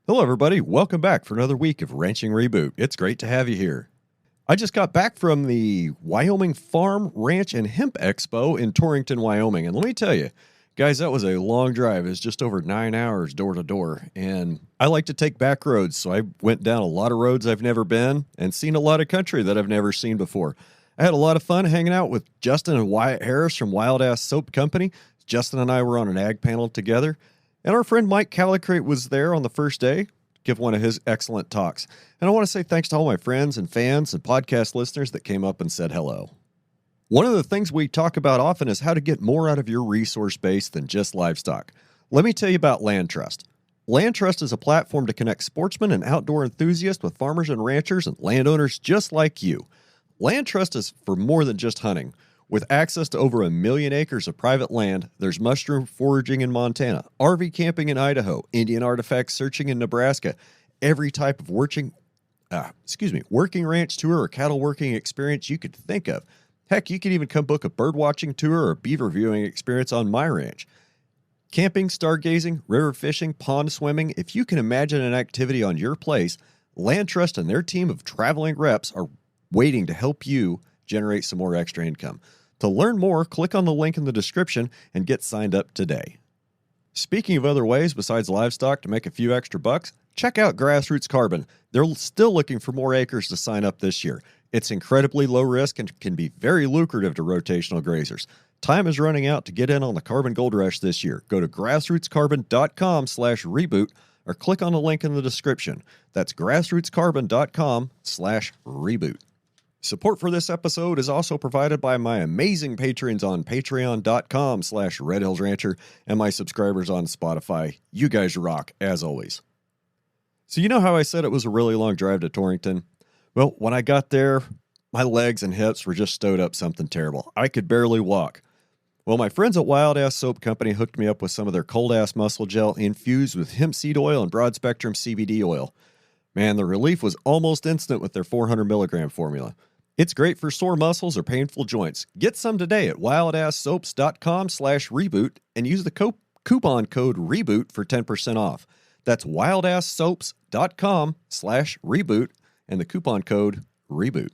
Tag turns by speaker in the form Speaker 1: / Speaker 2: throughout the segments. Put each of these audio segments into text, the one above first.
Speaker 1: Hello, everybody. Welcome back for another week of Ranching Reboot. It's great to have you here. I just got back from the Wyoming Farm, Ranch, and Hemp Expo in Torrington, Wyoming. And let me tell you, guys, that was a long drive. It was just over 9 hours door to door. And I like to take back roads, so I went down a lot of roads I've never been and seen a lot of country that I've never seen before. I had a lot of fun hanging out with Justin and Wyatt Harris from Wild Ass Soap Company. Justin and I were on an ag panel together. And our friend Mike Calicrate was there on the first day to give one of his excellent talks. And I want to say thanks to all my friends and fans and podcast listeners that came up and said hello. One of the things we talk about often is how to get more out of your resource base than just livestock. Let me tell you about Land Trust. Land Trust is a platform to connect sportsmen and outdoor enthusiasts with farmers and ranchers and landowners just like you. Land Trust is for more than just hunting. With access to over 1 million acres of private land, there's mushroom foraging in Montana, RV camping in Idaho, Indian artifact searching in Nebraska, every type of working ranch tour or cattle working experience you could think of. Heck, you could even come book a bird watching tour or beaver viewing experience on my ranch. Camping, stargazing, river fishing, pond swimming, if you can imagine an activity on your place, Land Trust and their team of traveling reps are waiting to help you generate some more extra income. To learn more, click on the link in the description and get signed up today. Speaking of other ways besides livestock to make a few extra bucks, check out Grassroots Carbon. They're still looking for more acres to sign up this year. It's incredibly low risk and can be very lucrative to rotational grazers. Time is running out to get in on the carbon gold rush this year. Go to grassrootscarbon.com/reboot or click on the link in the description. That's grassrootscarbon.com/reboot. Support for this episode is also provided by my amazing patrons on patreon.com/redhillsrancher and my subscribers on Spotify. You guys rock, as always. So you know how I said it was a really long drive to Torrington? Well, when I got there, my legs and hips were just stowed up something terrible. I could barely walk. Well, my friends at Wild Ass Soap Company hooked me up with some of their cold ass muscle gel infused with hemp seed oil and broad spectrum CBD oil. Man, the relief was almost instant with their 400 milligram formula. It's great for sore muscles or painful joints. Get some today at wildasssoaps.com/reboot and use the coupon code REBOOT for 10% off. That's wildasssoaps.com/reboot and the coupon code REBOOT.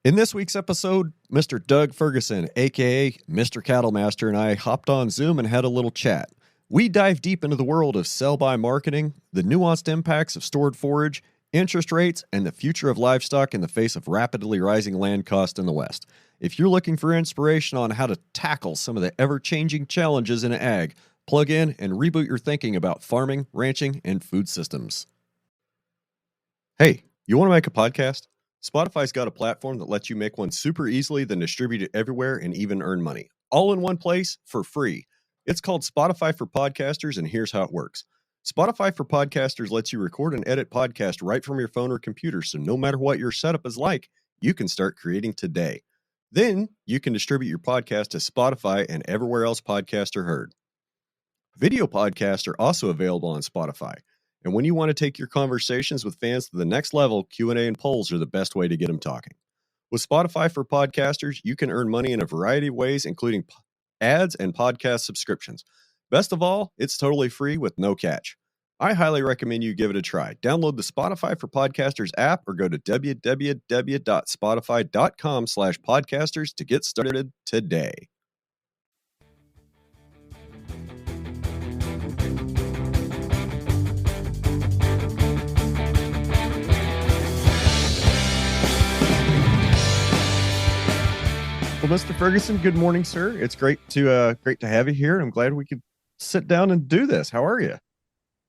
Speaker 1: In this week's episode, Mr. Doug Ferguson, aka Mr. Cattlemaster, and I hopped on Zoom and had a little chat. We dive deep into the world of sell-by marketing, the nuanced impacts of stored forage, interest rates, and the future of livestock in the face of rapidly rising land costs in the West. If you're looking for inspiration on how to tackle some of the ever-changing challenges in ag, plug in and reboot your thinking about farming, ranching, and food systems. Hey, you want to make a podcast? Spotify's got a platform that lets you make one super easily, then distribute it everywhere and even earn money. All in one place for free. It's called Spotify for Podcasters, and here's how it works. Spotify for Podcasters lets you record and edit podcasts right from your phone or computer, so no matter what your setup is like, you can start creating today. Then you can distribute your podcast to Spotify and everywhere else podcasts are heard. Video podcasts are also available on Spotify, and when you want to take your conversations with fans to the next level, Q&A and polls are the best way to get them talking. With Spotify for Podcasters, you can earn money in a variety of ways, including ads and podcast subscriptions. Best of all, it's totally free with no catch. I highly recommend you give it a try. Download the Spotify for Podcasters app or go to www.spotify.com/podcasters to get started today. Well, Mr. Ferguson, good morning, sir. It's great to have you here. I'm glad we could sit down and do this. How are you?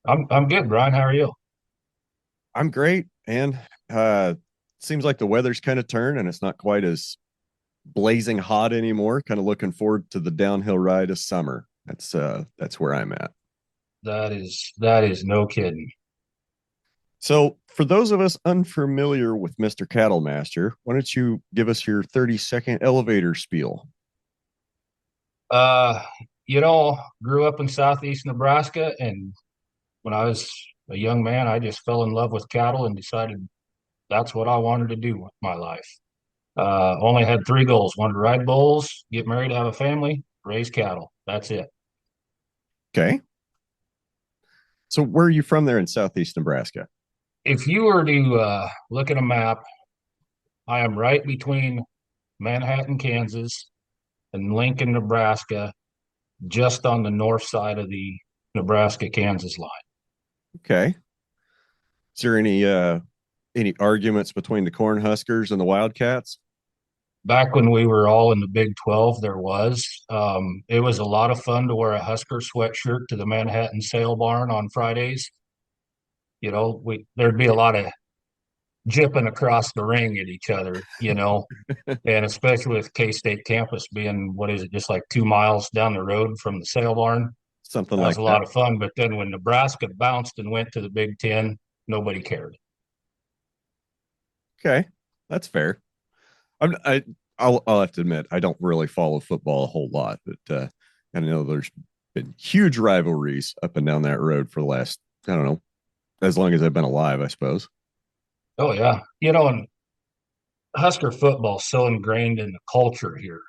Speaker 2: I'm good, Brian. How are you?
Speaker 1: I'm great, and seems like the weather's kind of turned, and it's not quite as blazing hot anymore. Kind of looking forward to the downhill ride of summer. That's where I'm at.
Speaker 2: That is no kidding.
Speaker 1: So, for those of us unfamiliar with Mr. Cattlemaster, why don't you give us your 30-second elevator spiel?
Speaker 2: Uh, grew up in southeast Nebraska, and when I was a young man, I just fell in love with cattle and decided that's what I wanted to do with my life. Only had three goals: wanted to ride bulls, get married, have a family, raise cattle. That's it.
Speaker 1: Okay. So where are you from there in southeast Nebraska?
Speaker 2: If you were to look at a map, I am right between Manhattan, Kansas, and Lincoln, Nebraska, just on the north side of the Nebraska-Kansas line.
Speaker 1: Okay. Is there any arguments between the Cornhuskers and the Wildcats?
Speaker 2: Back when we were all in the Big 12, there was. It was a lot of fun to wear a Husker sweatshirt to the Manhattan Sale Barn on Fridays. There'd be a lot of jipping across the ring at each other, and especially with K-State campus being, what is it, just like 2 miles down the road from the sale barn.
Speaker 1: Something
Speaker 2: That was
Speaker 1: like
Speaker 2: a
Speaker 1: that.
Speaker 2: lot of fun. But then when Nebraska bounced and went to the Big Ten, nobody cared.
Speaker 1: Okay. That's fair. I'm I I'll have to admit I don't really follow football a whole lot, but I know there's been huge rivalries up and down that road for the last, I don't know, as long as I've been alive, I suppose.
Speaker 2: Oh yeah, and Husker football so ingrained in the culture here.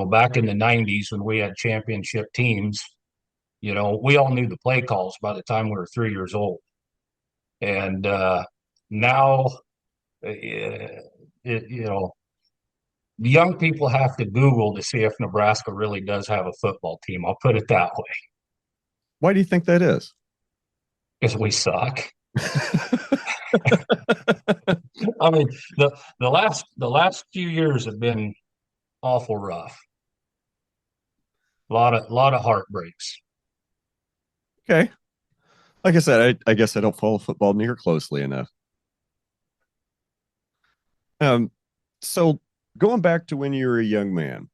Speaker 2: Back in the '90s when we had championship teams, we all knew the play calls by the time we were 3 years old. And now, it, you know, the young people have to Google to see if Nebraska really does have a football team. I'll put it that way,
Speaker 1: Why do you think that is?
Speaker 2: because we suck. I mean, the last few years have been awful rough. A lot of heartbreaks.
Speaker 1: Okay. Like I said, I guess I don't follow football near closely enough. Um, so going back to when you were a young man,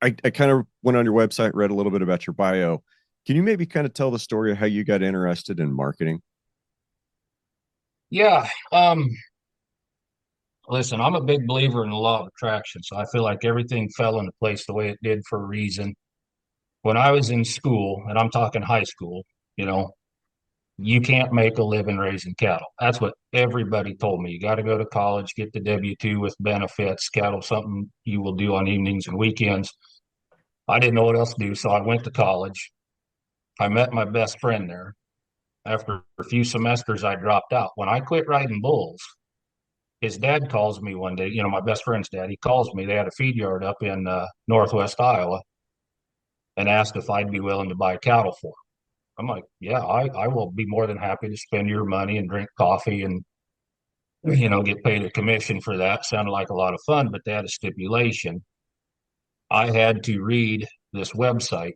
Speaker 1: I kind of went on your website, read a little bit about your bio. Can you maybe kind of tell the story of how you got interested in marketing?
Speaker 2: Yeah. Listen, I'm a big believer in the law of attraction, so I feel like everything fell into place the way it did for a reason. When I was in school, and I'm talking high school, you know, you can't make a living raising cattle. That's what everybody told me. You got to go to college, get the W-2 with benefits, cattle, something you will do on evenings and weekends. I didn't know what else to do, so I went to college. I met my best friend there. After a few semesters, I dropped out. When I quit riding bulls, his dad calls me one day, my best friend's dad. He calls me. They had a feed yard up in northwest Iowa and asked if I'd be willing to buy cattle for him. I'm like, yeah, I will be more than happy to spend your money and drink coffee and, get paid a commission for that. Sounded like a lot of fun, but they had a stipulation. I had to read this website.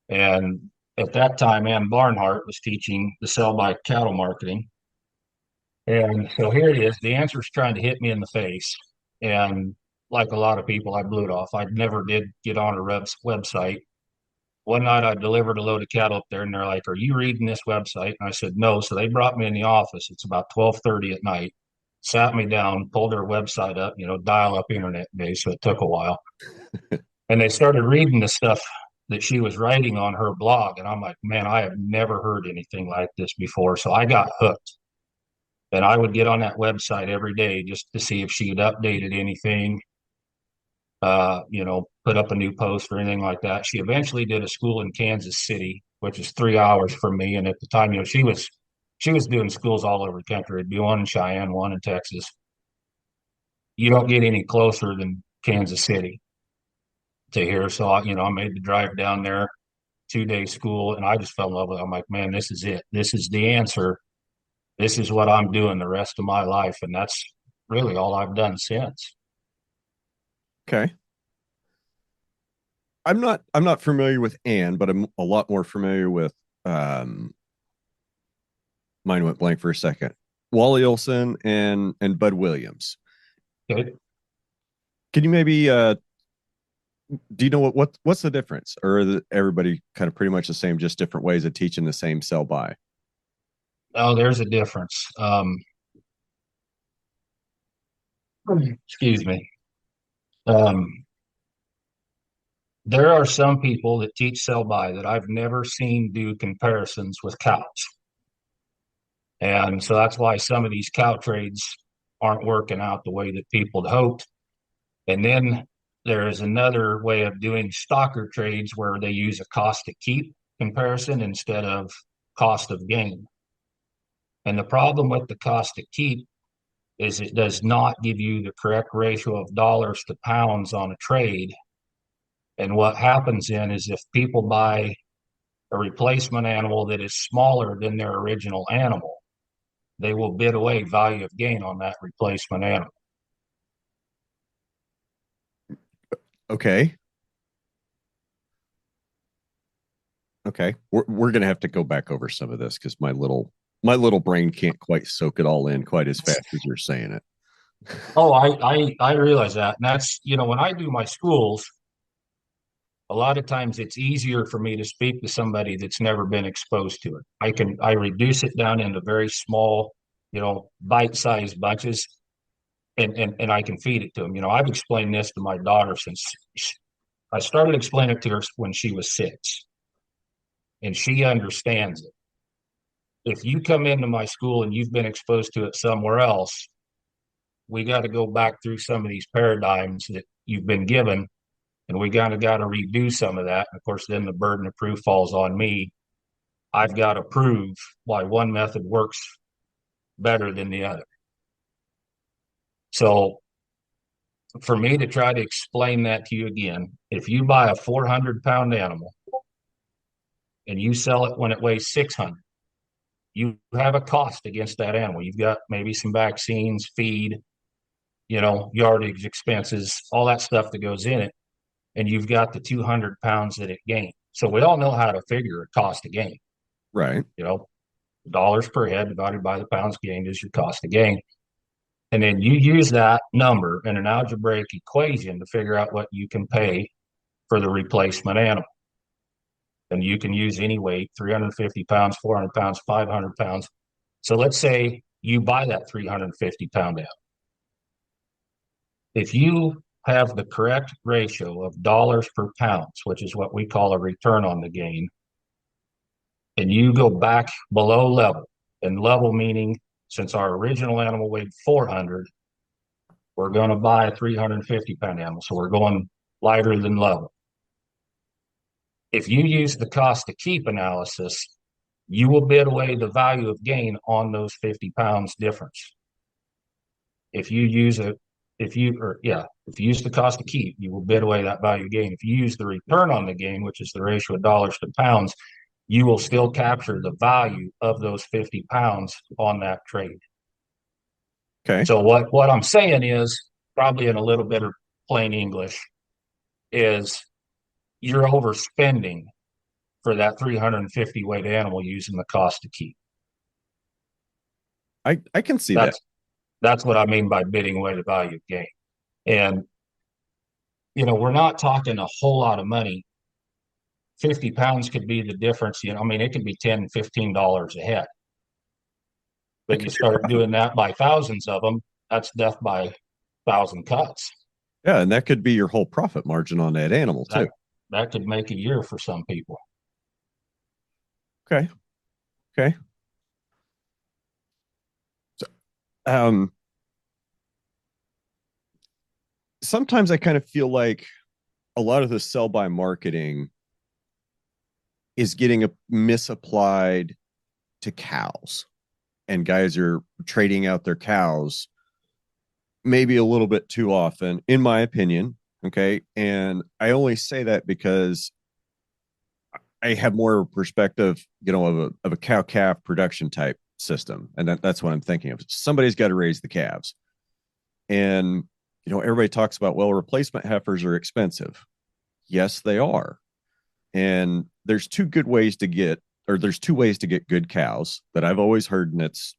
Speaker 2: And at that time, Ann Barnhart was teaching the sell by cattle marketing. And so here it is. The answer's trying to hit me in the face. And like a lot of people, I blew it off. I never did get on a website. One night I delivered a load of cattle up there and they're like, "Are you reading this website?" And I said, "No." So they brought me in the office. It's about 12:30 at night, sat me down, pulled their website up, dial up internet days. So it took a while. And they started reading the stuff that she was writing on her blog. And I'm like, man, I have never heard anything like this before. So I got hooked. And I would get on that website every day just to see if she had updated anything, put up a new post or anything like that. She eventually did a school in Kansas City, which is 3 hours from me. And at the time, she was doing schools all over the country. It'd be one in Cheyenne, one in Texas. You don't get any closer than Kansas City to here. So I made the drive down there, 2 day school, and I just fell in love with it. I'm like, man, this is it. This is the answer. This is what I'm doing the rest of my life. And that's really all I've done since.
Speaker 1: Okay. I'm not familiar with Anne, but I'm a lot more familiar with um mine went blank for a second. Wally Olson and Bud Williams.
Speaker 2: Okay.
Speaker 1: Can you maybe do you know what's the difference? Or is everybody kind of pretty much the same, just different ways of teaching the same sell by?
Speaker 2: Oh, there's a difference. Excuse me. Um, there are some people that teach sell by that I've never seen do comparisons with cows. And so that's why some of these cow trades aren't working out the way that people had hoped. And then there is another way of doing stocker trades where they use a cost to keep comparison instead of cost of gain. And the problem with the cost to keep is it does not give you the correct ratio of dollars to pounds on a trade. And what happens then is if people buy a replacement animal that is smaller than their original animal, they will bid away value of gain on that replacement animal.
Speaker 1: Okay. Okay. We're gonna have to go back over some of this because my little brain can't quite soak it all in quite as fast as you're saying it.
Speaker 2: Oh, I realize that. And that's, when I do my schools, a lot of times it's easier for me to speak to somebody that's never been exposed to it. I reduce it down into very small, bite-sized bunches, and I can feed it to them. I've explained this to my daughter since I started explaining it to her when she was 6, and she understands it. If you come into my school and you've been exposed to it somewhere else, we got to go back through some of these paradigms that you've been given, and we got to redo some of that. And of course, then the burden of proof falls on me. I've got to prove why one method works better than the other. So for me to try to explain that to you again, if you buy a 400-pound animal and you sell it when it weighs 600, you have a cost against that animal. You've got maybe some vaccines, feed, yardage expenses, all that stuff that goes in it. And you've got the 200 pounds that it gained. So we all know how to figure a cost of gain.
Speaker 1: Right.
Speaker 2: Dollars per head divided by the pounds gained is your cost of gain. And then you use that number in an algebraic equation to figure out what you can pay for the replacement animal. And you can use any weight, 350 pounds, 400 pounds, 500 pounds. So let's say you buy that 350-pound animal. If you have the correct ratio of dollars per pounds, which is what we call a return on the gain, and you go back below level, and level meaning since our original animal weighed 400, we're going to buy a 350-pound animal. So we're going lighter than level. If you use the cost to keep analysis, you will bid away the value of gain on those 50 pounds difference. If you use if you use the cost to keep, you will bid away that value gain. If you use the return on the gain, which is the ratio of dollars to pounds, you will still capture the value of those 50 pounds on that trade.
Speaker 1: Okay.
Speaker 2: So what I'm saying is, probably in a little bit of plain English, is you're overspending for that 350 weight animal using the cost to keep.
Speaker 1: I can see that.
Speaker 2: That's what I mean by bidding away the value of gain. And, we're not talking a whole lot of money. 50 pounds could be the difference. It can be $10, $15 a head. But you start doing that by thousands of them, that's death by 1,000 cuts.
Speaker 1: Yeah, and that could be your whole profit margin on that animal too.
Speaker 2: That could make a year for some people.
Speaker 1: Okay. Okay. So, sometimes I kind of feel like a lot of the sell by marketing is getting misapplied to cows, and guys are trading out their cows maybe a little bit too often, in my opinion. Okay. And I only say that because I have more perspective, of a cow calf production type system. And that's what I'm thinking of. Somebody's got to raise the calves. And, everybody talks about, well, replacement heifers are expensive. Yes, they are. And there's two ways to get good cows that I've always heard. And it's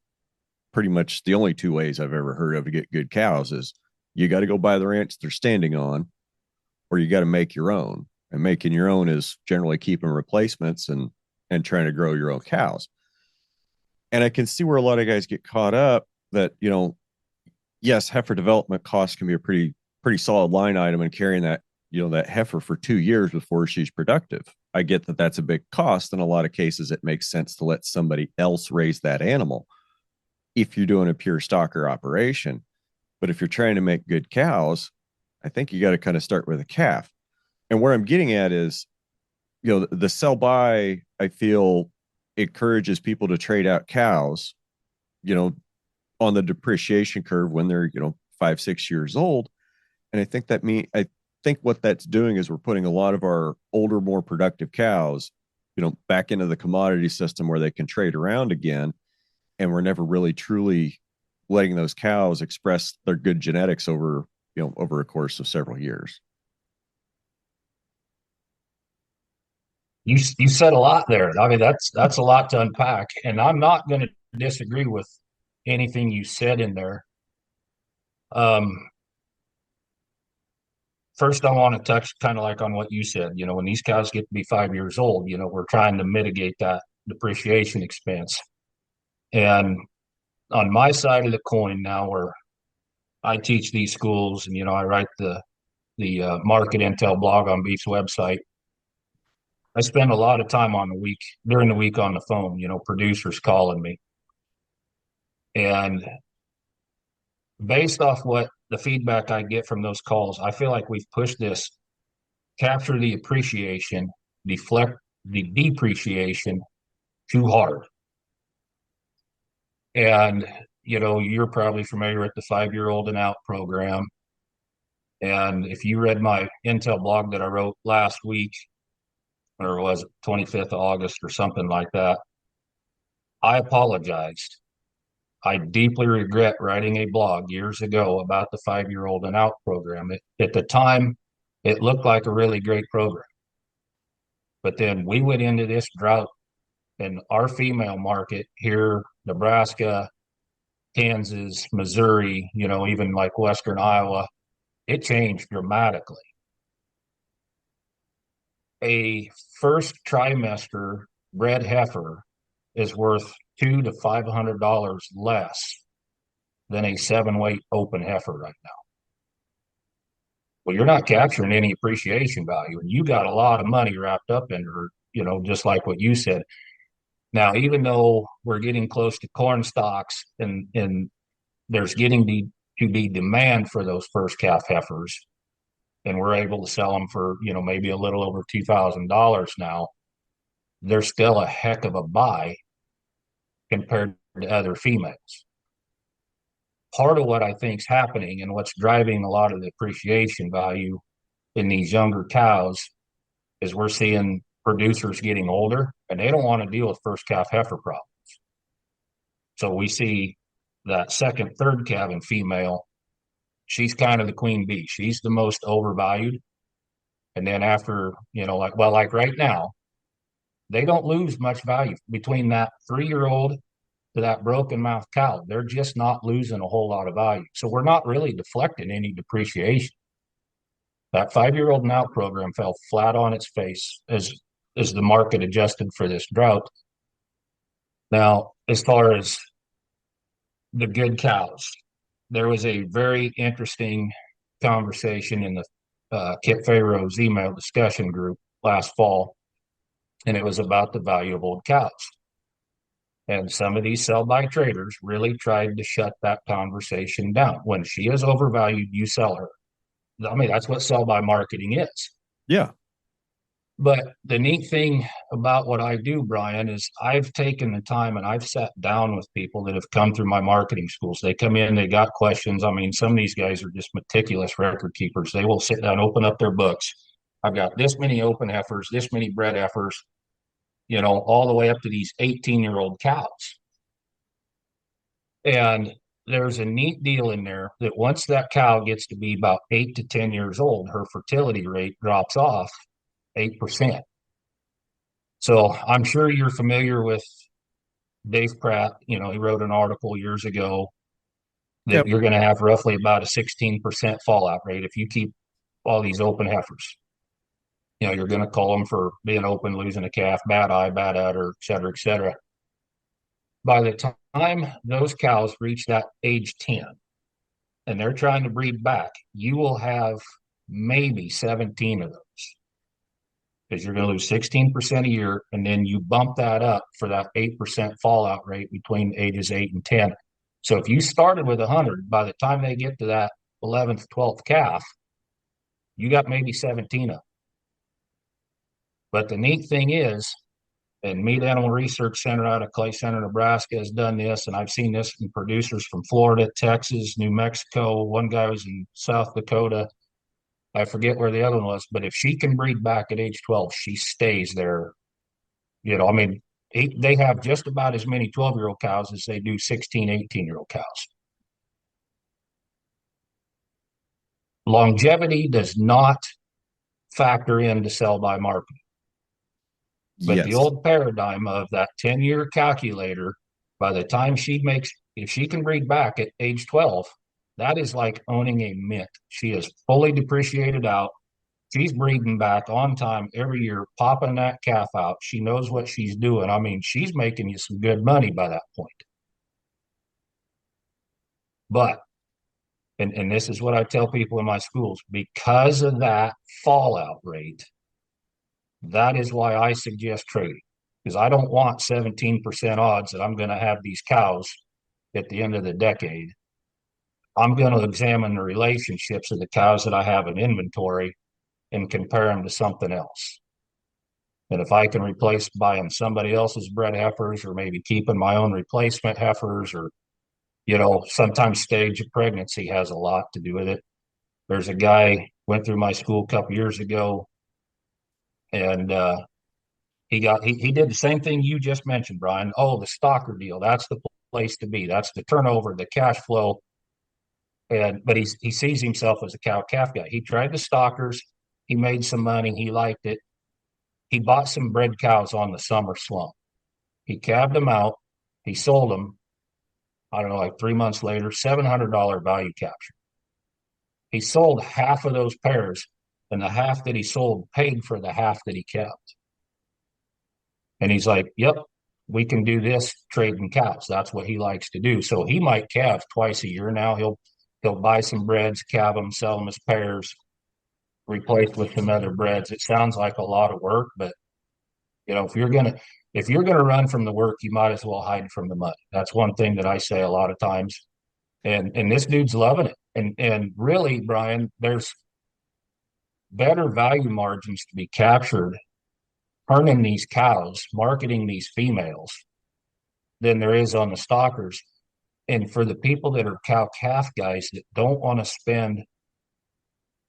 Speaker 1: pretty much the only two ways I've ever heard of to get good cows is you got to go buy the ranch they're standing on, or you got to make your own. And making your own is generally keeping replacements and trying to grow your own cows. And I can see where a lot of guys get caught up that, yes, heifer development costs can be a pretty solid line item in carrying that, that heifer for 2 years before she's productive. I get that that's a big cost. In a lot of cases, it makes sense to let somebody else raise that animal if you're doing a pure stocker operation. But if you're trying to make good cows, I think you got to kind of start with a calf. And where I'm getting at is, the sell by, I feel, encourages people to trade out cows, you know, on the depreciation curve when they're, 5, 6 years old. And I think what that's doing is we're putting a lot of our older, more productive cows, back into the commodity system where they can trade around again. And we're never really truly letting those cows express their good genetics over a course of several years.
Speaker 2: You said a lot there. I mean, that's a lot to unpack, and I'm not going to disagree with anything you said in there. Um, First, I want to touch kind of like on what you said. When these cows get to be 5 years old, we're trying to mitigate that depreciation expense. And on my side of the coin now, where I teach these schools, and I write the market intel blog on Beef's website. I spend a lot of time during the week on the phone. Producers calling me, and based off what the feedback I get from those calls, I feel like we've pushed this capture the appreciation, deflect the depreciation too hard. And, you're probably familiar with the 5-year-old and out program. And if you read my Intel blog that I wrote last week, or was it 25th of August or something like that, I apologized. I deeply regret writing a blog years ago about the 5-year-old and out program. At the time, it looked like a really great program. But then we went into this drought, and our female market here, Nebraska, Kansas, Missouri, even like Western Iowa, it changed dramatically. A first trimester bred heifer is worth $200 to $500 less than a 7 weight open heifer right now. Well, you're not capturing any appreciation value, and you got a lot of money wrapped up in her, just like what you said. Now, even though we're getting close to corn stalks and there's getting to be demand for those first calf heifers, and we're able to sell them for, maybe a little over $2,000 now, they're still a heck of a buy compared to other females. Part of what I think is happening and what's driving a lot of the appreciation value in these younger cows is we're seeing producers getting older and they don't want to deal with first calf heifer problems. So we see that second, third calving female, she's kind of the queen bee. She's the most overvalued. And then after, like right now, they don't lose much value between that 3-year-old to that broken mouth cow. They're just not losing a whole lot of value. So we're not really deflecting any depreciation. That 5-year-old and out program fell flat on its face as the market adjusted for this drought. Now, as far as the good cows, there was a very interesting conversation in the Kip Pharaoh's email discussion group last fall, and it was about the value of old cows. And some of these sell-by traders really tried to shut that conversation down. When she is overvalued, you sell her. I mean, that's what sell-by marketing is.
Speaker 1: Yeah.
Speaker 2: But the neat thing about what I do, Brian, is I've taken the time and I've sat down with people that have come through my marketing schools. They come in, they got questions. I mean, some of these guys are just meticulous record keepers. They will sit down, open up their books. I've got this many open heifers, this many bred heifers, all the way up to these 18-year-old cows. And there's a neat deal in there that once that cow gets to be about 8 to 10 years old, her fertility rate drops off 8%. So I'm sure you're familiar with Dave Pratt. He wrote an article years ago that
Speaker 1: Yep.
Speaker 2: you're going to have roughly about a 16% fallout rate if you keep all these open heifers. You're going to call them for being open, losing a calf, bad eye, bad udder, et cetera, et cetera. By the time those cows reach that age 10 and they're trying to breed back, you will have maybe 17 of those because you're going to lose 16% a year. And then you bump that up for that 8% fallout rate between ages 8 and 10. So if you started with 100, by the time they get to that 11th, 12th calf, you got maybe 17 of them. But the neat thing is And Meat Animal Research Center out of Clay Center, Nebraska has done this. And I've seen this in producers from Florida, Texas, New Mexico. One guy was in South Dakota. I forget where the other one was, but if she can breed back at age 12, she stays there. I mean, they have just about as many 12-year-old cows as they do 16, 18-year-old cows. Longevity does not factor into sell by market. But the
Speaker 1: Yes.
Speaker 2: old paradigm of that 10-year calculator, by the time if she can breed back at age 12, that is like owning a mint. She is fully depreciated out. She's breeding back on time every year, popping that calf out. She knows what she's doing. I mean, she's making you some good money by that point. But, and this is what I tell people in my schools, because of that fallout rate, that is why I suggest trading, because I don't want 17% odds that I'm going to have these cows at the end of the decade. I'm going to examine the relationships of the cows that I have in inventory and compare them to something else. And if I can replace buying somebody else's bred heifers or maybe keeping my own replacement heifers, or, sometimes stage of pregnancy has a lot to do with it. There's a guy went through my school a couple years ago, and he did the same thing you just mentioned, Brian. Oh, the stalker deal. That's the place to be. That's the turnover, the cash flow. But he sees himself as a cow calf guy. He tried the stalkers. He made some money. He liked it. He bought some bred cows on the summer slump. He calved them out. He sold them. I don't know, like 3 months later, $700 value capture. He sold half of those pairs, and the half that he sold paid for the half that he kept. And he's like, yep, we can do this trading cows. That's what he likes to do. So he might calve twice a year now. He'll buy some breds, calve them, sell them as pairs, replace with some other breds. It sounds like a lot of work, but if you're gonna run from the work, you might as well hide from the money. That's one thing that I say a lot of times. And this dude's loving it. And really, Brian, there's better value margins to be captured turning these cows, marketing these females, than there is on the stalkers. And for the people that are cow calf guys that don't want to spend,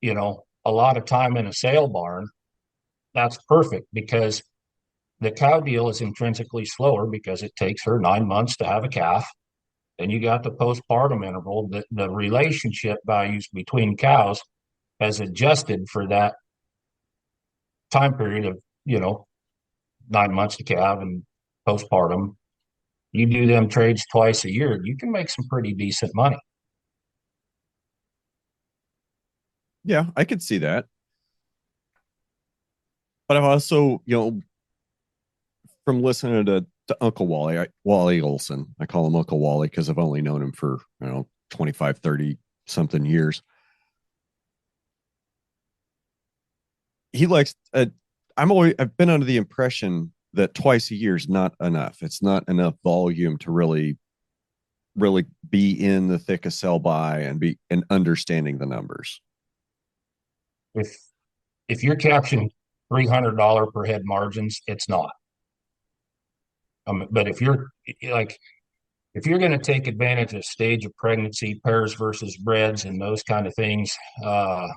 Speaker 2: a lot of time in a sale barn, that's perfect, because the cow deal is intrinsically slower because it takes her 9 months to have a calf. Then you got the postpartum interval. The relationship values between cows has adjusted for that time period of, 9 months to calve and postpartum. You do them trades twice a year, you can make some pretty decent money.
Speaker 1: Yeah, I could see that. But I've also, from listening to Uncle Wally Olson, I call him Uncle Wally because I've only known him for, 25, 30 something years. He likes, I've been under the impression that twice a year is not enough. It's not enough volume to really be in the thick of sell by and understanding the numbers.
Speaker 2: If you're capturing $300 per head margins, it's not. But if you're going to take advantage of stage of pregnancy, pairs versus breds, and those kind of things, I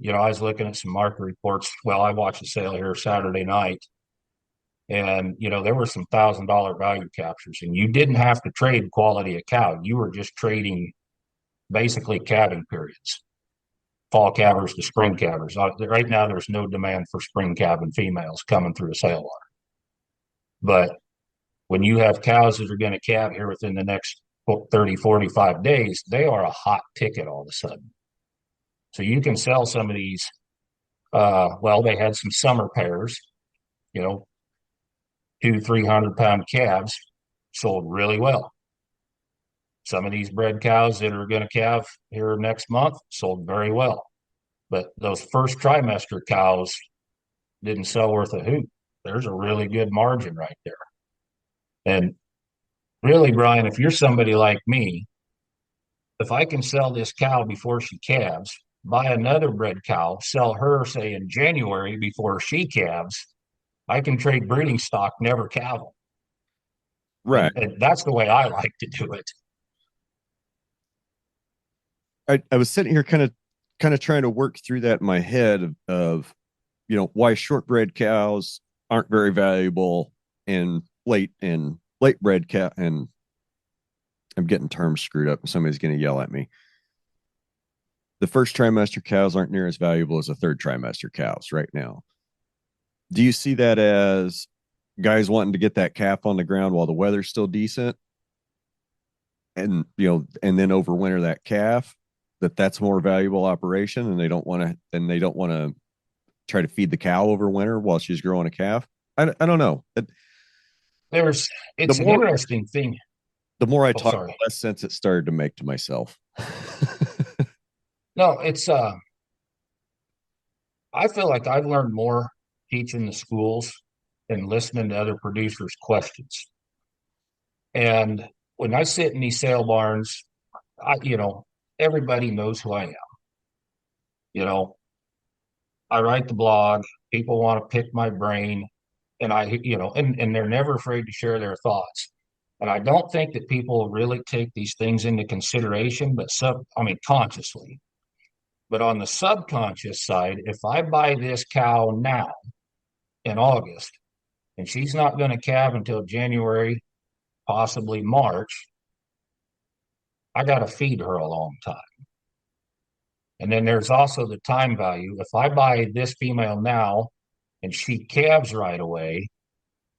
Speaker 2: was looking at some market reports. Well, I watched a sale here Saturday night, and there were some $1,000 value captures, and you didn't have to trade quality of cow. You were just trading basically calving periods, fall calvers to spring calvers. Right now, there's no demand for spring calving females coming through a sale line. But when you have cows that are going to calve here within the next 30, 45 days, they are a hot ticket all of a sudden. So you can sell some of these. They had some summer pairs, 200-300 pound calves, sold really well. Some of these bred cows that are going to calve here next month sold very well. But those first trimester cows didn't sell worth a hoot. There's a really good margin right there. And really, Brian, if you're somebody like me, if I can sell this cow before she calves, buy another bred cow, sell her, say, in January before she calves, I can trade breeding stock, never cattle.
Speaker 1: Right.
Speaker 2: And that's the way I like to do it.
Speaker 1: I was sitting here kind of trying to work through that in my head of why shortbred cows aren't very valuable and late bred cow, and I'm getting terms screwed up and somebody's going to yell at me. The first trimester cows aren't near as valuable as the third trimester cows right now. Do you see that as guys wanting to get that calf on the ground while the weather's still decent, and and then overwinter that calf, that's more valuable operation, and they don't want to try to feed the cow over winter while she's growing a calf? I don't know.
Speaker 2: There's
Speaker 1: The
Speaker 2: it's an
Speaker 1: more
Speaker 2: interesting thing.
Speaker 1: the more I
Speaker 2: Oh,
Speaker 1: talk,
Speaker 2: sorry.
Speaker 1: the less sense it started to make to myself.
Speaker 2: No, it's I feel like I've learned more teaching the schools and listening to other producers' questions. And when I sit in these sale barns, everybody knows who I am. You know, I write the blog, people want to pick my brain, and and they're never afraid to share their thoughts. And I don't think that people really take these things into consideration, but consciously. But on the subconscious side, if I buy this cow now in August and she's not going to calve until January, possibly March, I got to feed her a long time. And then there's also the time value. If I buy this female now and she calves right away,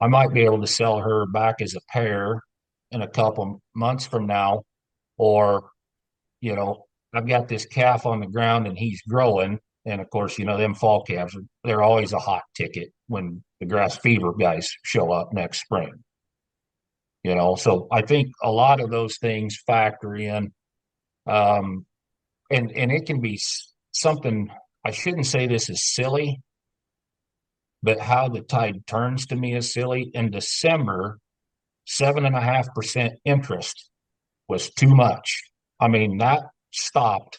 Speaker 2: I might be able to sell her back as a pair in a couple months from now. Or, you know, I've got this calf on the ground and he's growing. And of course, them fall calves, they're always a hot ticket when the grass fever guys show up next spring. So I think a lot of those things factor in. Um, and it can be something. I shouldn't say this is silly, but how the tide turns to me is silly. In December, 7.5% interest was too much. I mean, that stopped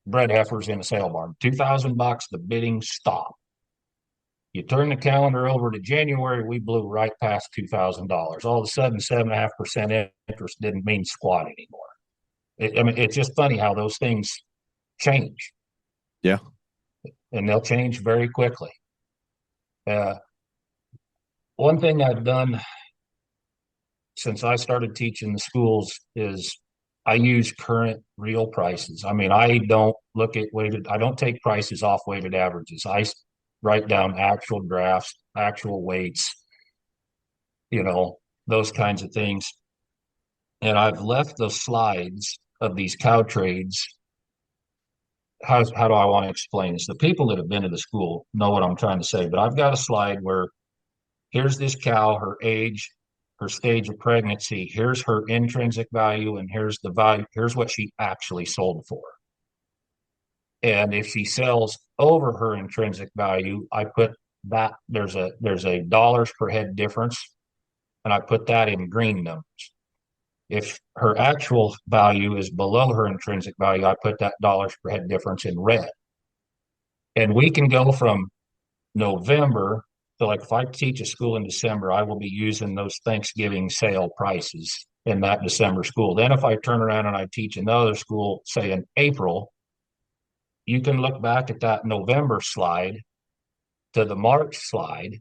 Speaker 2: bred heifers in a sale barn. $2,000, the bidding stopped. You turn the calendar over to January, we blew right past $2,000. All of a sudden, 7.5% interest didn't mean squat anymore. It's just funny how those things change,
Speaker 1: Yeah.
Speaker 2: and they'll change very quickly. Uh, One thing I've done since I started teaching the schools is I use current real prices. I mean, I don't take prices off weighted averages. I write down actual drafts, actual weights, you know, those kinds of things. And I've left the slides of these cow trades. How do I want to explain this? The people that have been to the school know what I'm trying to say, but I've got a slide where here's this cow, her age, her stage of pregnancy, here's her intrinsic value, and here's the value, here's what she actually sold for. And if she sells over her intrinsic value, I put that there's a dollars per head difference, and I put that in green numbers. If her actual value is below her intrinsic value, I put that dollars per head difference in red. And we can go from November. So, like, if I teach a school in December, I will be using those Thanksgiving sale prices in that December school. Then, if I turn around and I teach another school, say in April, you can look back at that November slide to the March slide,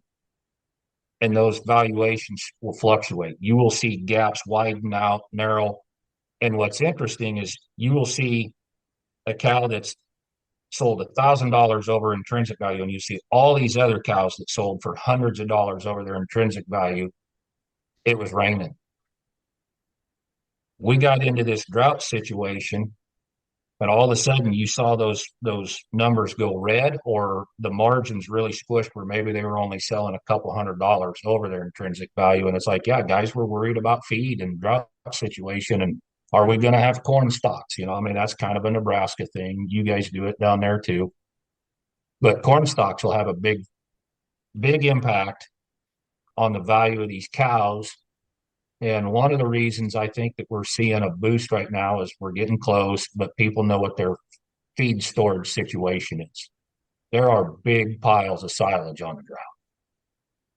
Speaker 2: and those valuations will fluctuate. You will see gaps widen out, narrow. And what's interesting is you will see a cow that's sold $1,000 over intrinsic value, and you see all these other cows that sold for hundreds of dollars over their intrinsic value. It was raining. We got into this drought situation, and all of a sudden you saw those numbers go red, or the margins really squished where maybe they were only selling a couple $100 over their intrinsic value. And it's like, yeah, guys were worried about feed and drought situation, and are we going to have corn stalks? That's kind of a Nebraska thing. You guys do it down there too. But corn stalks will have a big impact on the value of these cows. And one of the reasons I think that we're seeing a boost right now is we're getting close, but people know what their feed storage situation is. There are big piles of silage on the ground.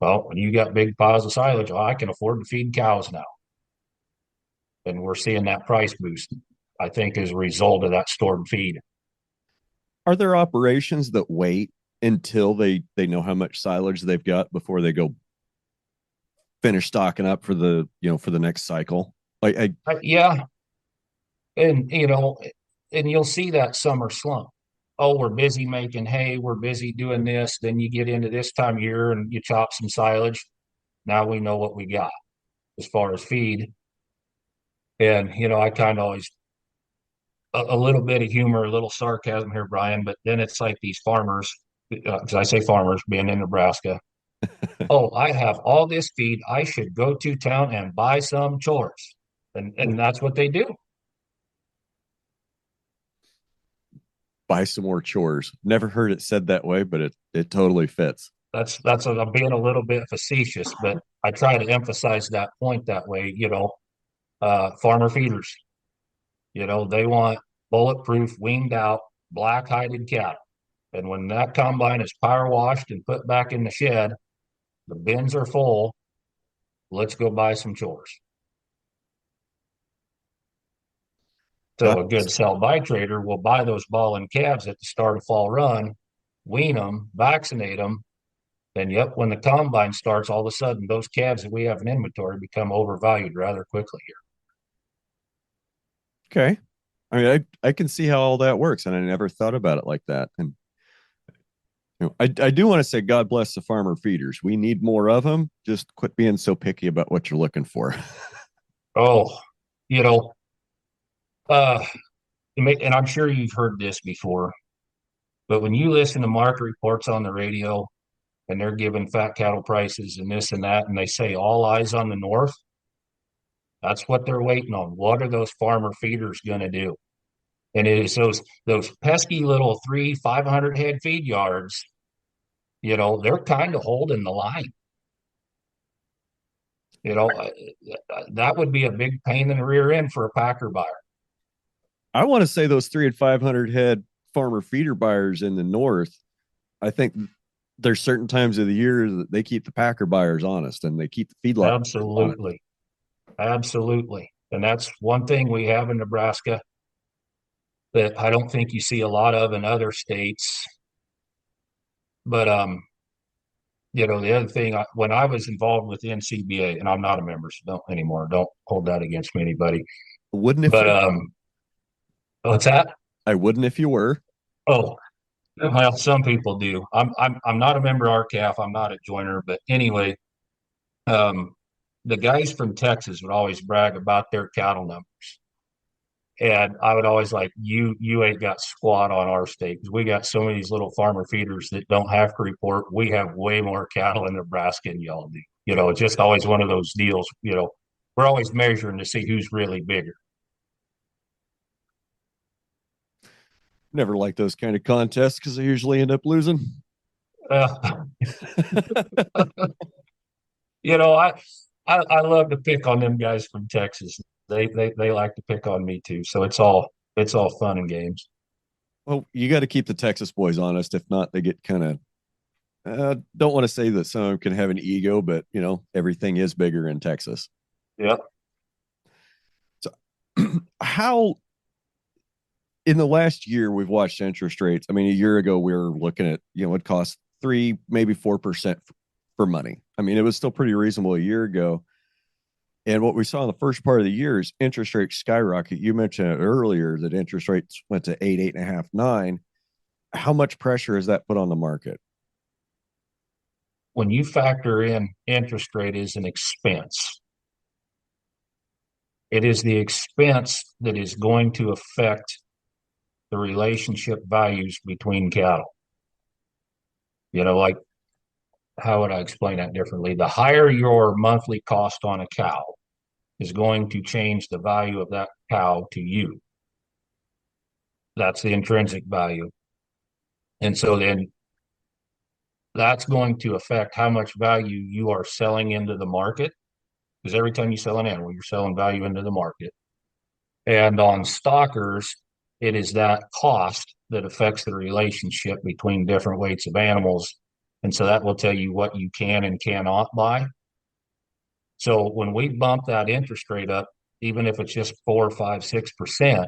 Speaker 2: Well, when you got big piles of silage, I can afford to feed cows now. And we're seeing that price boost, I think, as a result of that stored feed.
Speaker 1: Are there operations that wait until they know how much silage they've got before they go finish stocking up for the for the next cycle? Like
Speaker 2: Yeah. And, and you'll see that summer slump. Oh, we're busy making hay. We're busy doing this. Then you get into this time of year and you chop some silage. Now we know what we got as far as feed. And, I kind of always, a little bit of humor, a little sarcasm here, Brian, but then it's like these farmers, because I say farmers being in Nebraska. Oh, I have all this feed. I should go to town and buy some chores. And that's what they do.
Speaker 1: buy some more chores. Never heard it said that way, but it totally fits.
Speaker 2: I'm being a little bit facetious, but I try to emphasize that point that way. Farmer feeders, they want bulletproof, winged out, black hided cattle. And when that combine is power washed and put back in the shed, the bins are full. Let's go buy some chores.
Speaker 1: God,
Speaker 2: So a good sell by trader will buy those balling calves at the start of fall run, wean them, vaccinate them. Then, yep, when the combine starts, all of a sudden those calves that we have in inventory become overvalued rather quickly here.
Speaker 1: okay. I mean, I can see how all that works, and I never thought about it like that. And I do want to say, God bless the farmer feeders. We need more of them. Just quit being so picky about what you're looking for.
Speaker 2: Oh, you know, uh, and I'm sure you've heard this before, but when you listen to market reports on the radio and they're giving fat cattle prices and this and that, and they say all eyes on the north, that's what they're waiting on. What are those farmer feeders going to do? And it is those pesky little 500 head feed yards. They're kind of holding the line. You know, uh, that would be a big pain in the rear end for a packer buyer.
Speaker 1: I want to say those 3 and 500 head farmer feeder buyers in the north. I think there's certain times of the year that they keep the packer buyers honest and they keep the feedlot honest.
Speaker 2: Absolutely, absolutely, and that's one thing we have in Nebraska that I don't think you see a lot of in other states. But the other thing, when I was involved with the NCBA, and I'm not a member, so don't anymore. Don't hold that against me, anybody.
Speaker 1: Wouldn't if
Speaker 2: But
Speaker 1: you
Speaker 2: what's that?
Speaker 1: I wouldn't if you were.
Speaker 2: Oh, well, some people do. I'm not a member of RCAF. I'm not a joiner, but anyway, um, the guys from Texas would always brag about their cattle numbers. And I would always like, you ain't got squat on our state because we got so many of these little farmer feeders that don't have to report. We have way more cattle in Nebraska than y'all do. It's just always one of those deals. We're always measuring to see who's really bigger.
Speaker 1: Never like those kind of contests because they usually end up losing.
Speaker 2: Uh, I love to pick on them guys from Texas. They like to pick on me too. So it's all fun and games.
Speaker 1: Well, you got to keep the Texas boys honest. If not, they get kind of don't want to say that some of them can have an ego, but everything is bigger in Texas.
Speaker 2: Yep.
Speaker 1: So how in the last year we've watched interest rates. I mean, a year ago we were looking at, it cost 3, maybe 4% for money. I mean, it was still pretty reasonable a year ago. And what we saw in the first part of the year is interest rates skyrocket. You mentioned it earlier that interest rates went to 8, 8.5, 9. How much pressure has that put on the market?
Speaker 2: When you factor in interest rate as an expense, it is the expense that is going to affect the relationship values between cattle. Like, how would I explain that differently? The higher your monthly cost on a cow is going to change the value of that cow to you. That's the intrinsic value. And so then that's going to affect how much value you are selling into the market. Because every time you sell an animal, you're selling value into the market. And on stockers, it is that cost that affects the relationship between different weights of animals And so that will tell you what you can and cannot buy. So when we bump that interest rate up, even if it's just 4, 5, 6%,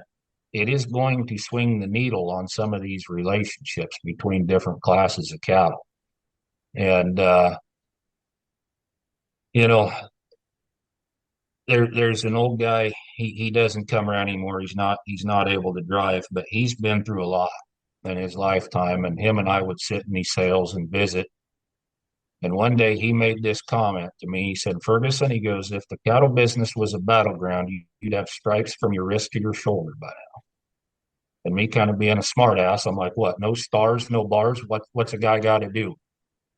Speaker 2: it is going to swing the needle on some of these relationships between different classes of cattle. And you know, there's an old guy. He doesn't come around anymore. He's not able to drive, but he's been through a lot in his lifetime. And him and I would sit in these sales and visit. And one day he made this comment to me. He said, Ferguson, he goes, if the cattle business was a battleground, you'd have stripes from your wrist to your shoulder by now. And me kind of being a smart ass, I'm like, what? No stars, no bars? What's a guy got to do?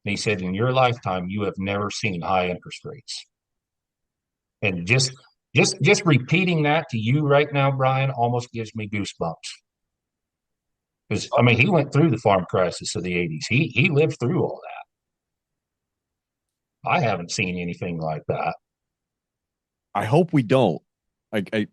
Speaker 2: And he said, in your lifetime, you have never seen high interest rates. And just repeating that to you right now, Brian, almost gives me goosebumps. Because I mean, he went through the farm crisis of the '80s. He lived through all that. I haven't seen anything like that.
Speaker 1: I hope we don't. I, I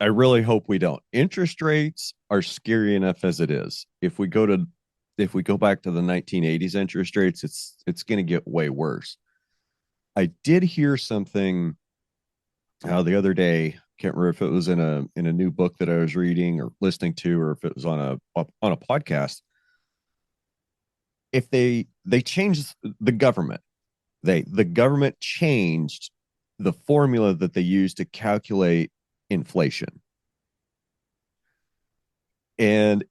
Speaker 1: I really hope we don't. Interest rates are scary enough as it is. If we go back to the 1980s interest rates, it's going to get way worse. I did hear something the other day. Can't remember if it was in a new book that I was reading or listening to, or if it was on a podcast. If they changed the government, the government changed the formula that they use to calculate inflation. And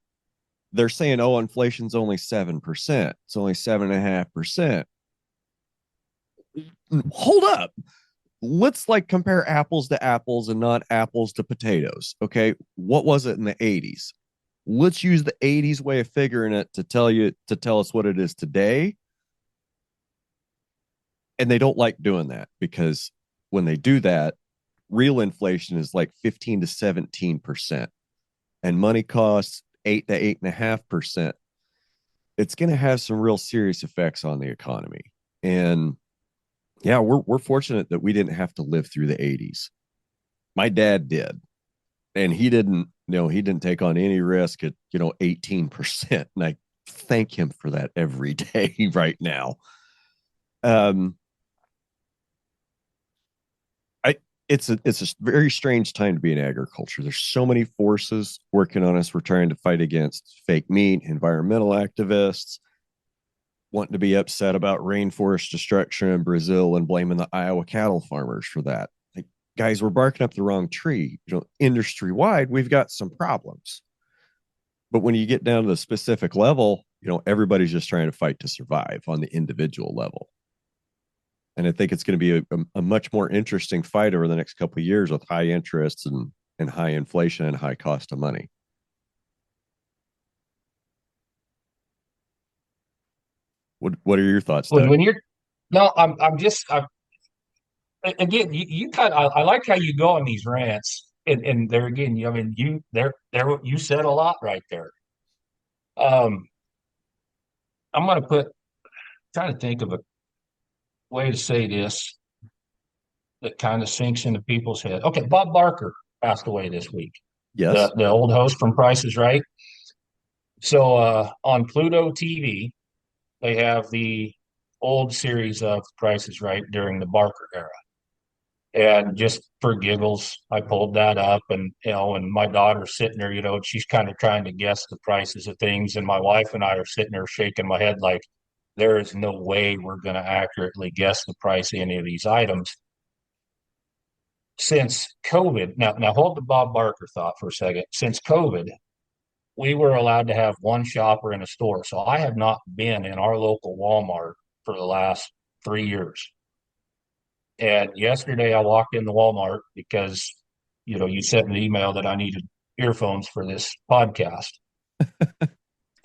Speaker 1: they're saying, oh, inflation's only 7%. It's only 7.5%. Hold up. Let's like compare apples to apples and not apples to potatoes. Okay. What was it in the 80s? Let's use the 80s way of figuring it to tell us what it is today. And they don't like doing that because when they do that, real inflation is like 15 to 17%. And money costs 8 to 8.5%, it's going to have some real serious effects on the economy. And yeah, we're fortunate that we didn't have to live through the 80s. My dad did, and he didn't take on any risk at 18%, and I thank him for that every day right now. Um, it's a very strange time to be in agriculture. There's so many forces working on us. We're trying to fight against fake meat, environmental activists, wanting to be upset about rainforest destruction in Brazil and blaming the Iowa cattle farmers for that. Like, guys, we're barking up the wrong tree. Industry wide, we've got some problems. But when you get down to the specific level, everybody's just trying to fight to survive on the individual level. And I think it's going to be a much more interesting fight over the next couple of years with high interests and high inflation and high cost of money. What are your thoughts, Doug?
Speaker 2: When you're no, I'm again, you kind of, I like how you go on these rants, and there again, I mean, there you said a lot right there. Um, I'm going to trying to think of a way to say this that kind of sinks into people's head. Okay, Bob Barker passed away this week.
Speaker 1: Yes.
Speaker 2: The old host from Price is Right. So on Pluto TV, they have the old series of Price is Right during the Barker era. And just for giggles, I pulled that up, and and my daughter's sitting there, she's kind of trying to guess the prices of things, and my wife and I are sitting there shaking my head like there is no way we're going to accurately guess the price of any of these items. Since COVID, now hold the Bob Barker thought for a second. Since COVID, we were allowed to have one shopper in a store. So I have not been in our local Walmart for the last 3 years. And yesterday I walked in the Walmart because, you sent an email that I needed earphones for this podcast.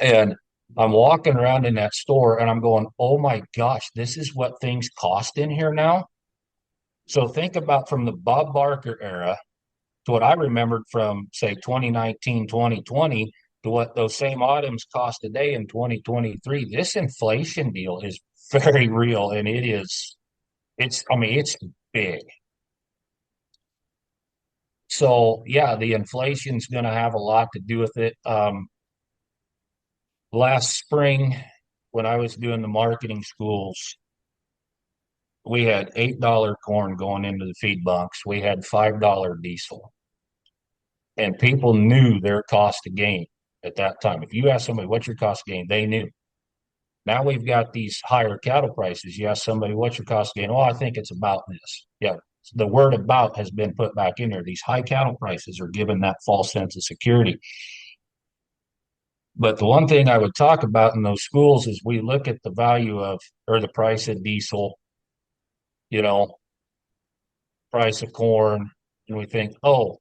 Speaker 2: And I'm walking around in that store and I'm going, oh my gosh, this is what things cost in here now. So think about from the Bob Barker era to what I remembered from, say, 2019, 2020 to what those same items cost today in 2023. This inflation deal is very real, and I mean, it's big. So yeah, the inflation's going to have a lot to do with it. Last spring, when I was doing the marketing schools, we had $8 corn going into the feed bunks. We had $5 diesel, and people knew their cost of gain at that time. If you ask somebody what's your cost of gain, they knew. Now we've got these higher cattle prices. You ask somebody what's your cost of gain? Oh, I think it's about this. Yeah, the word about has been put back in there. These high cattle prices are given that false sense of security. But the one thing I would talk about in those schools is we look at the value of or the price of diesel, you know, price of corn, and we think, oh,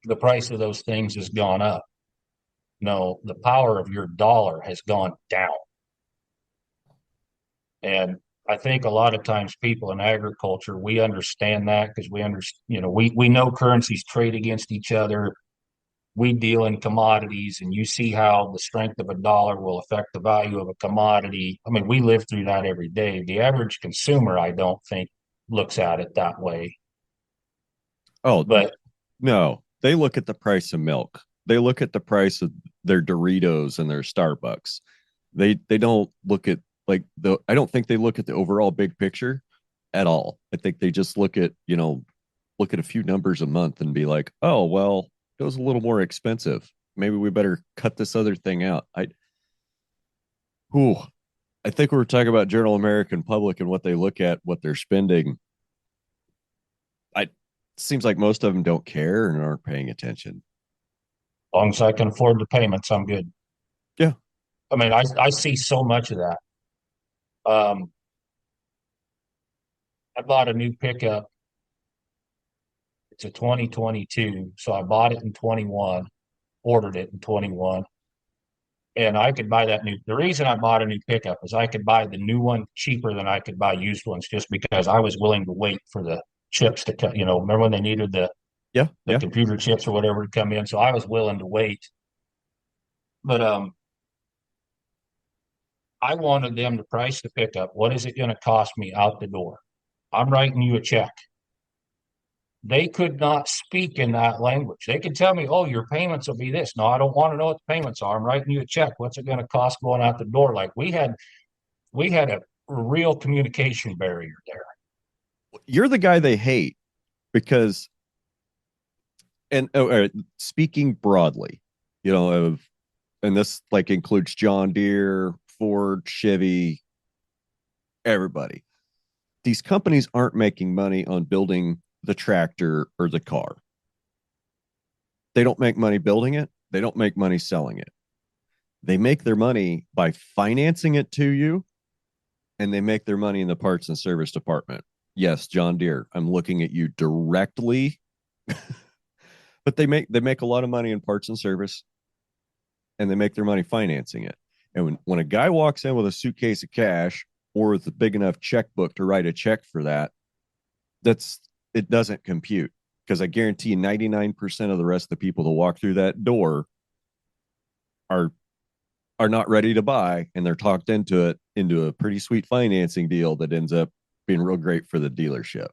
Speaker 2: the price of those things has gone up. No, the power of your dollar has gone down. And I think a lot of times people in agriculture, we understand that because we understand, we know currencies trade against each other. We deal in commodities, and you see how the strength of a dollar will affect the value of a commodity. I mean, we live through that every day. The average consumer, I don't think, looks at it that way.
Speaker 1: Oh,
Speaker 2: But
Speaker 1: no. They look at the price of milk. They look at the price of their Doritos and their Starbucks. They don't look at like the I don't think they look at the overall big picture at all. I think they just look at a few numbers a month and be like, "Oh, well, it was a little more expensive. Maybe we better cut this other thing out." Whew, I think we were talking about Journal American Public and what they look at, what they're spending. I seems like most of them don't care and aren't paying attention.
Speaker 2: as long as I can afford the payments, I'm good.
Speaker 1: Yeah.
Speaker 2: I mean, I see so much of that. Um, I bought a new pickup. It's a 2022. So I bought it in 21, ordered it in 21, and I could buy that new. The reason I bought a new pickup is I could buy the new one cheaper than I could buy used ones just because I was willing to wait for the chips to come. Remember when they needed
Speaker 1: Yeah.
Speaker 2: the
Speaker 1: Yeah.
Speaker 2: computer chips or whatever to come in? So I was willing to wait. But I wanted them to price the pickup. What is it going to cost me out the door? I'm writing you a check. They could not speak in that language. They could tell me, oh, your payments will be this. No, I don't want to know what the payments are. I'm writing you a check. What's it going to cost going out the door? Like we had a real communication barrier there.
Speaker 1: You're the guy they hate because, and speaking broadly, of, and this like includes John Deere, Ford, Chevy, everybody. These companies aren't making money on building the tractor or the car. They don't make money building it. They don't make money selling it. They make their money by financing it to you, and they make their money in the parts and service department. Yes, John Deere, I'm looking at you directly. But they make a lot of money in parts and service, and they make their money financing it. And when a guy walks in with a suitcase of cash or with a big enough checkbook to write a check for that, it doesn't compute, because I guarantee you 99% of the rest of the people that walk through that door are not ready to buy, and they're talked into a pretty sweet financing deal that ends up being real great for the dealership.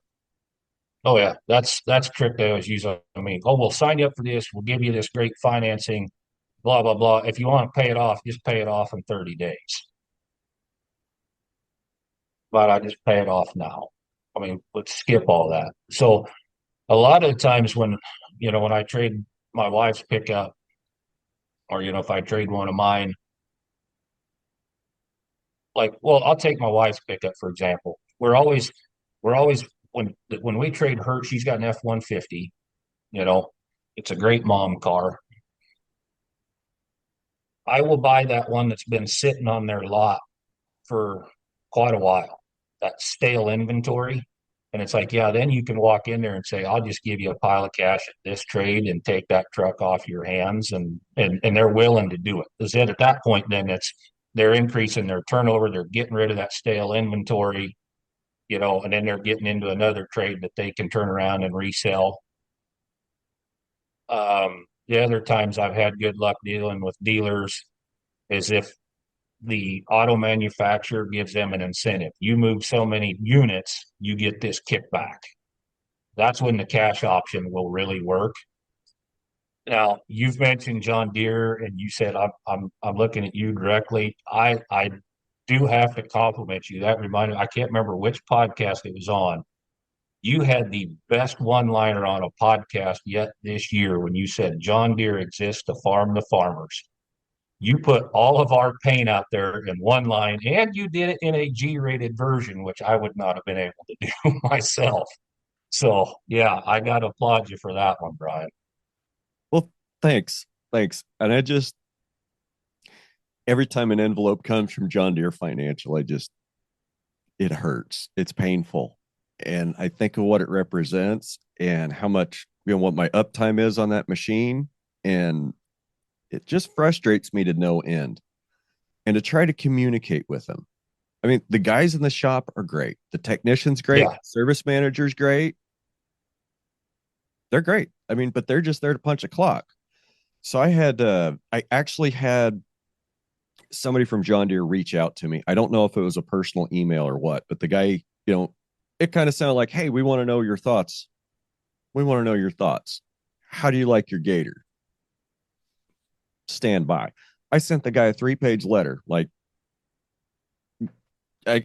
Speaker 2: Oh yeah, that's a trick they always use on me. Oh, we'll sign you up for this. We'll give you this great financing. Blah blah blah. If you want to pay it off, just pay it off in 30 days. But I just pay it off now. I mean, let's skip all that. So a lot of the times when I trade my wife's pickup, or if I trade one of mine, like, well, I'll take my wife's pickup for example. We're always when we trade her, she's got an F-150. You know, it's a great mom car. I will buy that one that's been sitting on their lot for quite a while, that stale inventory. And it's like, yeah, then you can walk in there and say, I'll just give you a pile of cash at this trade and take that truck off your hands. And they're willing to do it. Because then at that point, then they're increasing their turnover. They're getting rid of that stale inventory, and then they're getting into another trade that they can turn around and resell. The other times I've had good luck dealing with dealers is if the auto manufacturer gives them an incentive. You move so many units, you get this kickback. That's when the cash option will really work. Now, you've mentioned John Deere, and you said I'm looking at you directly. I do have to compliment you. That reminded I can't remember which podcast it was on. You had the best one-liner on a podcast yet this year when you said John Deere exists to farm the farmers. You put all of our pain out there in one line, and you did it in a G-rated version, which I would not have been able to do myself. So, yeah, I got to applaud you for that one, Brian.
Speaker 1: Well, thanks. Thanks. And I just, every time an envelope comes from John Deere Financial, it hurts. It's painful. And I think of what it represents and how much, what my uptime is on that machine. And it just frustrates me to no end. And to try to communicate with them. I mean, the guys in the shop are great. The technician's great.
Speaker 2: Yeah,
Speaker 1: Service manager's great. They're great. I mean, but they're just there to punch a clock. So I actually had somebody from John Deere reach out to me. I don't know if it was a personal email or what, but the guy, it kind of sounded like, hey, we want to know your thoughts. We want to know your thoughts. How do you like your gator? Stand by. I sent the guy a 3-page letter. Like, I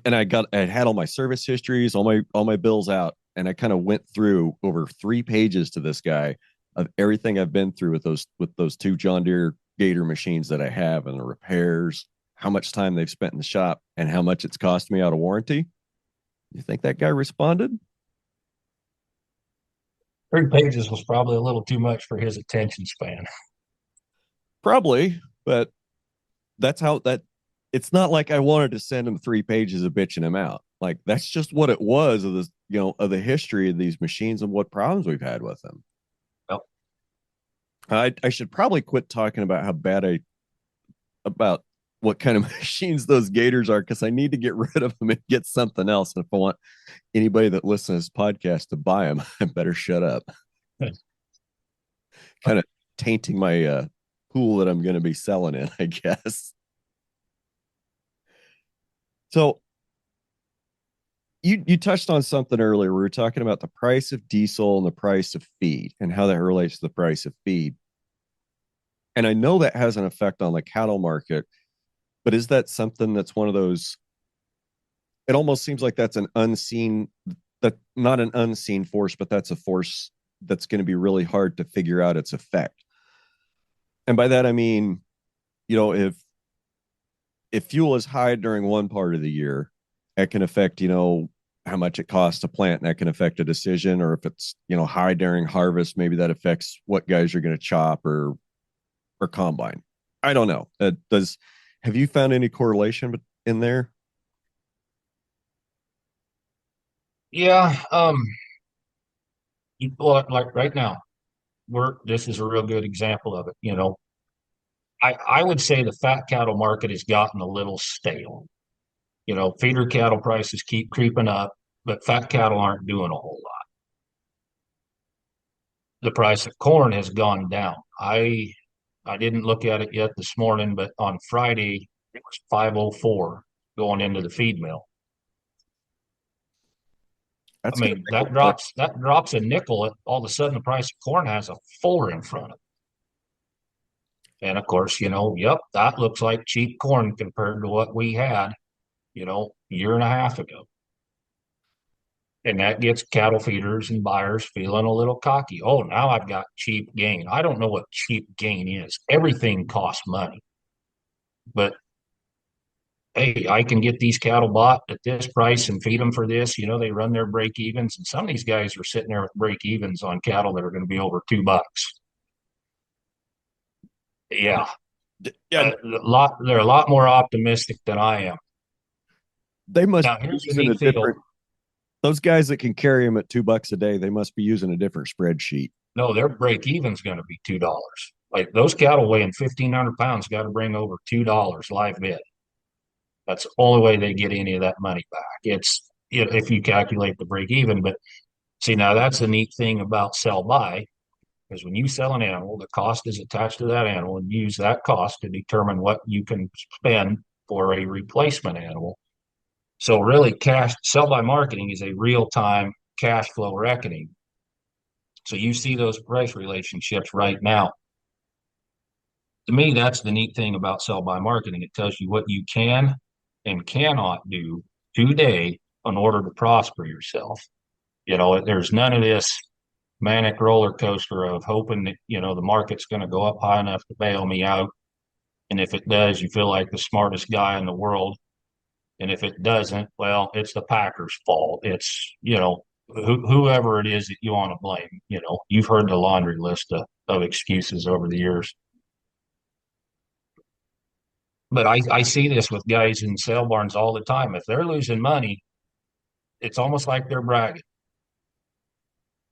Speaker 1: had all my service histories, all my bills out, and I kind of went through over 3 pages to this guy of everything I've been through with those two John Deere Gator machines that I have and the repairs, how much time they've spent in the shop, and how much it's cost me out of warranty. You think that guy responded?
Speaker 2: 3 pages was probably a little too much for his attention span.
Speaker 1: Probably, but that's how that it's not like I wanted to send him 3 pages of bitching him out. Like that's just what it was of this, of the history of these machines and what problems we've had with them.
Speaker 2: Well,
Speaker 1: I should probably quit talking about how bad about what kind of machines those gators are because I need to get rid of them and get something else. And if I want anybody that listens to this podcast to buy them, I better shut up. Kind of tainting my pool that I'm going to be selling in, I guess. So you touched on something earlier. We were talking about the price of diesel and the price of feed and how that relates to the price of feed. And I know that has an effect on the cattle market, but is that something that's one of those? It almost seems like that's an unseen, that not an unseen force, but that's a force that's going to be really hard to figure out its effect. And by that I mean, if fuel is high during one part of the year, it can affect, how much it costs to plant and that can affect a decision. Or if it's, high during harvest, maybe that affects what guys are going to chop or combine. I don't know. Have you found any correlation in there?
Speaker 2: yeah, like right now, this is a real good example of it. I would say the fat cattle market has gotten a little stale. Feeder cattle prices keep creeping up, but fat cattle aren't doing a whole lot. The price of corn has gone down. I didn't look at it yet this morning, but on Friday it was 504 going into the feed mill. I
Speaker 1: That's going to
Speaker 2: mean,
Speaker 1: make
Speaker 2: that drops a nickel. All of a sudden, the price of corn has a four in front of it. And of course, yep, that looks like cheap corn compared to what we had, year and a half ago. And that gets cattle feeders and buyers feeling a little cocky. Oh, now I've got cheap gain. I don't know what cheap gain is. Everything costs money. But hey, I can get these cattle bought at this price and feed them for this. They run their break evens, and some of these guys are sitting there with break evens on cattle that are going to be over $2. Yeah,
Speaker 1: yeah.
Speaker 2: they're a lot more optimistic than I am.
Speaker 1: They must
Speaker 2: Now,
Speaker 1: be
Speaker 2: here's the
Speaker 1: using a
Speaker 2: neat
Speaker 1: different.
Speaker 2: deal.
Speaker 1: Those guys that can carry them at $2 a day, they must be using a different spreadsheet.
Speaker 2: No, their break even's going to be $2. Like those cattle weighing 1,500 pounds got to bring over $2 live bid. That's the only way they get any of that money back. It's if you calculate the break even. But see, now that's the neat thing about sell by, because when you sell an animal, the cost is attached to that animal, and you use that cost to determine what you can spend for a replacement animal. So really, cash sell by marketing is a real time cash flow reckoning. So you see those price relationships right now. To me, that's the neat thing about sell by marketing. It tells you what you can and cannot do today in order to prosper yourself. There's none of this manic roller coaster of hoping that, the market's going to go up high enough to bail me out. And if it does, you feel like the smartest guy in the world. And if it doesn't, well, it's the Packers' fault. It's, whoever it is that you want to blame. You've heard the laundry list of excuses over the years. But I see this with guys in sale barns all the time. If they're losing money, it's almost like they're bragging,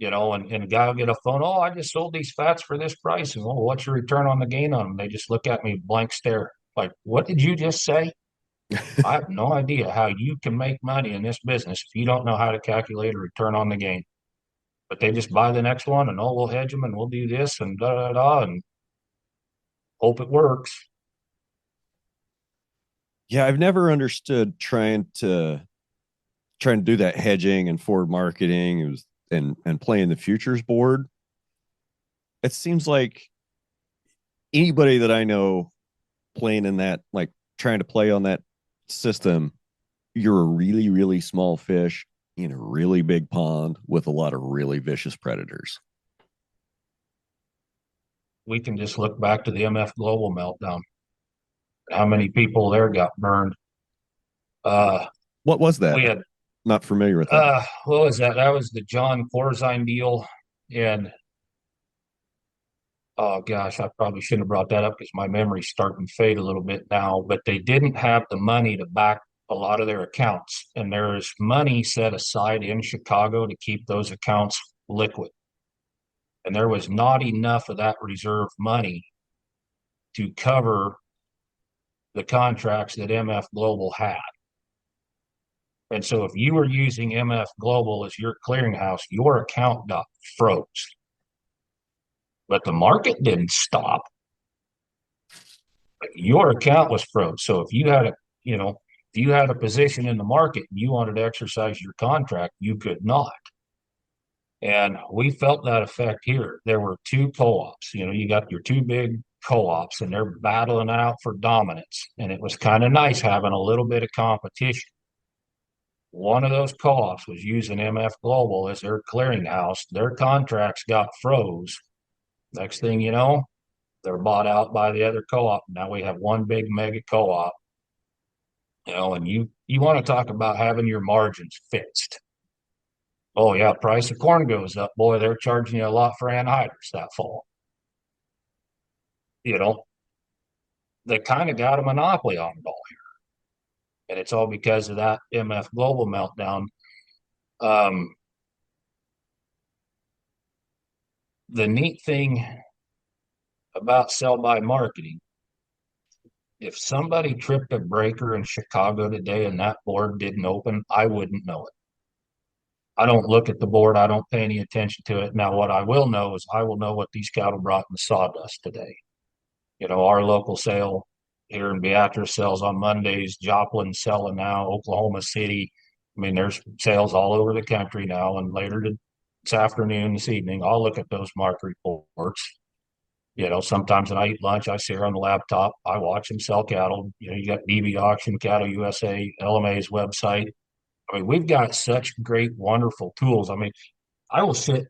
Speaker 2: and a guy will get a phone, oh, I just sold these fats for this price. And, oh, what's your return on the gain on them? They just look at me blank stare. Like, what did you just say? I have no idea how you can make money in this business if you don't know how to calculate a return on the gain. But they just buy the next one and, oh, we'll hedge them and we'll do this and da da da and hope it works.
Speaker 1: Yeah, I've never understood trying to do that hedging and forward marketing. And playing the futures board. It seems like anybody that I know playing in that, like trying to play on that system, you're a really, really small fish in a really big pond with a lot of really vicious predators.
Speaker 2: We can just look back to the MF Global meltdown. How many people there got burned?
Speaker 1: What was that?
Speaker 2: We had
Speaker 1: Not familiar with that.
Speaker 2: what was that? That was the John Corzine deal. And oh gosh, I probably shouldn't have brought that up because my memory's starting to fade a little bit now. But they didn't have the money to back a lot of their accounts. And there is money set aside in Chicago to keep those accounts liquid. And there was not enough of that reserve money to cover the contracts that MF Global had. And so if you were using MF Global as your clearinghouse, your account got froze. But the market didn't stop. Your account was froze. So if you had a position in the market and you wanted to exercise your contract, you could not. And we felt that effect here. There were two co-ops. You got your two big co-ops and they're battling out for dominance. And it was kind of nice having a little bit of competition. One of those co-ops was using MF Global as their clearinghouse. Their contracts got froze. Next thing you know, they're bought out by the other co-op. Now we have one big mega co-op. And you want to talk about having your margins fixed. Oh yeah, price of corn goes up. Boy, they're charging you a lot for anhydrous that fall. You know, they kind of got a monopoly on it all here. And it's all because of that MF Global meltdown. Um, the neat thing about sell by marketing, if somebody tripped a breaker in Chicago today and that board didn't open, I wouldn't know it. I don't look at the board. I don't pay any attention to it. Now, what I will know is I will know what these cattle brought in the sawdust today. Our local sale here in Beatrice sells on Mondays. Joplin selling now. Oklahoma City. I mean, there's sales all over the country now. And later this afternoon, this evening, I'll look at those market reports. Sometimes when I eat lunch, I sit here on the laptop. I watch them sell cattle. You got BB Auction, Cattle USA, LMA's website. I mean, we've got such great, wonderful tools. I mean, I will sit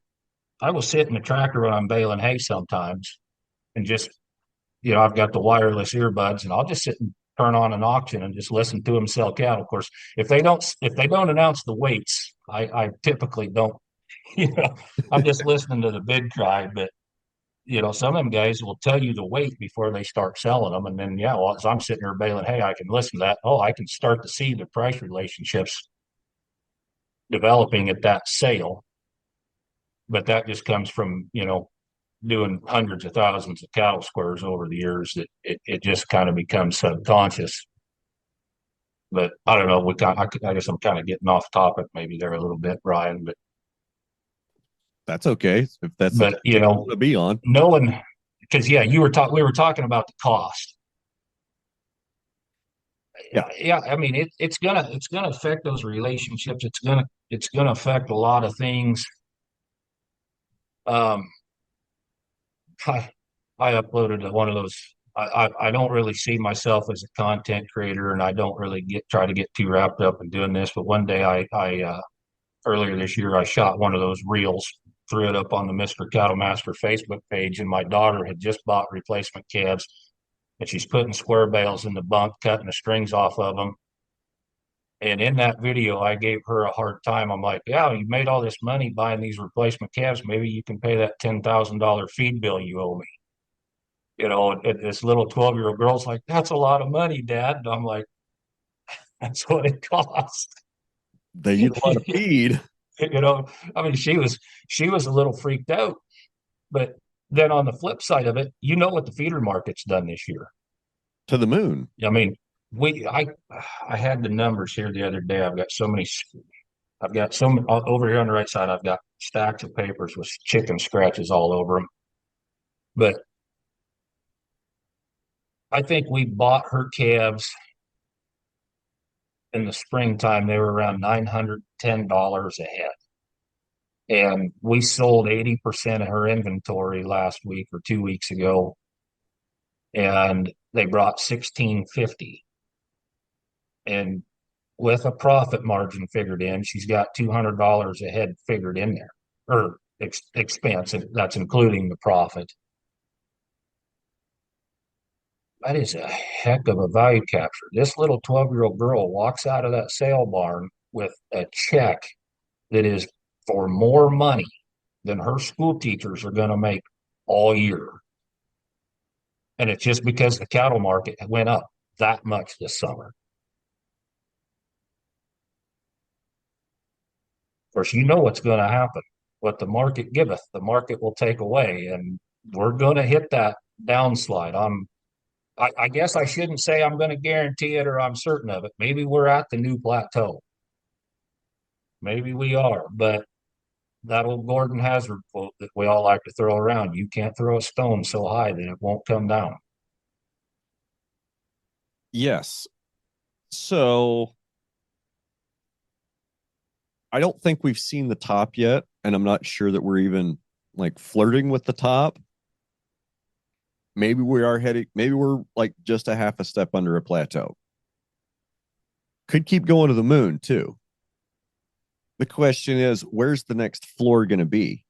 Speaker 2: in the tractor when I'm baling hay sometimes and just, I've got the wireless earbuds and I'll just sit and turn on an auction and just listen to them sell cattle. Of course, if they don't announce the weights, I typically don't, I'm just listening to the bid cry, but some of them guys will tell you the weight before they start selling them. And then, yeah, well, as I'm sitting there baling, hey, I can listen to that. Oh, I can start to see the price relationships developing at that sale. But that just comes from, doing hundreds of thousands of cattle squares over the years that it just kind of becomes subconscious. But I don't know. I guess I'm kind of getting off topic maybe there a little bit, Brian.
Speaker 1: That's okay if that's the
Speaker 2: But
Speaker 1: tangent you want to be on.
Speaker 2: no one, because yeah, we were talking about the cost. Yeah. I mean, it's gonna affect those relationships. It's gonna affect a lot of things. Um, I uploaded one of those I don't really see myself as a content creator, and I don't really try to get too wrapped up in doing this. But one day, I earlier this year, I shot one of those reels, threw it up on the Mr. Cattlemaster Facebook page, and my daughter had just bought replacement calves, and she's putting square bales in the bunk, cutting the strings off of them. And in that video, I gave her a hard time. I'm like, yeah, you made all this money buying these replacement calves. Maybe you can pay that $10,000 feed bill you owe me. And this little 12-year-old girl's like, that's a lot of money, Dad. And I'm like, that's what it costs.
Speaker 1: They eat a lot of feed.
Speaker 2: you know, I mean, she was a little freaked out. But then on the flip side of it, you know what the feeder market's done this year.
Speaker 1: To the moon.
Speaker 2: I mean, we I had the numbers here the other day. I've got so many over here on the right side. I've got stacks of papers with chicken scratches all over them. But I think we bought her calves in the springtime. They were around $910 a head. And we sold 80% of her inventory last week or 2 weeks ago. And they brought 1650. And with a profit margin figured in, she's got $200 a head figured in there, or expense. That's including the profit. That is a heck of a value capture. This little 12-year-old girl walks out of that sale barn with a check that is for more money than her school teachers are going to make all year. And it's just because the cattle market went up that much this summer. Of course, you know what's going to happen. What the market giveth, the market will take away. And we're going to hit that downslide. I guess I shouldn't say I'm going to guarantee it or I'm certain of it. Maybe we're at the new plateau. Maybe we are, but that old Gordon Hazard quote that we all like to throw around, you can't throw a stone so high that it won't come down.
Speaker 1: Yes. So I don't think we've seen the top yet, and I'm not sure that we're even like flirting with the top. Maybe we are heading, maybe we're like just a half a step under a plateau. Could keep going to the moon too. The question is, where's the next floor going to be?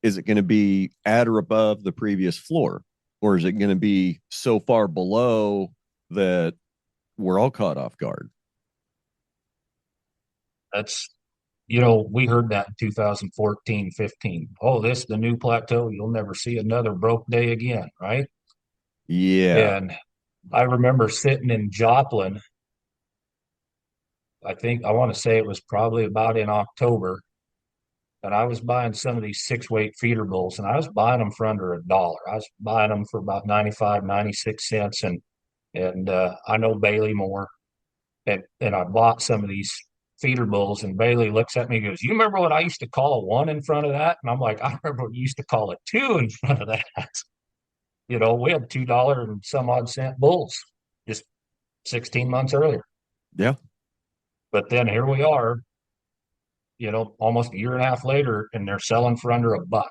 Speaker 1: Is it going to be at or above the previous floor? Or is it going to be so far below that we're all caught off guard?
Speaker 2: That's, we heard that in 2014, 15. Oh, this is the new plateau. You'll never see another broke day again, right?
Speaker 1: Yeah.
Speaker 2: And I remember sitting in Joplin. I want to say it was probably about in October. And I was buying some of these 6 weight feeder bulls, and I was buying them for under $1. I was buying them for about 95, 96 cents. And I know Bailey more. And I bought some of these feeder bulls, and Bailey looks at me and goes, you remember what I used to call a one in front of that? And I'm like, I remember what you used to call a two in front of that. We had $2 and some odd cent bulls just 16 months earlier.
Speaker 1: Yeah.
Speaker 2: But then here we are, almost a year and a half later, and they're selling for under $1.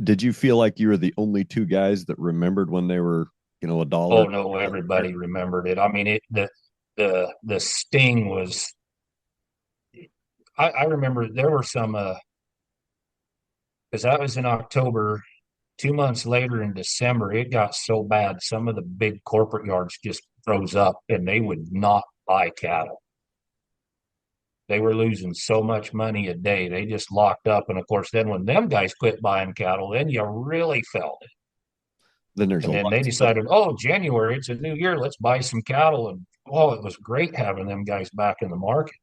Speaker 1: Did you feel like you were the only two guys that remembered when they were, $1?
Speaker 2: Oh no, everybody remembered it. I mean, the sting was. I remember there were some because that was in October. 2 months later in December, it got so bad. Some of the big corporate yards just froze up, and they would not buy cattle. They were losing so much money a day. They just locked up. And of course, then when them guys quit buying cattle, then you really felt it.
Speaker 1: Then there's
Speaker 2: And
Speaker 1: a
Speaker 2: then
Speaker 1: lot.
Speaker 2: they decided, oh, January, it's a new year. Let's buy some cattle. And oh, it was great having them guys back in the market.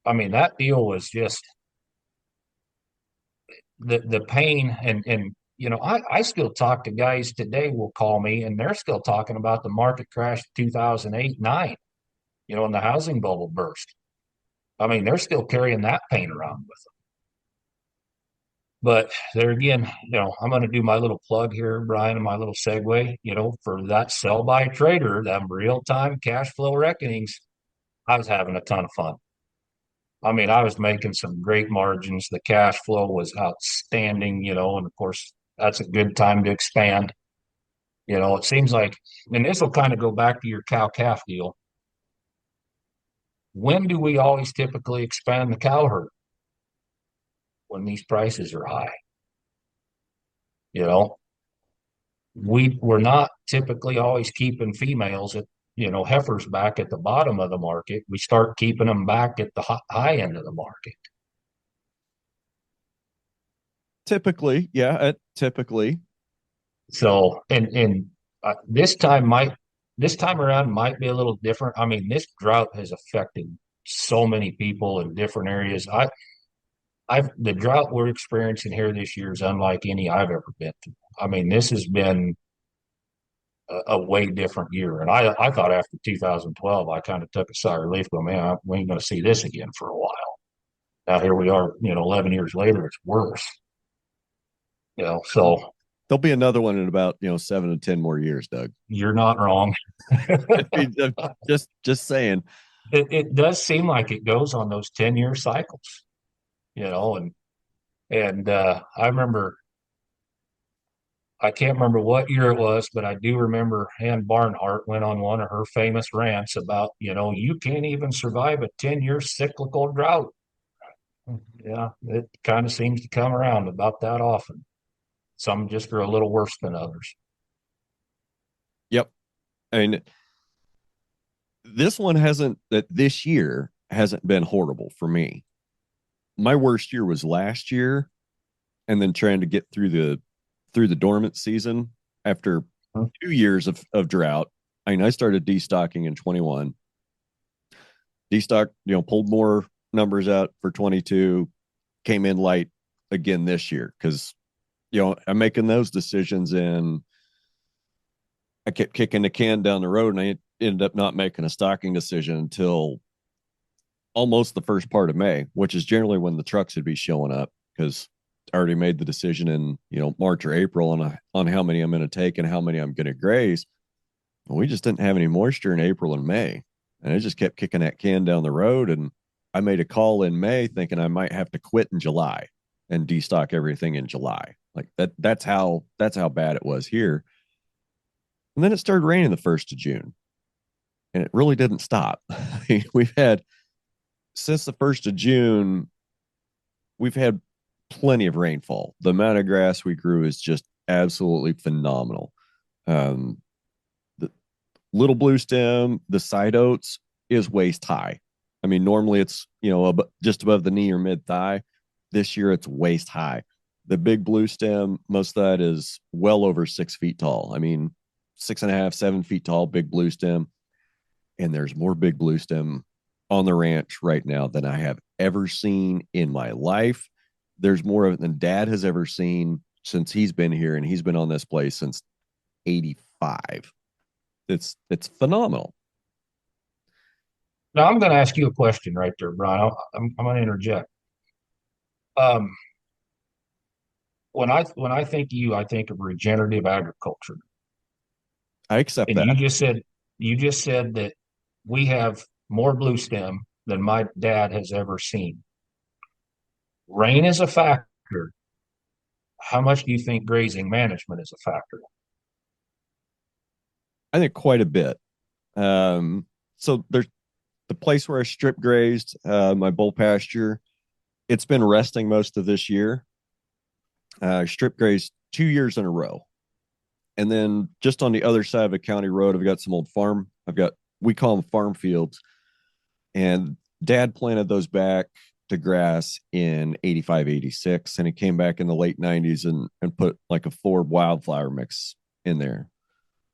Speaker 2: I mean, that deal was just the pain. I still talk to guys today will call me, and they're still talking about the market crash 2008, 9, and the housing bubble burst. I mean, they're still carrying that pain around with them. But there again, I'm going to do my little plug here, Brian, and my little segue, for that sell by trader, them real time cash flow reckonings. I was having a ton of fun. I mean, I was making some great margins. The cash flow was outstanding, and of course, that's a good time to expand. It seems like, and this will kind of go back to your cow calf deal. When do we always typically expand the cow herd? When these prices are high. You know, we're not typically always keeping females at, heifers back at the bottom of the market. We start keeping them back at the high end of the market.
Speaker 1: Typically, yeah, typically.
Speaker 2: So, and this time around might be a little different. I mean, this drought has affected so many people in different areas. The drought we're experiencing here this year is unlike any I've ever been to. I mean, this has been a way different year. And I thought after 2012, I kind of took a sigh of relief, going, man, we ain't going to see this again for a while. Now here we are, 11 years later, it's worse. So
Speaker 1: there'll be another one in about 7 to 10 more years, Doug.
Speaker 2: You're not wrong.
Speaker 1: just saying.
Speaker 2: It does seem like it goes on those 10-year cycles, and I remember, I can't remember what year it was, but I do remember Ann Barnhart went on one of her famous rants about, you can't even survive a 10-year cyclical drought. Yeah, it kind of seems to come around about that often. Some just are a little worse than others.
Speaker 1: Yep. I mean, this year hasn't been horrible for me. My worst year was last year, and then trying to get through the dormant season after 2 years of drought. I mean, I started destocking in 21. Destock, pulled more numbers out for 22, came in light again this year because, I'm making those decisions, and I kept kicking the can down the road, and I ended up not making a stocking decision until almost the first part of May, which is generally when the trucks would be showing up, because I already made the decision in March or April on how many I'm going to take and how many I'm going to graze. And we just didn't have any moisture in April and May, and I just kept kicking that can down the road. And I made a call in May thinking I might have to quit in July and destock everything in July. Like that. That's how bad it was here. And then it started raining the 1st of June, and it really didn't stop. We've had, since the 1st of June, we've had plenty of rainfall. The amount of grass we grew is just absolutely phenomenal. The little blue stem, the side oats is waist high. I mean, normally it's, just above the knee or mid thigh. This year it's waist high. The big blue stem, most of that is well over 6 feet tall. I mean, 6.5, 7 feet tall, big blue stem. And there's more big blue stem on the ranch right now than I have ever seen in my life. There's more of it than Dad has ever seen since he's been here, and he's been on this place since 85. It's phenomenal.
Speaker 2: Now I'm going to ask you a question right there, Brian. I'm going to interject. Um, when I think of you, I think of regenerative agriculture.
Speaker 1: I accept
Speaker 2: And
Speaker 1: that.
Speaker 2: you just said that we have more blue stem than my dad has ever seen. Rain is a factor. How much do you think grazing management is a factor?
Speaker 1: I think quite a bit. So there's the place where I strip grazed, my bull pasture. It's been resting most of this year. Strip grazed 2 years in a row. And then just on the other side of a county road, I've got some old farm. We call them farm fields. And Dad planted those back to grass in 85, 86. And he came back in the late 90s and put like a forb wildflower mix in there.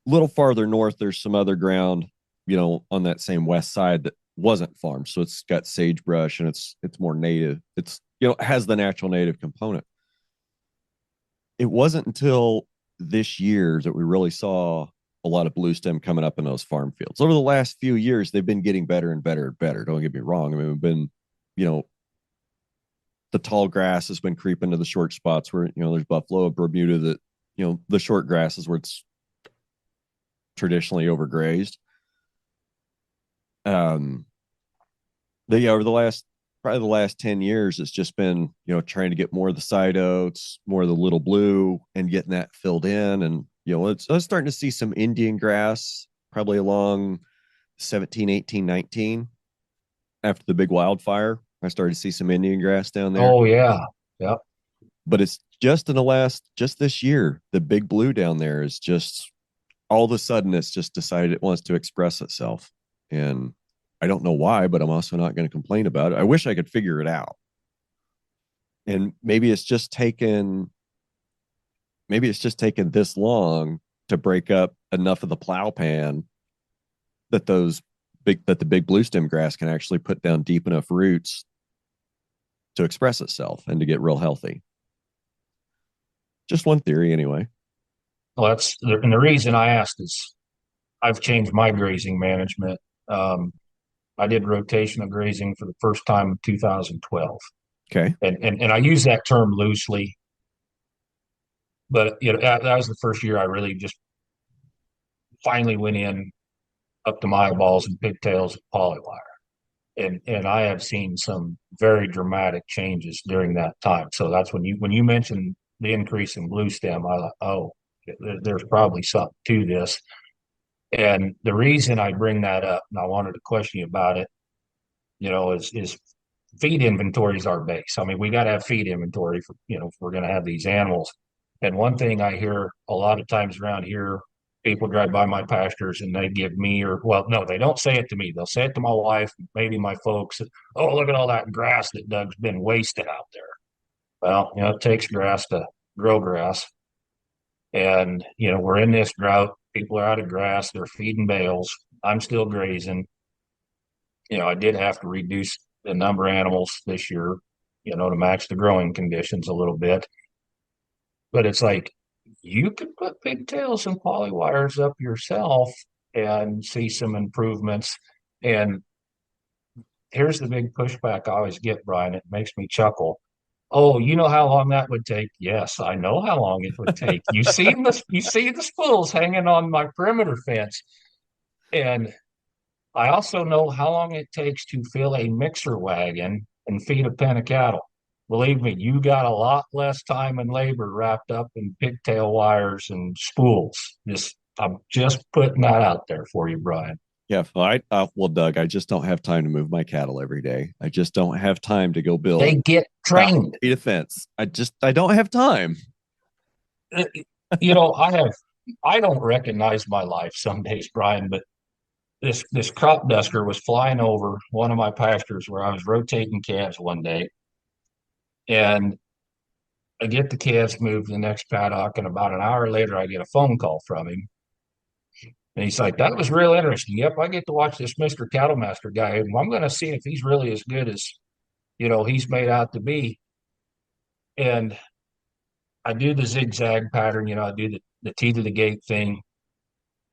Speaker 1: A little farther north, there's some other ground, on that same west side that wasn't farmed. So it's got sagebrush, and it's more native. It's, it has the natural native component. It wasn't until this year that we really saw a lot of blue stem coming up in those farm fields. Over the last few years, they've been getting better and better and better. Don't get me wrong. I mean, we've been, the tall grass has been creeping to the short spots where, there's buffalo, Bermuda, that, the short grass is where it's traditionally overgrazed. But yeah, over the last probably the last 10 years, it's just been, trying to get more of the side oats, more of the little blue, and getting that filled in. And, I was starting to see some Indian grass probably along 17, 18, 19 after the big wildfire. I started to see some Indian grass down there.
Speaker 2: Oh yeah. Yep.
Speaker 1: But it's just in the last, just this year, the big blue down there is just all of a sudden it's just decided it wants to express itself. And I don't know why, but I'm also not going to complain about it. I wish I could figure it out. And maybe it's just taken this long to break up enough of the plow pan that the big blue stem grass can actually put down deep enough roots to express itself and to get real healthy. Just one theory anyway.
Speaker 2: Well, and the reason I asked is I've changed my grazing management. I did rotational grazing for the first time in 2012.
Speaker 1: Okay.
Speaker 2: And I use that term loosely, but that was the first year I really just finally went in up to my eyeballs and pigtails of polywire. And I have seen some very dramatic changes during that time. So that's when you mentioned the increase in blue stem, I thought, oh, there's probably something to this. And the reason I bring that up, and I wanted to question you about it, is feed inventory is our base. I mean, we got to have feed inventory for, if we're going to have these animals. And one thing I hear a lot of times around here, people drive by my pastures and they give me, or, well, no, they don't say it to me. They'll say it to my wife, maybe my folks. Oh, look at all that grass that Doug's been wasting out there. Well, it takes grass to grow grass. And, we're in this drought. People are out of grass. They're feeding bales. I'm still grazing. I did have to reduce the number of animals this year, to match the growing conditions a little bit. But it's like you could put pigtails and polywires up yourself and see some improvements. And here's the big pushback I always get, Brian. It makes me chuckle. Oh, you know how long that would take? Yes, I know how long it would take. You see the spools hanging on my perimeter fence. And I also know how long it takes to fill a mixer wagon and feed a pen of cattle. Believe me, you got a lot less time and labor wrapped up in pigtail wires and spools. I'm just putting that out there for you, Brian.
Speaker 1: Yeah. Well, Doug, I just don't have time to move my cattle every day. I just don't have time to go build
Speaker 2: They get trained.
Speaker 1: a fence. I don't have time.
Speaker 2: I don't recognize my life some days, Brian, but this crop duster was flying over one of my pastures where I was rotating calves one day, and I get the calves moved to the next paddock, and about an hour later, I get a phone call from him, and he's like, "That was real interesting. Yep, I get to watch this Mr. Cattlemaster guy, and I'm going to see if he's really as good as he's made out to be." And I do the zigzag pattern, I do the T to the gate thing.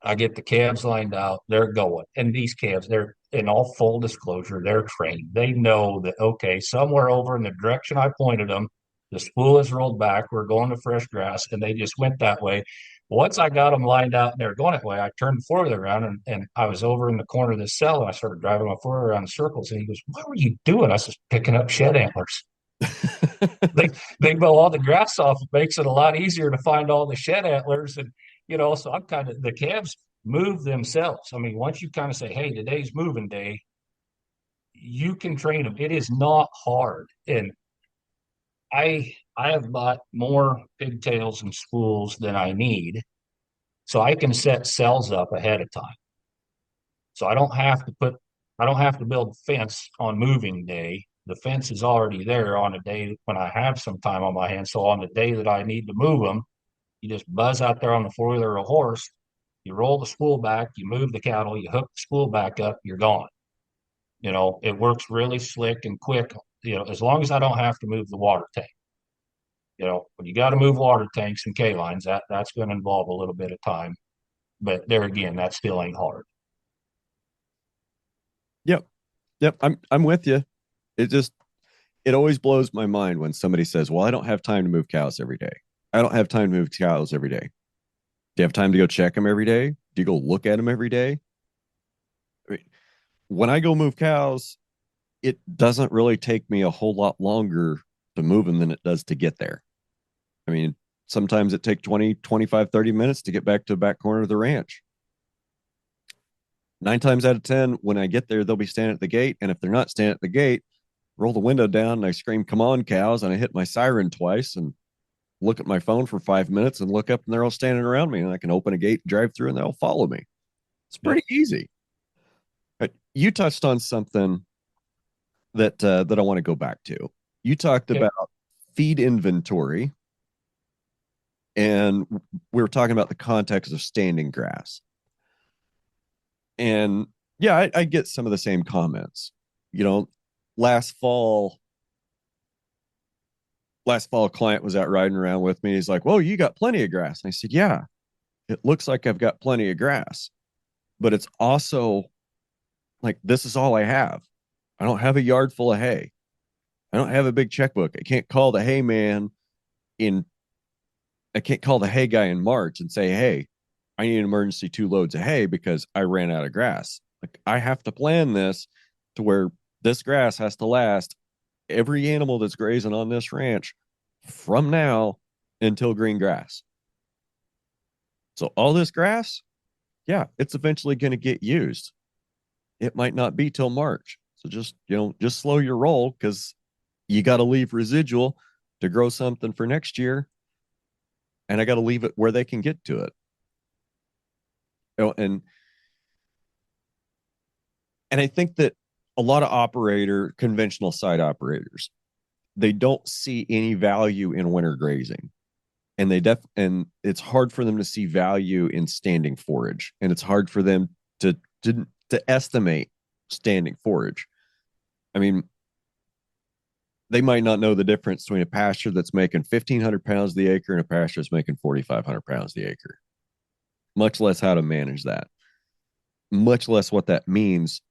Speaker 2: I get the calves lined out, they're going. And these calves, they're in all full disclosure, they're trained. They know that, okay, somewhere over in the direction I pointed them, the spool is rolled back, we're going to fresh grass, and they just went that way. Once I got them lined out and they're going that way, I turned the four-wheeler around and I was over in the corner of the cell and I started driving my four-wheeler around in circles. And he goes, "What were you doing?" I was just picking up shed antlers. They mow all the grass off. It makes it a lot easier to find all the shed antlers. And, so I'm kind of, the calves move themselves. I mean, once you kind of say, hey, today's moving day, you can train them. It is not hard. And I have bought more pigtails and spools than I need. So I can set cells up ahead of time. So I don't have to build a fence on moving day. The fence is already there on a day when I have some time on my hands. So on the day that I need to move them, you just buzz out there on the four-wheeler or a horse, you roll the spool back, you move the cattle, you hook the spool back up, you're gone. It works really slick and quick, as long as I don't have to move the water tank. When you got to move water tanks and K lines, that's going to involve a little bit of time. But there again, that still ain't hard.
Speaker 1: Yep. Yep. I'm with you. It always blows my mind when somebody says, "Well, I don't have time to move cows every day. I don't have time to move cows every day." Do you have time to go check them every day? Do you go look at them every day? I mean, when I go move cows, it doesn't really take me a whole lot longer to move them than it does to get there. I mean, sometimes it takes 20, 25, 30 minutes to get back to the back corner of the ranch. 9 times out of 10, when I get there, they'll be standing at the gate. And if they're not standing at the gate, roll the window down and I scream, "Come on, cows." And I hit my siren twice and look at my phone for 5 minutes and look up and they're all standing around me. And I can open a gate, drive through, and they'll follow me. It's
Speaker 2: Yep.
Speaker 1: pretty easy. But you touched on something that I want to go back to. You talked
Speaker 2: Okay.
Speaker 1: about feed inventory, and we were talking about the context of standing grass. And yeah, I get some of the same comments. You know, last fall, a client was out riding around with me. He's like, "Whoa, you got plenty of grass." And I said, "Yeah, it looks like I've got plenty of grass, but it's also like this is all I have. I don't have a yard full of hay. I don't have a big checkbook. I can't call the hay man in I can't call the hay guy in March and say, "Hey, I need an emergency 2 loads of hay because I ran out of grass." Like I have to plan this to where this grass has to last every animal that's grazing on this ranch from now until green grass. So all this grass, yeah, it's eventually going to get used. It might not be till March. So just slow your roll because you got to leave residual to grow something for next year, and I got to leave it where they can get to it. And I think that a lot of conventional side operators, they don't see any value in winter grazing, and and it's hard for them to see value in standing forage, and it's hard for them to to estimate standing forage. I mean, they might not know the difference between a pasture that's making 1,500 pounds the acre and a pasture that's making 4,500 pounds the acre, much less how to manage that, much less what that means,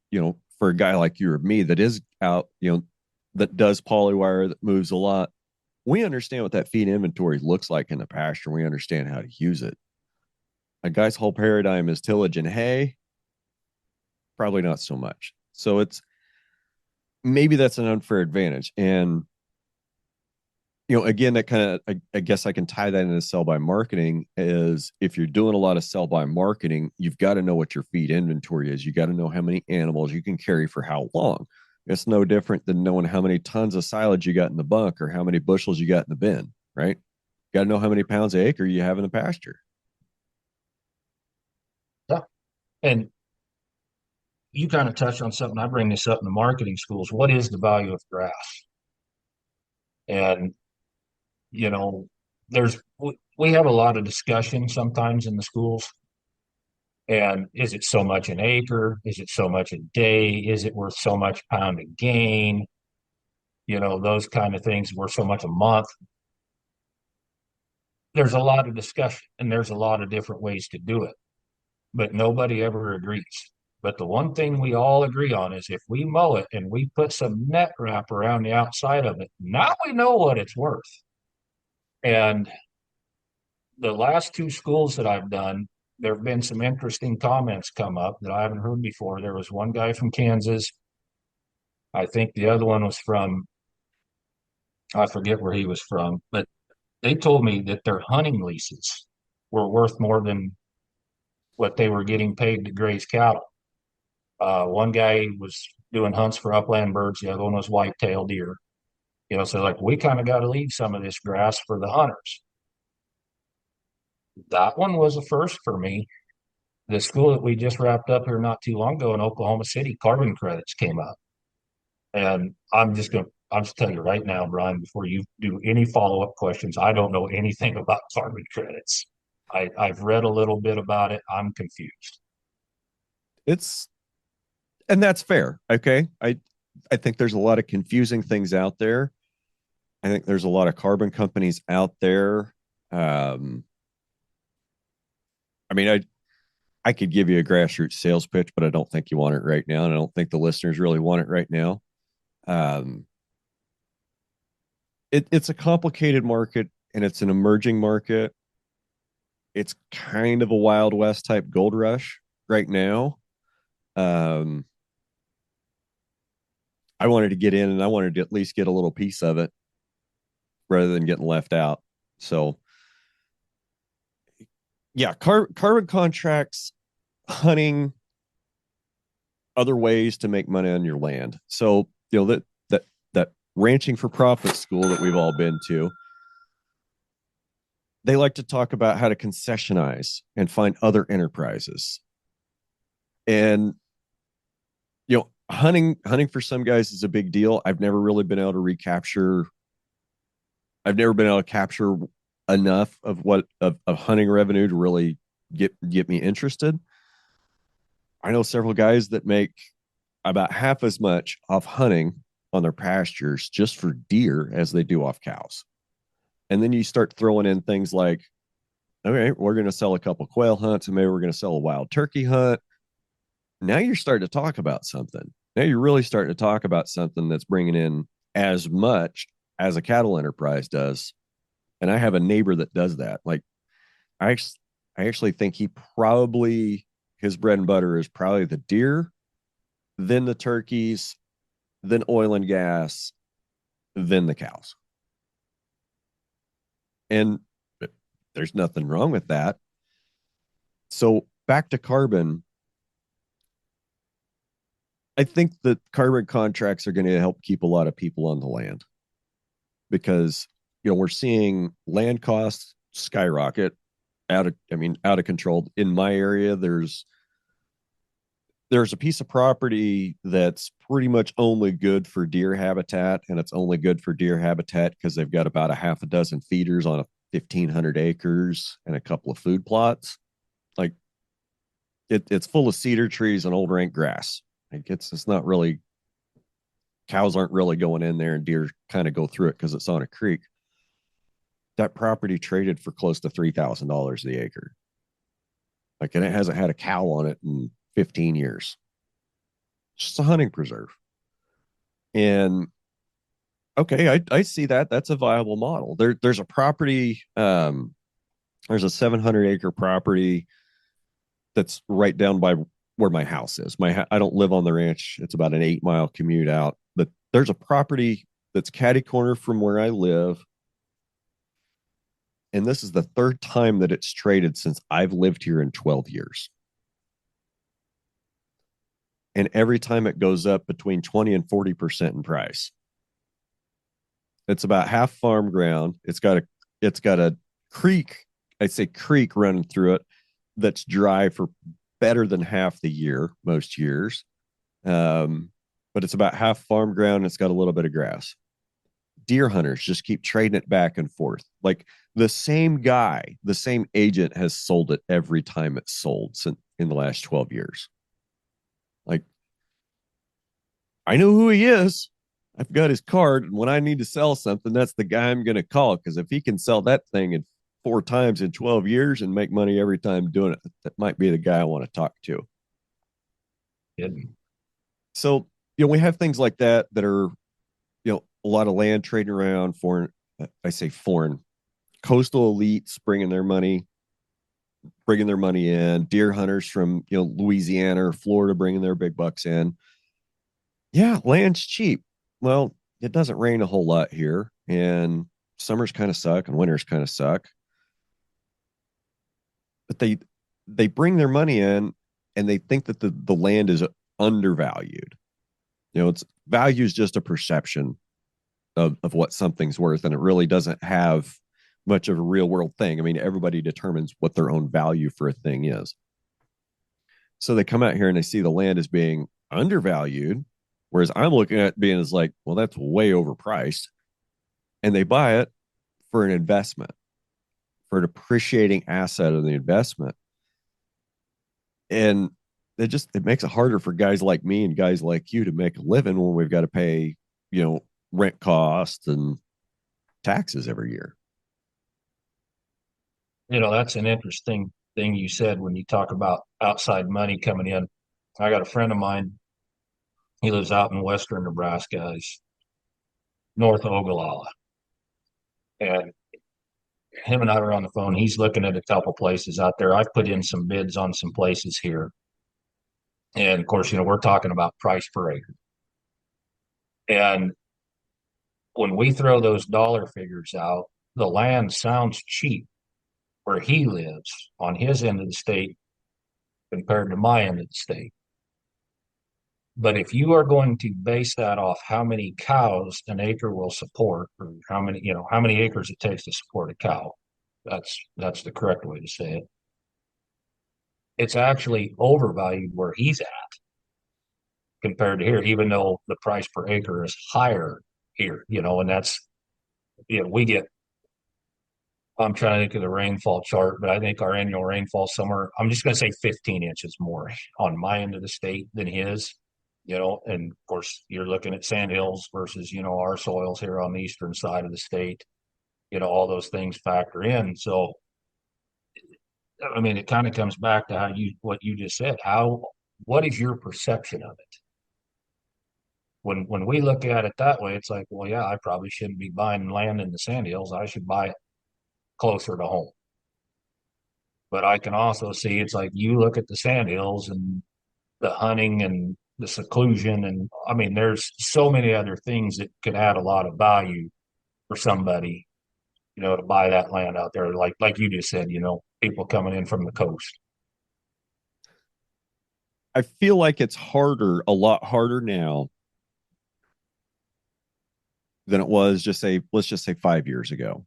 Speaker 1: for a guy like you or me that is out, that does polywire, that moves a lot. We understand what that feed inventory looks like in the pasture. We understand how to use it. A guy's whole paradigm is tillage and hay, probably not so much. So it's maybe that's an unfair advantage. And again, that kind of, I guess I can tie that into sell by marketing is if you're doing a lot of sell by marketing, you've got to know what your feed inventory is. You got to know how many animals you can carry for how long. It's no different than knowing how many tons of silage you got in the bunk or how many bushels you got in the bin, right? You got to know how many pounds an acre you have in the pasture.
Speaker 2: Yeah. And you kind of touched on something. I bring this up in the marketing schools. What is the value of grass? And, you know, we have a lot of discussion sometimes in the schools. And is it so much an acre? Is it so much a day? Is it worth so much pound of gain? Those kind of things worth so much a month. There's a lot of discussion and there's a lot of different ways to do it, but nobody ever agrees. But the one thing we all agree on is if we mow it and we put some net wrap around the outside of it, now we know what it's worth. And the last two schools that I've done, there have been some interesting comments come up that I haven't heard before. There was one guy from Kansas. I think the other one was from, I forget where he was from, but they told me that their hunting leases were worth more than what they were getting paid to graze cattle. One guy was doing hunts for upland birds, the other one was white-tailed deer. So like we kind of got to leave some of this grass for the hunters. That one was a first for me. The school that we just wrapped up here not too long ago in Oklahoma City, carbon credits came up. And I'm just telling you right now, Brian, before you do any follow-up questions, I don't know anything about carbon credits. I've read a little bit about it. I'm confused.
Speaker 1: It's and that's fair. Okay. I think there's a lot of confusing things out there. I think there's a lot of carbon companies out there. Um, I mean, I could give you a grassroots sales pitch, but I don't think you want it right now, and I don't think the listeners really want it right now. Um, it's a complicated market, and it's an emerging market. It's kind of a Wild West type gold rush right now. Um, I wanted to get in and I wanted to at least get a little piece of it rather than getting left out. So, yeah, carbon contracts, hunting, other ways to make money on your land. So, that ranching for profit school that we've all been to, they like to talk about how to concessionize and find other enterprises. And hunting for some guys is a big deal. I've never really been able to recapture. I've never been able to capture enough of what of hunting revenue to really get me interested. I know several guys that make about half as much off hunting on their pastures just for deer as they do off cows. And then you start throwing in things like, okay, we're going to sell a couple quail hunts and maybe we're going to sell a wild turkey hunt. Now you're starting to talk about something. Now you're really starting to talk about something that's bringing in as much as a cattle enterprise does. And I have a neighbor that does that. Like I, I actually think his bread and butter is probably the deer, then the turkeys, then oil and gas, then the cows. And there's nothing wrong with that. So back to carbon, I think that carbon contracts are going to help keep a lot of people on the land because we're seeing land costs skyrocket out of control. In my area, there's a piece of property that's pretty much only good for deer habitat, and it's only good for deer habitat because they've got about a half a dozen feeders on 1,500 acres and a couple of food plots. Like it's full of cedar trees and old rank grass. Like it's not really, cows aren't really going in there, and deer kind of go through it because it's on a creek. That property traded for close to $3,000 the acre. Like, and it hasn't had a cow on it in 15 years. It's just a hunting preserve. And okay, I see that. That's a viable model. There's a property, there's a 700-acre property that's right down by where my house is. I don't live on the ranch. It's about an 8-mile commute out. But there's a property that's catty corner from where I live. And this is the third time that it's traded since I've lived here in 12 years. And every time it goes up between 20 and 40% in price. It's about half farm ground. It's got a creek, I'd say creek running through it that's dry for better than half the year, most years. But it's about half farm ground. It's got a little bit of grass. Deer hunters just keep trading it back and forth. Like the same guy, the same agent has sold it every time it's sold in the last 12 years. Like, I know who he is. I've got his card. And when I need to sell something, that's the guy I'm going to call. Because if he can sell that thing in 4 times in 12 years and make money every time doing it, that might be the guy I want to talk to.
Speaker 2: Good.
Speaker 1: So, we have things like that are, a lot of land trading around, foreign, I say foreign, coastal elites bringing their money in, deer hunters from, Louisiana or Florida bringing their big bucks in. Yeah, land's cheap. Well, it doesn't rain a whole lot here, and summers kind of suck and winters kind of suck. But they bring their money in and they think that the land is undervalued. It's value is just a perception of what something's worth, and it really doesn't have much of a real world thing. I mean, everybody determines what their own value for a thing is. So they come out here and they see the land as being undervalued, whereas I'm looking at it being as like, well, that's way overpriced. And they buy it for an investment, for an appreciating asset of the investment. And it makes it harder for guys like me and guys like you to make a living when we've got to pay, rent costs and taxes every year.
Speaker 2: That's an interesting thing you said when you talk about outside money coming in. I got a friend of mine. He lives out in western Nebraska. He's north of Ogallala. And him and I were on the phone. He's looking at a couple places out there. I've put in some bids on some places here. And of course, we're talking about price per acre. And when we throw those dollar figures out, the land sounds cheap where he lives on his end of the state compared to my end of the state. But if you are going to base that off how many cows an acre will support, or how many acres it takes to support a cow, that's the correct way to say it. It's actually overvalued where he's at compared to here, even though the price per acre is higher here, and that's, we get, I'm trying to think of the rainfall chart, but I think our annual rainfall somewhere, I'm just going to say 15 inches more on my end of the state than his, and of course you're looking at sand hills versus, our soils here on the eastern side of the state, all those things factor in. So, I mean, it kind of comes back to what you just said. What is your perception of it? When we look at it that way, it's like, well, yeah, I probably shouldn't be buying land in the sand hills. I should buy it closer to home. But I can also see it's like you look at the sand hills and the hunting and the seclusion, and I mean, there's so many other things that could add a lot of value for somebody, to buy that land out there. Like you just said, people coming in from the coast.
Speaker 1: I feel like it's harder, a lot harder now than it was let's just say 5 years ago.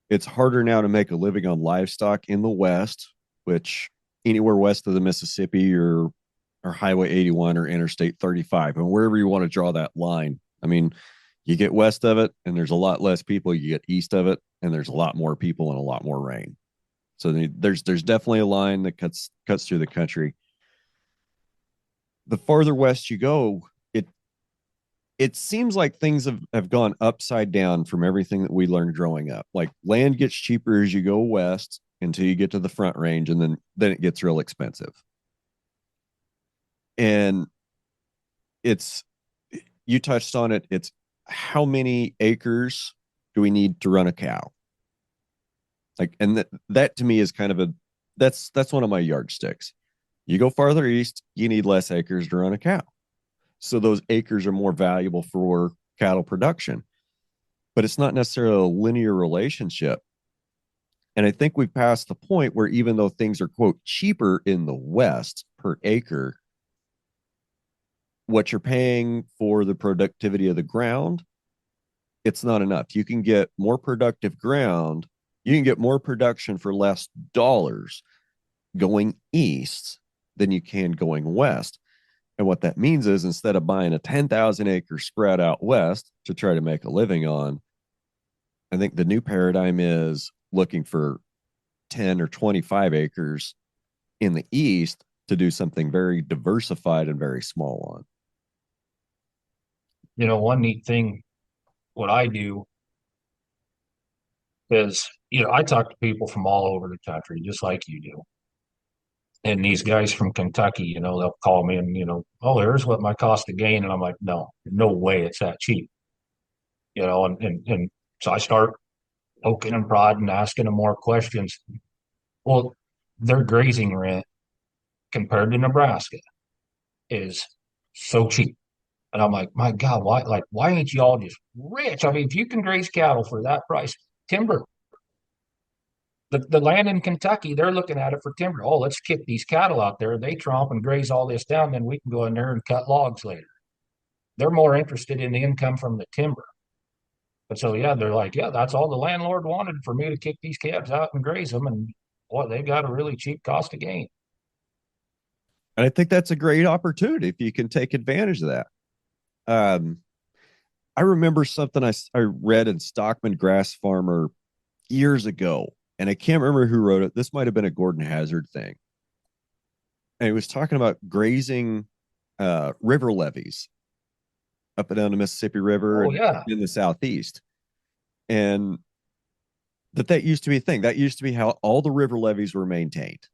Speaker 1: It's harder now to make a living on livestock in the West, which anywhere west of the Mississippi or Highway 81 or Interstate 35, and wherever you want to draw that line. I mean, you get west of it and there's a lot less people. You get east of it and there's a lot more people and a lot more rain. So there's definitely a line that cuts through the country. The farther west you go, it seems like things have gone upside down from everything that we learned growing up. Like land gets cheaper as you go west until you get to the front range, and then it gets real expensive. And it's you touched on it. It's how many acres do we need to run a cow? Like, and that to me is kind of that's one of my yardsticks. You go farther east, you need less acres to run a cow. So those acres are more valuable for cattle production. But it's not necessarily a linear relationship. And I think we've passed the point where even though things are, quote, cheaper in the West per acre, what you're paying for the productivity of the ground, it's not enough. You can get more productive ground, you can get more production for less dollars going east than you can going west. And what that means is instead of buying a 10,000 acre spread out west to try to make a living on, I think the new paradigm is looking for 10 or 25 acres in the east to do something very diversified and very small on.
Speaker 2: One neat thing, what I do is, I talk to people from all over the country, just like you do. And these guys from Kentucky, they'll call me and, oh, here's what my cost of gain. And I'm like, no way it's that cheap. And so I start poking and prodding, asking them more questions. Well, their grazing rent compared to Nebraska is so cheap. And I'm like, my God, why ain't you all just rich? I mean, if you can graze cattle for that price, timber, the land in Kentucky, they're looking at it for timber. Oh, let's kick these cattle out there. They tromp and graze all this down, then we can go in there and cut logs later. They're more interested in the income from the timber. But so, yeah, they're like, yeah, that's all the landlord wanted for me to kick these calves out and graze them. And boy, they got a really cheap cost of gain.
Speaker 1: And I think that's a great opportunity if you can take advantage of that. Um, I remember something I read in Stockman Grass Farmer years ago, and I can't remember who wrote it. This might have been a Gordon Hazard thing. And he was talking about grazing river levees up and down the Mississippi River
Speaker 2: Oh,
Speaker 1: and
Speaker 2: yeah.
Speaker 1: in the Southeast. And that used to be a thing. That used to be how all the river levees were maintained.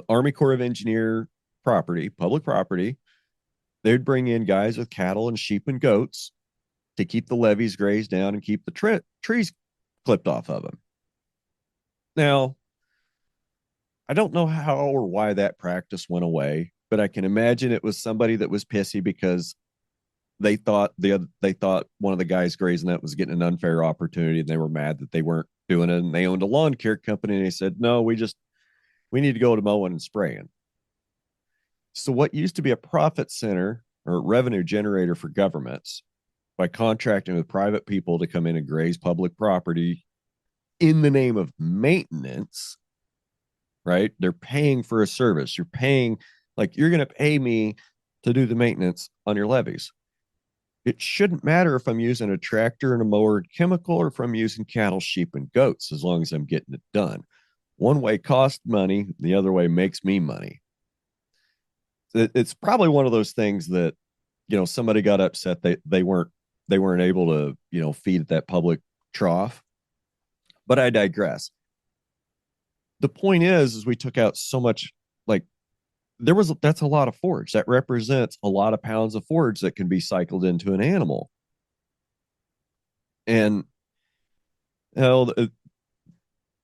Speaker 1: Army Corps of Engineer property, public property, they'd bring in guys with cattle and sheep and goats to keep the levees grazed down and keep the trees clipped off of them. Now, I don't know how or why that practice went away, but I can imagine it was somebody that was pissy because they thought one of the guys grazing that was getting an unfair opportunity, and they were mad that they weren't doing it. And they owned a lawn care company, and they said, "No, we need to go to mowing and spraying." So what used to be a profit center or revenue generator for governments by contracting with private people to come in and graze public property in the name of maintenance, right? They're paying for a service. You're paying, like, you're going to pay me to do the maintenance on your levees. It shouldn't matter if I'm using a tractor and a mower and chemical, or if I'm using cattle, sheep, and goats, as long as I'm getting it done. One way costs money, the other way makes me money. It's probably one of those things that, somebody got upset they weren't able to, feed at that public trough. But I digress. The point is we took out so much, like, that's a lot of forage. That represents a lot of pounds of forage that can be cycled into an animal. And hell, the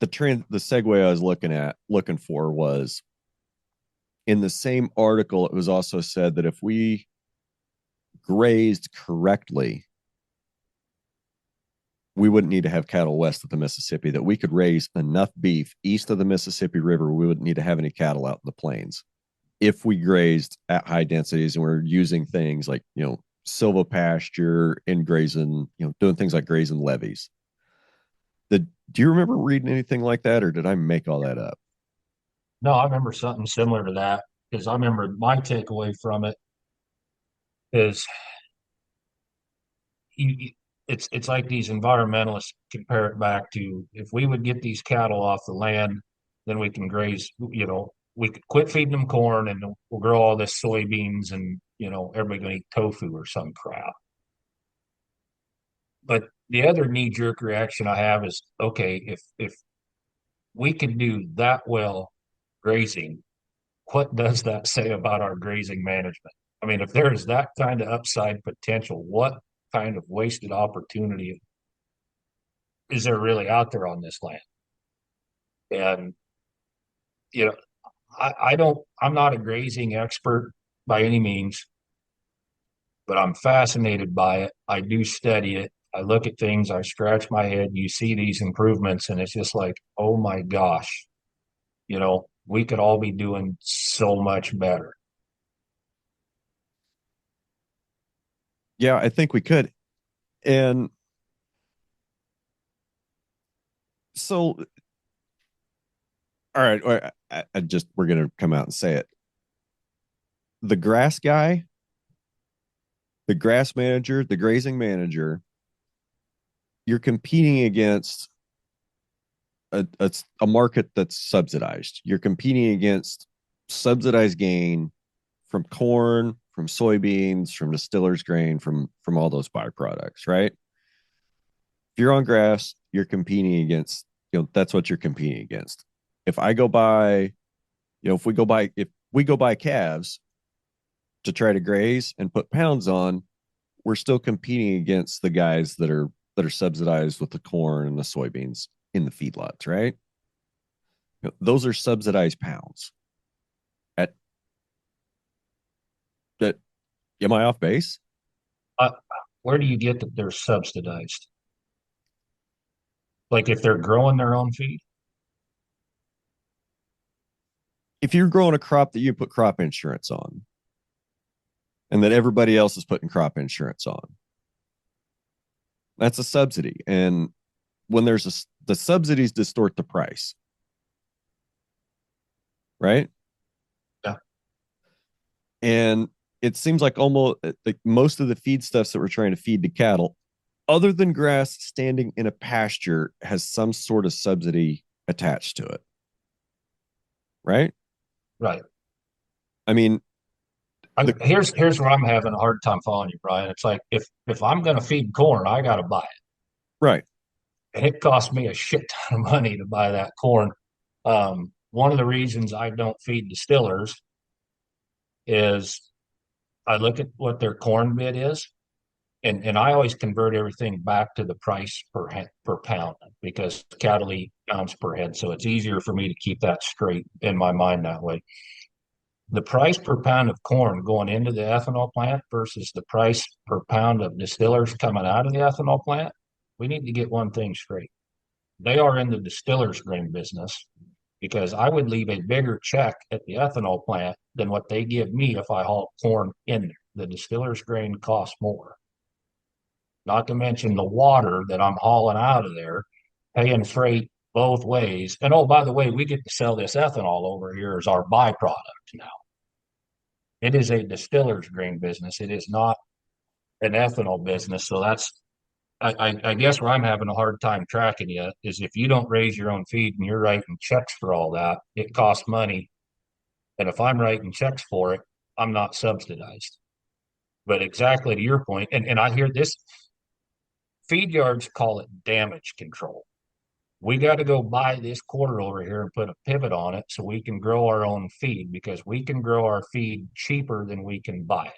Speaker 1: segue I was looking for was, in the same article, it was also said that if we grazed correctly, we wouldn't need to have cattle west of the Mississippi, that we could raise enough beef east of the Mississippi River. We wouldn't need to have any cattle out in the plains if we grazed at high densities, and we're using things like, silvopasture and grazing, doing things like grazing levees. Do you remember reading anything like that, or did I make all that up?
Speaker 2: No, I remember something similar to that because I remember my takeaway from it is you, it's like these environmentalists compare it back to, if we would get these cattle off the land, then we can graze, we could quit feeding them corn and we'll grow all this soybeans and, everybody gonna eat tofu or some crap. But the other knee jerk reaction I have is, okay, if we can do that well grazing, what does that say about our grazing management? I mean, if there is that kind of upside potential, what kind of wasted opportunity is there really out there on this land? And, you know, I'm not a grazing expert by any means, but I'm fascinated by it. I do study it. I look at things, I scratch my head, you see these improvements, and it's just like, oh my gosh, we could all be doing so much better.
Speaker 1: Yeah, I think we could. And so, all right, we're going to come out and say it. The grass guy, the grass manager, the grazing manager, you're competing against a market that's subsidized. You're competing against subsidized gain from corn, from soybeans, from distillers grain, from all those byproducts, right? If you're on grass, you're competing against, that's what you're competing against. If I go buy, if we go buy calves to try to graze and put pounds on, we're still competing against the guys that are subsidized with the corn and the soybeans in the feedlots, right? Those are subsidized pounds. At that, am I off base?
Speaker 2: Uh, where do you get that they're subsidized? Like if they're growing their own feed?
Speaker 1: If you're growing a crop that you put crop insurance on, and that everybody else is putting crop insurance on, that's a subsidy. And when the subsidies distort the price, right?
Speaker 2: Yeah.
Speaker 1: And it seems like almost like most of the feedstuffs that we're trying to feed to cattle, other than grass standing in a pasture, has some sort of subsidy attached to it, right?
Speaker 2: Right.
Speaker 1: I mean,
Speaker 2: Here's where I'm having a hard time following you, Brian. It's like if I'm going to feed corn, I got to buy it,
Speaker 1: right.
Speaker 2: and it costs me a shit ton of money to buy that corn. One of the reasons I don't feed distillers is I look at what their corn bid is, and I always convert everything back to the price per pound because cattle eat pounds per head, so it's easier for me to keep that straight in my mind that way. the price per pound of corn going into the ethanol plant versus the price per pound of distillers coming out of the ethanol plant, we need to get one thing straight. They are in the distiller's grain business because I would leave a bigger check at the ethanol plant than what they give me if I haul corn in there. The distiller's grain costs more. Not to mention the water that I'm hauling out of there, paying freight both ways. And oh, by the way, we get to sell this ethanol over here as our byproduct now. It is a distiller's grain business. It is not an ethanol business. So that's, I guess where I'm having a hard time tracking you is if you don't raise your own feed and you're writing checks for all that, it costs money. And if I'm writing checks for it, I'm not subsidized. But exactly to your point, and I hear this, feed yards call it damage control. We got to go buy this quarter over here and put a pivot on it so we can grow our own feed because we can grow our feed cheaper than we can buy it.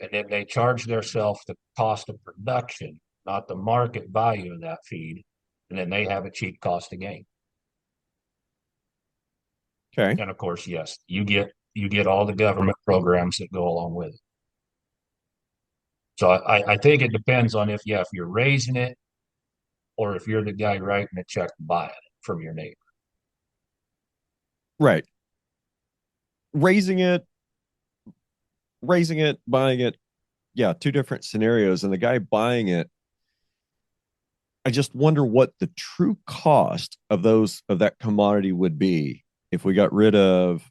Speaker 2: And then they charge themselves the cost of production, not the market value of that feed. And then they have a cheap cost of gain.
Speaker 1: Okay.
Speaker 2: And of course, yes, you get all the government programs that go along with it. So I think it depends on if you're raising it or if you're the guy writing a check buying it from your neighbor.
Speaker 1: Right. Raising it, buying it. Yeah, two different scenarios. And the guy buying it, I just wonder what the true cost of that commodity would be if we got rid of.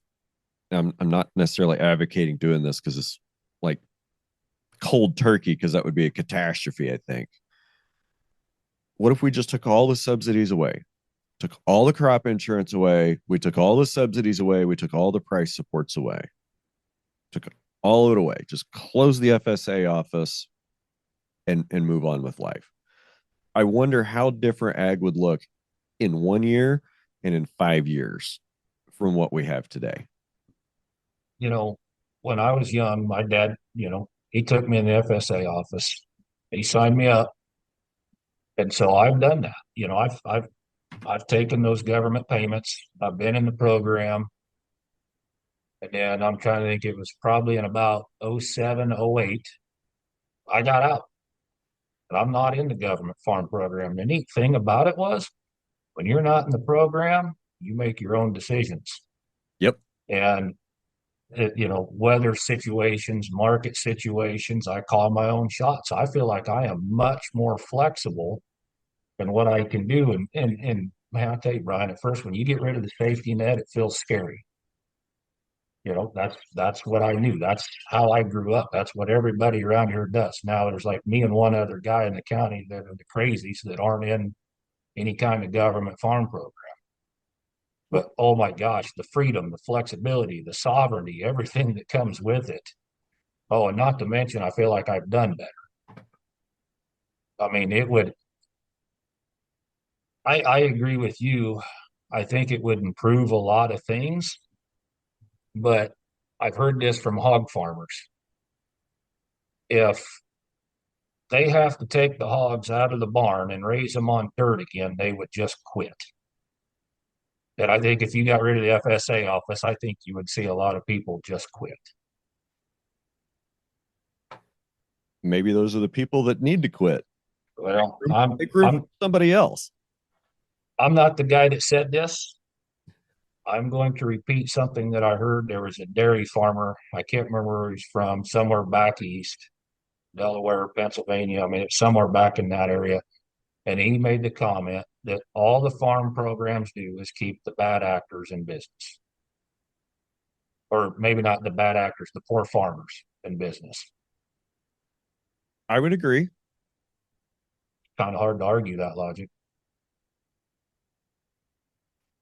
Speaker 1: I'm not necessarily advocating doing this because it's like cold turkey, because that would be a catastrophe, I think. What if we just took all the subsidies away, took all the crop insurance away, we took all the subsidies away, we took all the price supports away, took all of it away, just close the FSA office and move on with life? I wonder how different ag would look in 1 year and in 5 years from what we have today.
Speaker 2: When I was young, my dad, he took me in the FSA office. He signed me up. And so I've done that. I've taken those government payments. I've been in the program. And then I'm trying to think, it was probably in about 07, 08, I got out. And I'm not in the government farm program. The neat thing about it was when you're not in the program, you make your own decisions.
Speaker 1: Yep.
Speaker 2: And weather situations, market situations, I call my own shots. I feel like I am much more flexible than what I can do. And man, I tell you, Brian, at first when you get rid of the safety net, it feels scary. That's what I knew. That's how I grew up. That's what everybody around here does. Now there's like me and one other guy in the county that are the crazies that aren't in any kind of government farm program. But oh my gosh, the freedom, the flexibility, the sovereignty, everything that comes with it. Oh, and not to mention, I feel like I've done better. I mean, I agree with you. I think it would improve a lot of things, but I've heard this from hog farmers. If they have to take the hogs out of the barn and raise them on dirt again, they would just quit. And I think if you got rid of the FSA office, I think you would see a lot of people just quit.
Speaker 1: Maybe those are the people that need to quit.
Speaker 2: Well,
Speaker 1: I'm somebody else.
Speaker 2: I'm not the guy that said this. I'm going to repeat something that I heard. There was a dairy farmer. I can't remember where he's from, somewhere back east, Delaware, Pennsylvania. I mean, it's somewhere back in that area. And he made the comment that all the farm programs do is keep the bad actors in business. Or maybe not the bad actors, the poor farmers in business.
Speaker 1: I would agree.
Speaker 2: Kind of hard to argue that logic.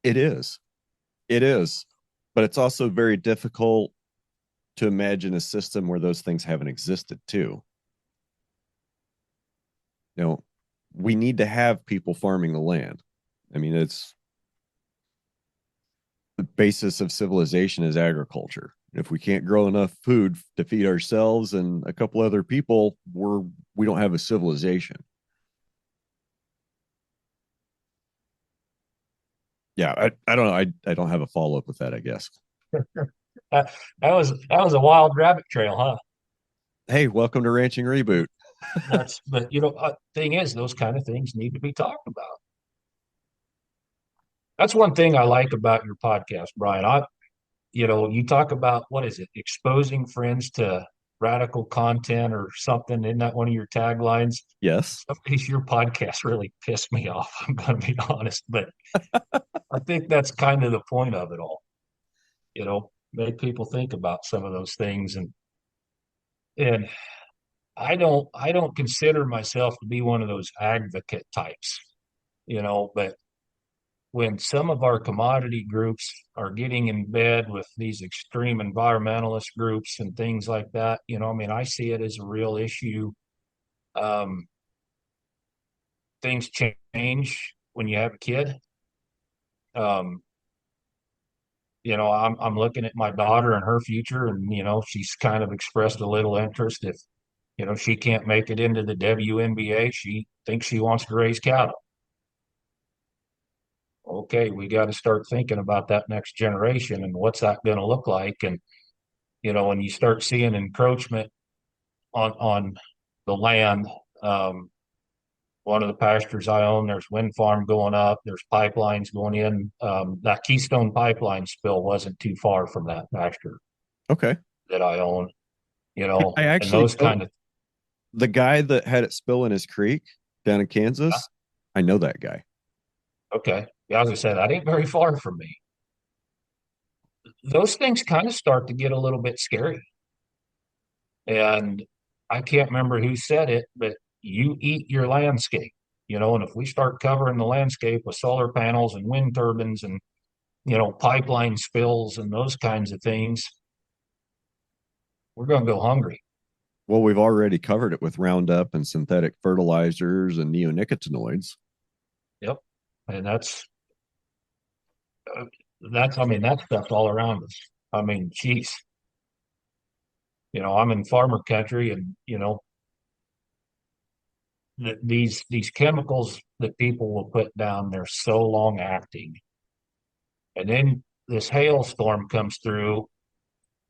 Speaker 1: It is. It is. But it's also very difficult to imagine a system where those things haven't existed too. We need to have people farming the land. I mean, it's the basis of civilization is agriculture. If we can't grow enough food to feed ourselves and a couple other people, we don't have a civilization. Yeah, I don't know. I don't have a follow up with that, I guess.
Speaker 2: That was a wild rabbit trail, huh?
Speaker 1: Hey, welcome to Ranching Reboot.
Speaker 2: But thing is, those kind of things need to be talked about. That's one thing I like about your podcast, Brian. You talk about what is it, exposing friends to radical content or something. Isn't that one of your taglines?
Speaker 1: Yes.
Speaker 2: Some of your podcasts really piss me off. I'm going to be honest, but I think that's kind of the point of it all. Make people think about some of those things, and I don't consider myself to be one of those advocate types, but when some of our commodity groups are getting in bed with these extreme environmentalist groups and things like that, I mean, I see it as a real issue. Um, Things change when you have a kid. Um, I'm looking at my daughter and her future, and she's kind of expressed a little interest. If she can't make it into the WNBA, she thinks she wants to raise cattle. Okay, we got to start thinking about that next generation and what's that going to look like. And when you start seeing encroachment on the land, um, one of the pastures I own, there's wind farm going up, there's pipelines going in. That Keystone pipeline spill wasn't too far from that pasture
Speaker 1: Okay.
Speaker 2: that I own,
Speaker 1: I
Speaker 2: and
Speaker 1: actually
Speaker 2: those
Speaker 1: don't.
Speaker 2: kind of.
Speaker 1: The guy that had it spill in his creek down in Kansas, I know that guy.
Speaker 2: Okay, yeah, as I said, that ain't very far from me. Those things kind of start to get a little bit scary. And I can't remember who said it, but you eat your landscape, and if we start covering the landscape with solar panels and wind turbines and, pipeline spills and those kinds of things, we're going to go hungry.
Speaker 1: Well, we've already covered it with Roundup and synthetic fertilizers and neonicotinoids.
Speaker 2: Yep. And uh, I mean, that stuff's all around us. I mean, geez, I'm in farmer country and, these chemicals that people will put down, they're so long acting. And then this hailstorm comes through.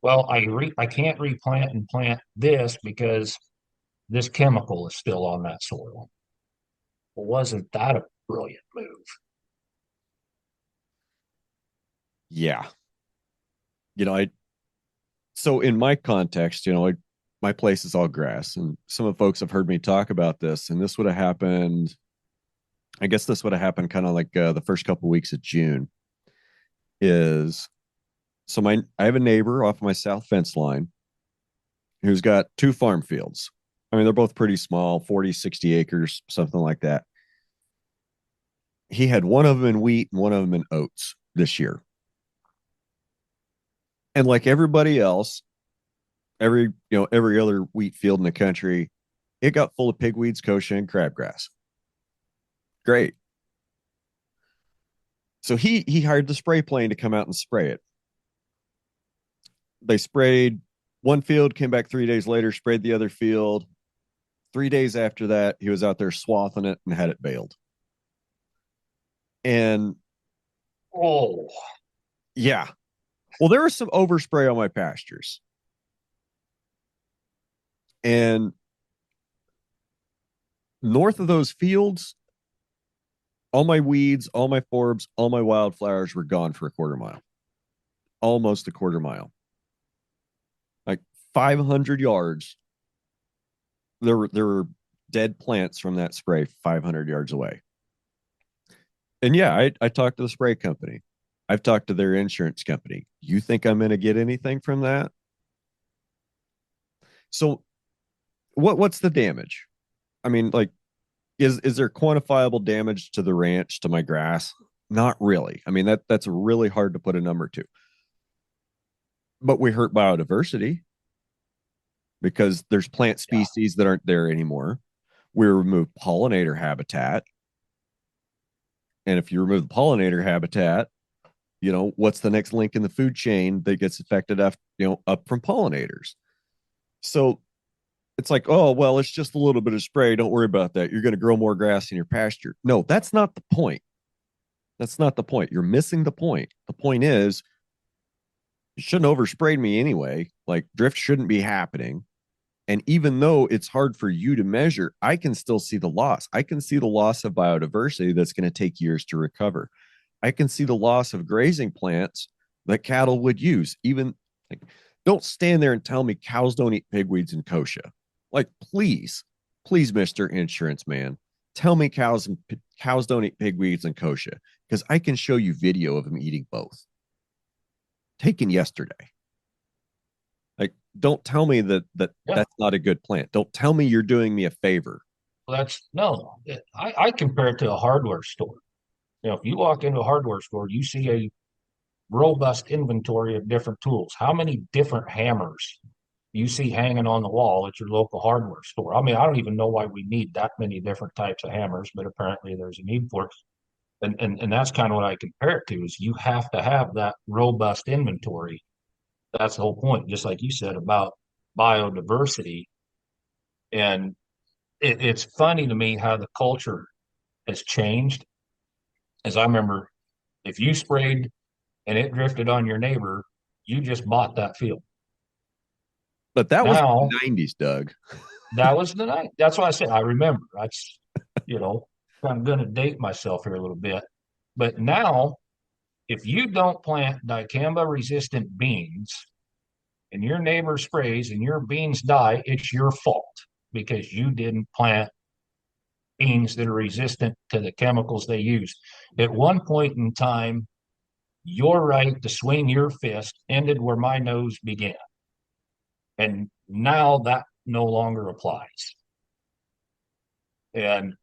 Speaker 2: Well, I can't replant and plant this because this chemical is still on that soil. Well, wasn't that a brilliant move?
Speaker 1: Yeah. I so in my context, my place is all grass, and some of the folks have heard me talk about this, and this would have happened. I guess this would have happened kind of like the first couple of weeks of June. Is so I have a neighbor off my south fence line who's got two farm fields. I mean, they're both pretty small, 40, 60 acres, something like that. He had one of them in wheat and one of them in oats this year. And like everybody else, every other wheat field in the country, it got full of pigweeds, kochia, and crabgrass. Great. So he hired the spray plane to come out and spray it. They sprayed one field, came back 3 days later, sprayed the other field. 3 days after that, he was out there swathing it and had it baled. And
Speaker 2: Oh,
Speaker 1: yeah, well, there was some overspray on my pastures. And north of those fields, all my weeds, all my forbs, all my wildflowers were gone for a quarter mile, almost a quarter mile, like 500 yards. There were dead plants from that spray 500 yards away. And yeah, I talked to the spray company. I've talked to their insurance company. You think I'm going to get anything from that? So what's the damage? I mean, like, is there quantifiable damage to the ranch, to my grass? Not really. I mean, that's really hard to put a number to. But we hurt biodiversity because there's plant
Speaker 2: yeah,
Speaker 1: species that aren't there anymore. We remove pollinator habitat. And if you remove the pollinator habitat, what's the next link in the food chain that gets affected after, up from pollinators? So it's like, oh, well, it's just a little bit of spray. Don't worry about that. You're going to grow more grass in your pasture. No, that's not the point. That's not the point. You're missing the point. The point is, you shouldn't oversprayed me anyway. Like, drift shouldn't be happening. And even though it's hard for you to measure, I can still see the loss. I can see the loss of biodiversity that's going to take years to recover. I can see the loss of grazing plants that cattle would use. Even like, don't stand there and tell me cows don't eat pigweeds and kochia. Like, please, Mister Insurance Man, tell me cows don't eat pigweeds and kochia because I can show you video of them eating both. Taken yesterday. Like, don't tell me
Speaker 2: Yeah,
Speaker 1: that's not a good plant. Don't tell me you're doing me a favor.
Speaker 2: that's no. I compare it to a hardware store. If you walk into a hardware store, you see a robust inventory of different tools. How many different hammers you see hanging on the wall at your local hardware store? I mean, I don't even know why we need that many different types of hammers, but apparently there's a need for it. And that's kind of what I compare it to is you have to have that robust inventory. That's the whole point, just like you said about biodiversity. And it's funny to me how the culture has changed. As I remember, if you sprayed and it drifted on your neighbor, you just bought that field.
Speaker 1: But that was the
Speaker 2: Now,
Speaker 1: 90s, Doug.
Speaker 2: that was the night. That's why I said I remember. That's, you know, I'm going to date myself here a little bit. But now, if you don't plant dicamba resistant beans and your neighbor sprays and your beans die, it's your fault because you didn't plant beans that are resistant to the chemicals they use. At one point in time, your right to swing your fist ended where my nose began. And now that no longer applies. And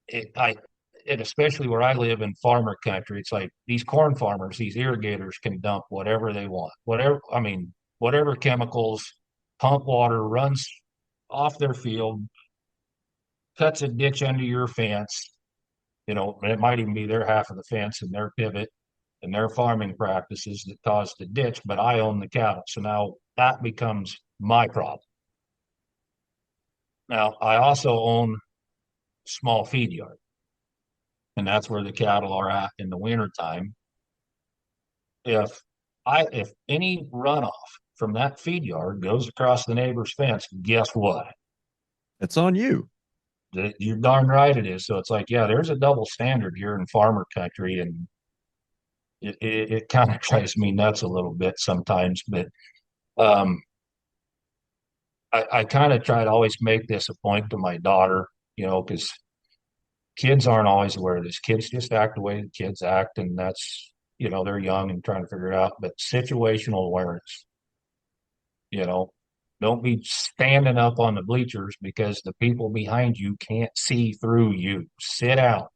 Speaker 2: it, I, and especially where I live in farmer country, it's like these corn farmers, these irrigators can dump whatever they want, whatever chemicals, pump water, runs off their field, cuts a ditch under your fence. And it might even be their half of the fence and their pivot and their farming practices that caused the ditch, but I own the cattle. So now that becomes my problem. Now, I also own a small feed yard, and that's where the cattle are at in the wintertime. If any runoff from that feed yard goes across the neighbor's fence, guess what?
Speaker 1: It's on you.
Speaker 2: You're darn right it is. So it's like, yeah, there's a double standard here in farmer country, and it kind of drives me nuts a little bit sometimes. But um, I kind of try to always make this a point to my daughter, because kids aren't always aware of this. Kids just act the way the kids act, and that's, they're young and trying to figure it out. But situational awareness, you know, don't be standing up on the bleachers because the people behind you can't see through you. Sit out.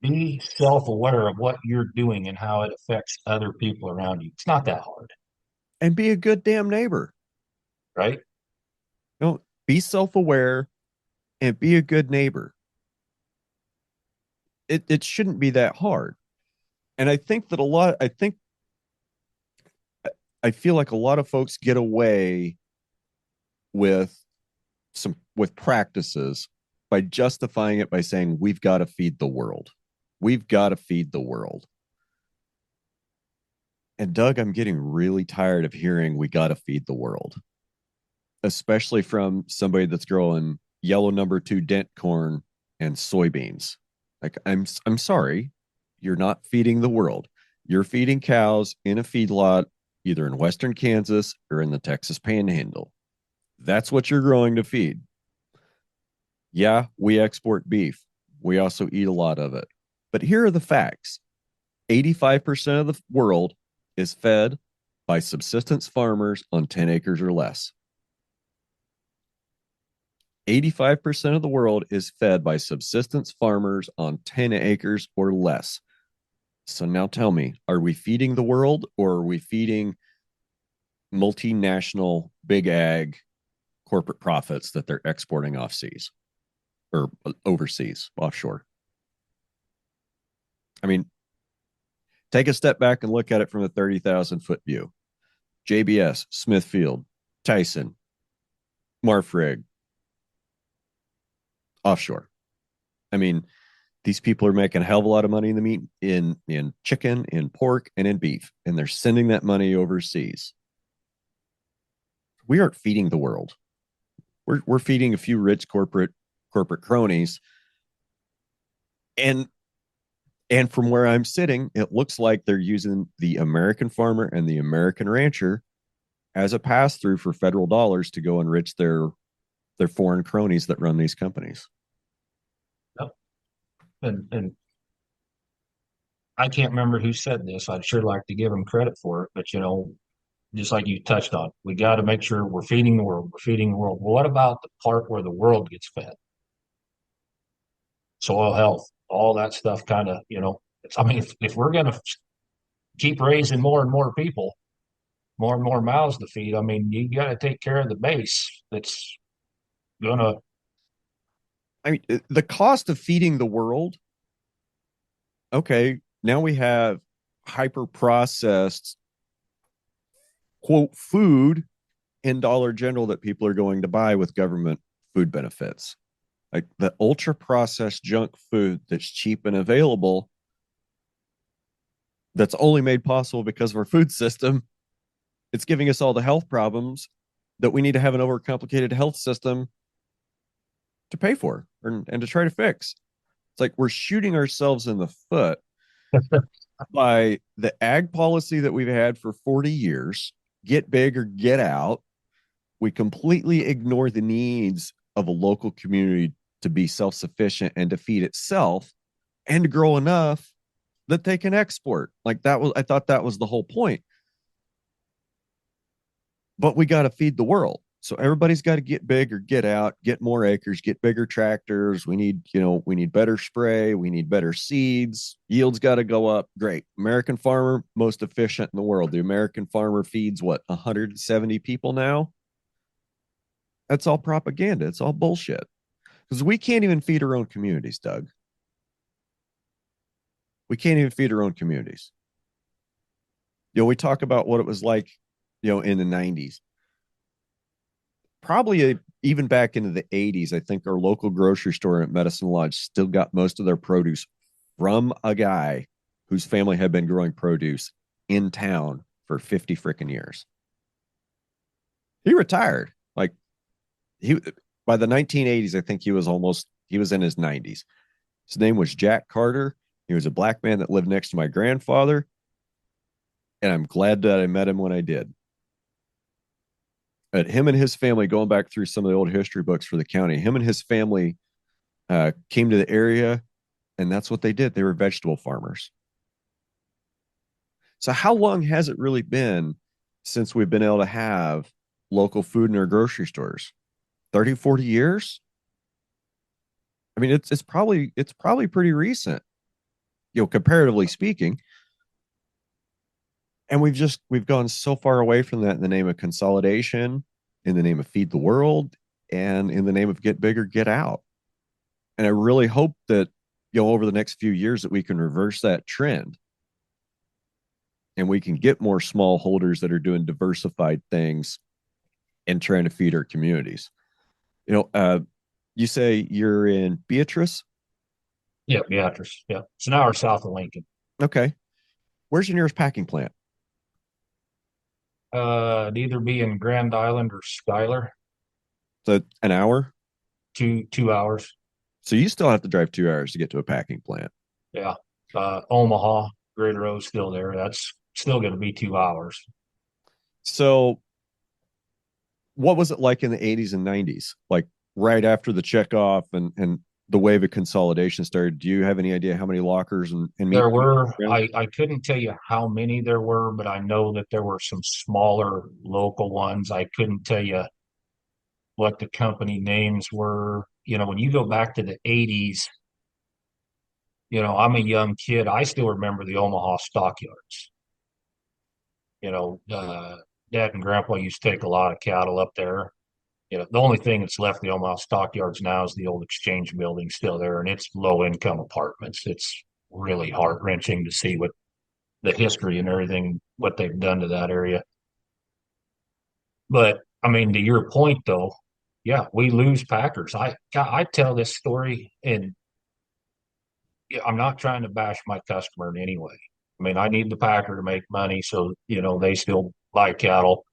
Speaker 2: Be self-aware of what you're doing and how it affects other people around you. It's not that hard,
Speaker 1: And be a good damn neighbor.
Speaker 2: right?
Speaker 1: Be self-aware and be a good neighbor. It shouldn't be that hard. And I feel like a lot of folks get away with with practices by justifying it by saying we've got to feed the world. We've got to feed the world. And Doug, I'm getting really tired of hearing we got to feed the world, especially from somebody that's growing yellow number 2 dent corn and soybeans. Like, I'm sorry, you're not feeding the world. You're feeding cows in a feedlot either in western Kansas or in the Texas Panhandle. That's what you're growing to feed. Yeah, we export beef. We also eat a lot of it. But here are the facts. 85% of the world is fed by subsistence farmers on 10 acres or less. 85% of the world is fed by subsistence farmers on 10 acres or less. So now tell me, are we feeding the world or are we feeding multinational big ag corporate profits that they're exporting off seas or overseas, offshore? I mean, take a step back and look at it from a 30,000-foot view. JBS, Smithfield, Tyson, Marfrig, offshore. I mean, These people are making a hell of a lot of money in the meat, in chicken, in pork, and in beef, and they're sending that money overseas. We aren't feeding the world. We're feeding a few rich corporate cronies, and from where I'm sitting, it looks like they're using the American farmer and the American rancher as a pass through for federal dollars to go enrich their foreign cronies that run these companies.
Speaker 2: Yep. And I can't remember who said this. I'd sure like to give them credit for it, but just like you touched on, we got to make sure we're feeding the world. We're feeding the world. Well, what about the part where the world gets fed? Soil health, all that stuff kind of, I mean, if we're going to keep raising more and more people, more and more mouths to feed, I mean, you got to take care of the base that's going to,
Speaker 1: I mean, the cost of feeding the world. Okay, now we have hyper processed quote food in Dollar General that people are going to buy with government food benefits. Like the ultra processed junk food that's cheap and available, that's only made possible because of our food system. It's giving us all the health problems that we need to have an overcomplicated health system to pay for and to try to fix. It's like we're shooting ourselves in the foot by the ag policy that we've had for 40 years, get big or get out. We completely ignore the needs of a local community to be self-sufficient and to feed itself and to grow enough that they can export. Like that was, I thought that was the whole point. But we got to feed the world. So everybody's got to get big or get out, get more acres, get bigger tractors. We need better spray. We need better seeds. Yields got to go up. Great. American farmer, most efficient in the world. The American farmer feeds what, 170 people now? That's all propaganda. It's all bullshit. Because we can't even feed our own communities, Doug. We can't even feed our own communities. We talk about what it was like, in the 90s. Probably even back into the 80s, I think our local grocery store at Medicine Lodge still got most of their produce from a guy whose family had been growing produce in town for 50 freaking years. He retired. Like he by the 1980s, I think he was in his 90s. His name was Jack Carter. He was a black man that lived next to my grandfather. And I'm glad that I met him when I did. Him and his family, going back through some of the old history books for the county, him and his family came to the area, and that's what they did. They were vegetable farmers. So how long has it really been since we've been able to have local food in our grocery stores? 30, 40 years? I mean, it's probably pretty recent, comparatively speaking. And we've gone so far away from that in the name of consolidation, in the name of feed the world, and in the name of get bigger, get out. And I really hope that, over the next few years that we can reverse that trend and we can get more small holders that are doing diversified things and trying to feed our communities. You say you're in Beatrice?
Speaker 2: yeah, Beatrice. Yeah. It's an hour south of Lincoln.
Speaker 1: Okay. Where's your nearest packing plant?
Speaker 2: It'd either be in Grand Island or Schuyler,
Speaker 1: So an hour?
Speaker 2: 2 hours.
Speaker 1: So you still have to drive 2 hours to get to a packing plant.
Speaker 2: Yeah. Omaha, Greater Road's still there. That's still going to be 2 hours.
Speaker 1: So what was it like in the 80s and 90s? Like right after the checkoff and the wave of consolidation started, do you have any idea how many lockers and meat?
Speaker 2: There were, I couldn't tell you how many there were, but I know that there were some smaller local ones. I couldn't tell you what the company names were. When you go back to the 80s, I'm a young kid. I still remember the Omaha stockyards. You know, uh, Dad and Grandpa used to take a lot of cattle up there. The only thing that's left the Omaha stockyards now is the old exchange building still there, and it's low income apartments. It's really heart wrenching to see what the history and everything, what they've done to that area. But I mean, to your point though, yeah, we lose Packers. I tell this story, and Yeah, I'm not trying to bash my customer in any way. I mean, I need the packer to make money, so they still buy cattle.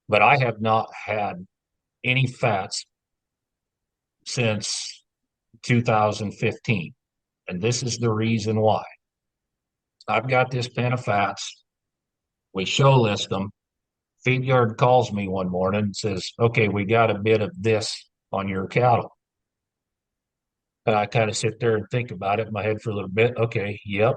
Speaker 2: But I have not had any fats since 2015, and this is the reason why. I've got this pen of fats. We show list them. Feed yard calls me one morning and says, "Okay, we got a bit of this on your cattle." And I kind of sit there and think about it in my head for a little bit. Okay, yep.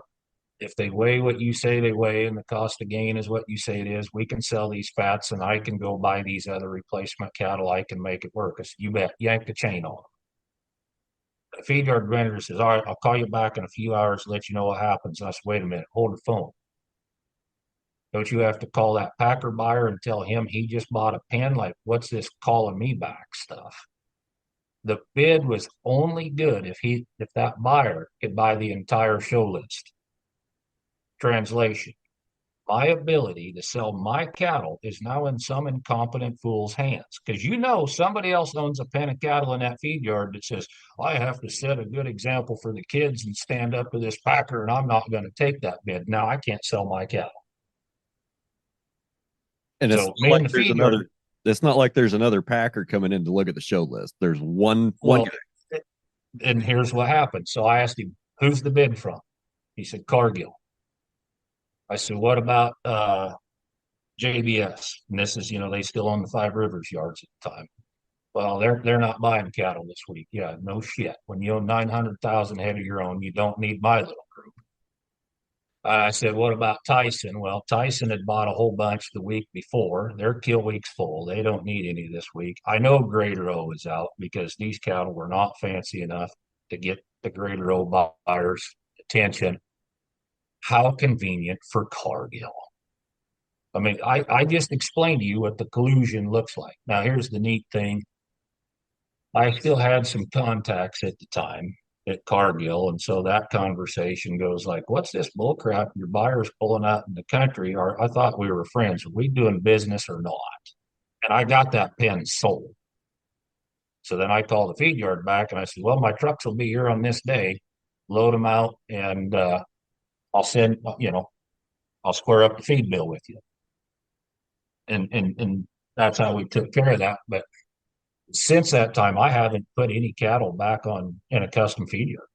Speaker 2: If they weigh what you say they weigh and the cost of gain is what you say it is, we can sell these fats and I can go buy these other replacement cattle. I can make it work. I said, you bet, yank the chain on them. The feed yard vendor says, all right, I'll call you back in a few hours to let you know what happens. I said, wait a minute, hold the phone. Don't you have to call that packer buyer and tell him he just bought a pen? Like, what's this calling me back stuff? The bid was only good if that buyer could buy the entire show list. Translation: my ability to sell my cattle is now in some incompetent fool's hands because somebody else owns a pen of cattle in that feed yard that says, I have to set a good example for the kids and stand up to this packer, and I'm not going to take that bid. Now I can't sell my cattle.
Speaker 1: And it's
Speaker 2: So
Speaker 1: not
Speaker 2: me
Speaker 1: like
Speaker 2: and the
Speaker 1: there's
Speaker 2: feed yard,
Speaker 1: another. It's not like there's another packer coming in to look at the show list. There's one
Speaker 2: well,
Speaker 1: guy.
Speaker 2: and here's what happened. So I asked him, who's the bid from? He said, Cargill. I said, what about JBS? And this is, they still own the Five Rivers yards at the time. Well, they're not buying cattle this week. Yeah, no shit. When you own 900,000 head of your own, you don't need my little group. I said, what about Tyson? Well, Tyson had bought a whole bunch the week before. Their kill week's full. They don't need any this week. I know Greater O is out because these cattle were not fancy enough to get the Greater O buyers' attention. How convenient for Cargill. I mean, I just explained to you what the collusion looks like. Now, here's the neat thing. I still had some contacts at the time at Cargill, and so that conversation goes like, "What's this bullcrap? Your buyer's pulling out in the country, or I thought we were friends. Are we doing business or not?" And I got that pen sold. So then I called the feed yard back and I said, "Well, my trucks will be here on this day. Load them out, and I'll send. I'll square up the feed bill with you." And that's how we took care of that. But since that time, I haven't put any cattle back on in a custom feed yard.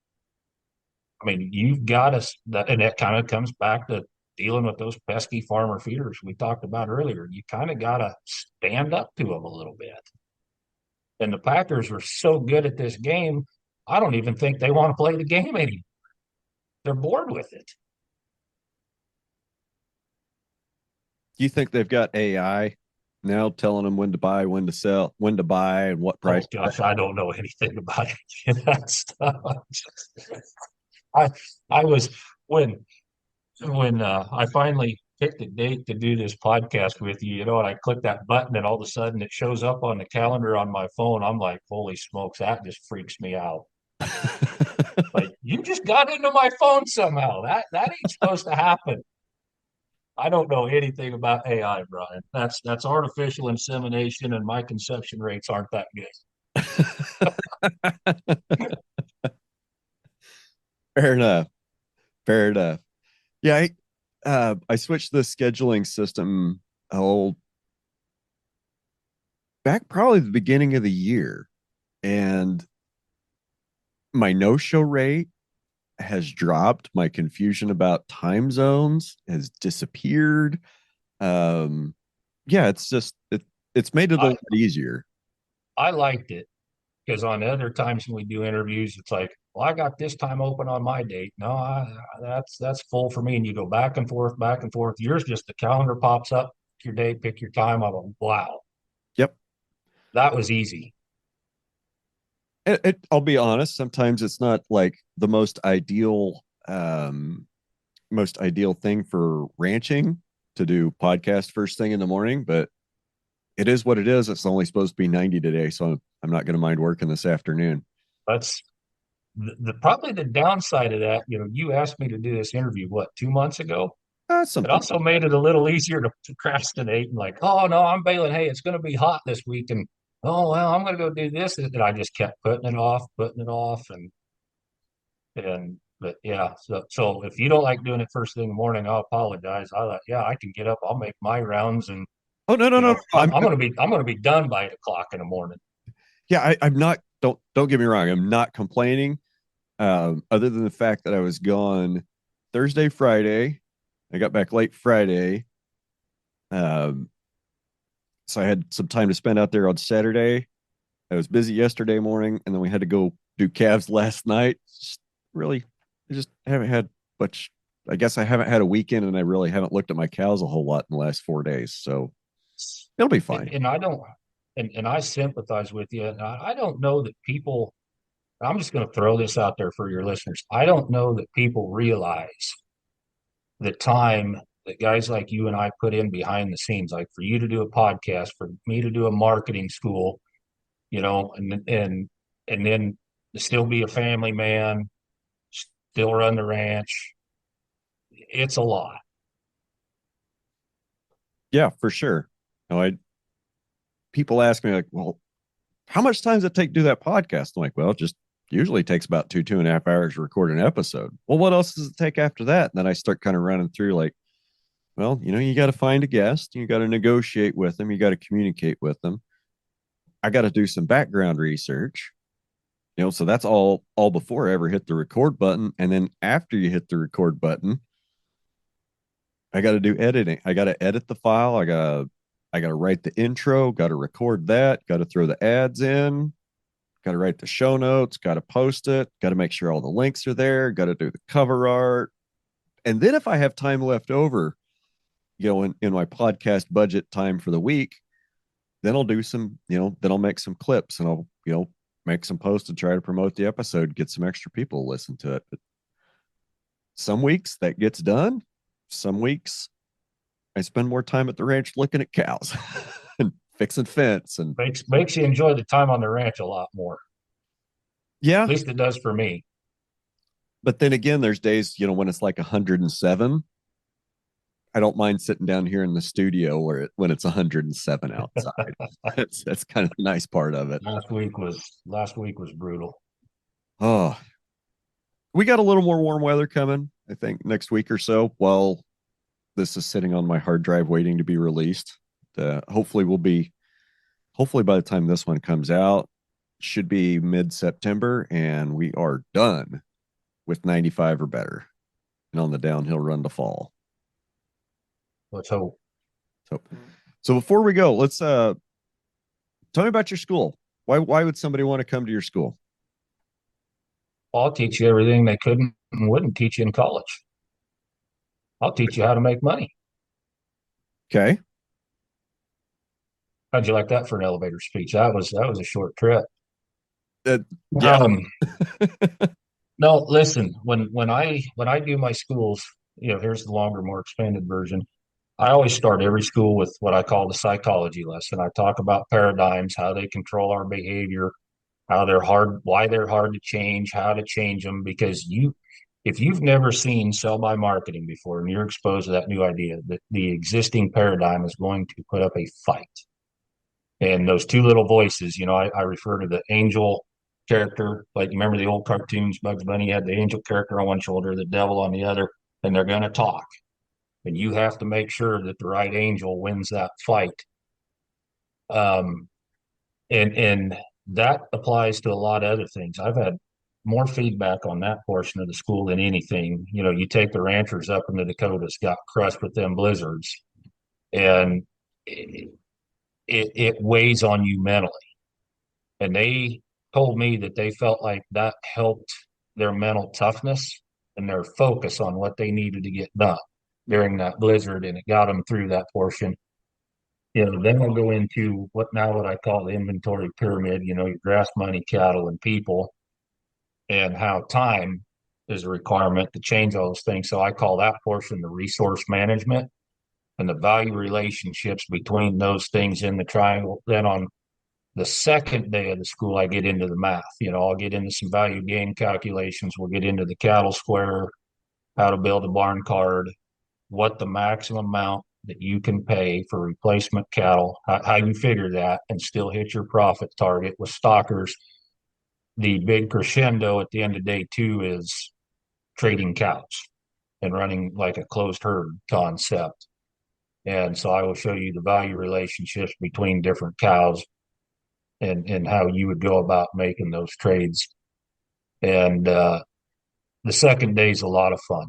Speaker 2: I mean, you've got us that, and that kind of comes back to dealing with those pesky farmer feeders we talked about earlier. You kind of got to stand up to them a little bit. And the Packers are so good at this game, I don't even think they want to play the game anymore. They're bored with it.
Speaker 1: Do you think they've got AI now telling them when to buy, when to sell, when to buy, and what
Speaker 2: Oh
Speaker 1: price?
Speaker 2: gosh, I don't know anything about any of that stuff. I I was when I finally picked a date to do this podcast with you, and I click that button, and all of a sudden it shows up on the calendar on my phone. I'm like, holy smokes, that just freaks me out. Like, you just got into my phone somehow. That ain't supposed to happen. I don't know anything about AI, Brian. That's artificial insemination, and my conception rates aren't that
Speaker 1: Fair enough. Fair enough. Yeah, I switched the scheduling system oh back probably the beginning of the year, and my no-show rate has dropped. My confusion about time zones has disappeared. Um, yeah, it's made it a
Speaker 2: good.
Speaker 1: little bit easier.
Speaker 2: I liked it because on other times when we do interviews, it's like, well, I got this time open on my date. No, that's full for me. And you go back and forth, back and forth. Yours just the calendar pops up, pick your day, pick your time. I'm like, wow,
Speaker 1: Yep.
Speaker 2: that was easy.
Speaker 1: I'll be honest. Sometimes it's not like the most ideal thing for ranching to do podcast first thing in the morning, but it is what it is. It's only supposed to be 90 today, so I'm not going to mind working this afternoon.
Speaker 2: That's probably the downside of that. You asked me to do this interview, what, 2 months ago? It
Speaker 1: Something.
Speaker 2: also made it a little easier to procrastinate and like, oh no, I'm bailing. Hey, it's going to be hot this week, and oh well, I'm going to go do this. And I just kept putting it off, and But yeah, so if you don't like doing it first thing in the morning, I'll apologize. Yeah, I can get up, I'll make my rounds, and
Speaker 1: Oh no, no,
Speaker 2: you
Speaker 1: no, no.
Speaker 2: know, I'm gonna be done by 8 o'clock in the morning.
Speaker 1: Yeah, I'm not. Don't get me wrong. I'm not complaining. Other than the fact that I was gone Thursday, Friday. I got back late Friday. Um, so I had some time to spend out there on Saturday. I was busy yesterday morning, and then we had to go do calves last night. Just really, I just haven't had much. I guess I haven't had a weekend, and I really haven't looked at my cows a whole lot in the last 4 days. So it'll be fine.
Speaker 2: And I don't, and I sympathize with you. And I don't know that people. I'm just going to throw this out there for your listeners. I don't know that people realize the time that guys like you and I put in behind the scenes, like for you to do a podcast, for me to do a marketing school, you know, and then to still be a family man, still run the ranch. It's a lot.
Speaker 1: Yeah, for sure. No, I people ask me like, well, how much time does it take to do that podcast? I'm like, well, it just usually takes about 2.5 hours to record an episode. Well, what else does it take after that? And then I start kind of running through like, well, you got to find a guest, you got to negotiate with them, you got to communicate with them. I got to do some background research, so that's all before I ever hit the record button. And then after you hit the record button, I got to do editing. I got to edit the file. I got to write the intro, got to record that, got to throw the ads in, got to write the show notes, got to post it, got to make sure all the links are there, got to do the cover art. And then if I have time left over, in my podcast budget time for the week, then I'll do then I'll make some clips and I'll, make some posts and try to promote the episode, get some extra people to listen to it. But some weeks that gets done. Some weeks I spend more time at the ranch looking at cows and fixing fence and
Speaker 2: Makes you enjoy the time on the ranch a lot more.
Speaker 1: yeah.
Speaker 2: At least it does for me.
Speaker 1: But then again, there's days, when it's like 107. I don't mind sitting down here in the studio when it's 107 outside. That's kind of the nice part of it.
Speaker 2: Last week was brutal.
Speaker 1: Oh, we got a little more warm weather coming, I think, next week or so. While this is sitting on my hard drive waiting to be released. Hopefully by the time this one comes out, should be mid-September, and we are done with 95 or better and on the downhill run to fall.
Speaker 2: Let's hope.
Speaker 1: So before we go, let's tell me about your school. Why would somebody want to come to your school?
Speaker 2: I'll teach you everything they couldn't and wouldn't teach you in college. I'll teach you how to make money.
Speaker 1: Okay.
Speaker 2: How'd you like that for an elevator speech? That was a short trip.
Speaker 1: Yeah.
Speaker 2: No, listen. When I do my schools, here's the longer, more expanded version. I always start every school with what I call the psychology lesson. I talk about paradigms, how they control our behavior, how they're hard, why they're hard to change, how to change them. Because if you've never seen sell by marketing before and you're exposed to that new idea, that the existing paradigm is going to put up a fight. And those two little voices, I refer to the angel character, like you remember the old cartoons, Bugs Bunny had the angel character on one shoulder, the devil on the other, and they're going to talk. And you have to make sure that the right angel wins that fight. Um, and that applies to a lot of other things. I've had more feedback on that portion of the school than anything. You take the ranchers up in the Dakotas, got crushed with them blizzards, and it weighs on you mentally. And they told me that they felt like that helped their mental toughness and their focus on what they needed to get done during that blizzard, and it got them through that portion. Then we'll go into what I call the inventory pyramid, your grass, money, cattle, and people, and how time is a requirement to change all those things. So I call that portion the resource management and the value relationships between those things in the triangle. Then on the second day of the school, I get into the math. I'll get into some value gain calculations. We'll get into the cattle square, how to build a barn card, what the maximum amount that you can pay for replacement cattle, how you figure that and still hit your profit target with stockers. The big crescendo at the end of day two is trading cows and running like a closed herd concept. And so I will show you the value relationships between different cows and how you would go about making those trades. And the second day is a lot of fun.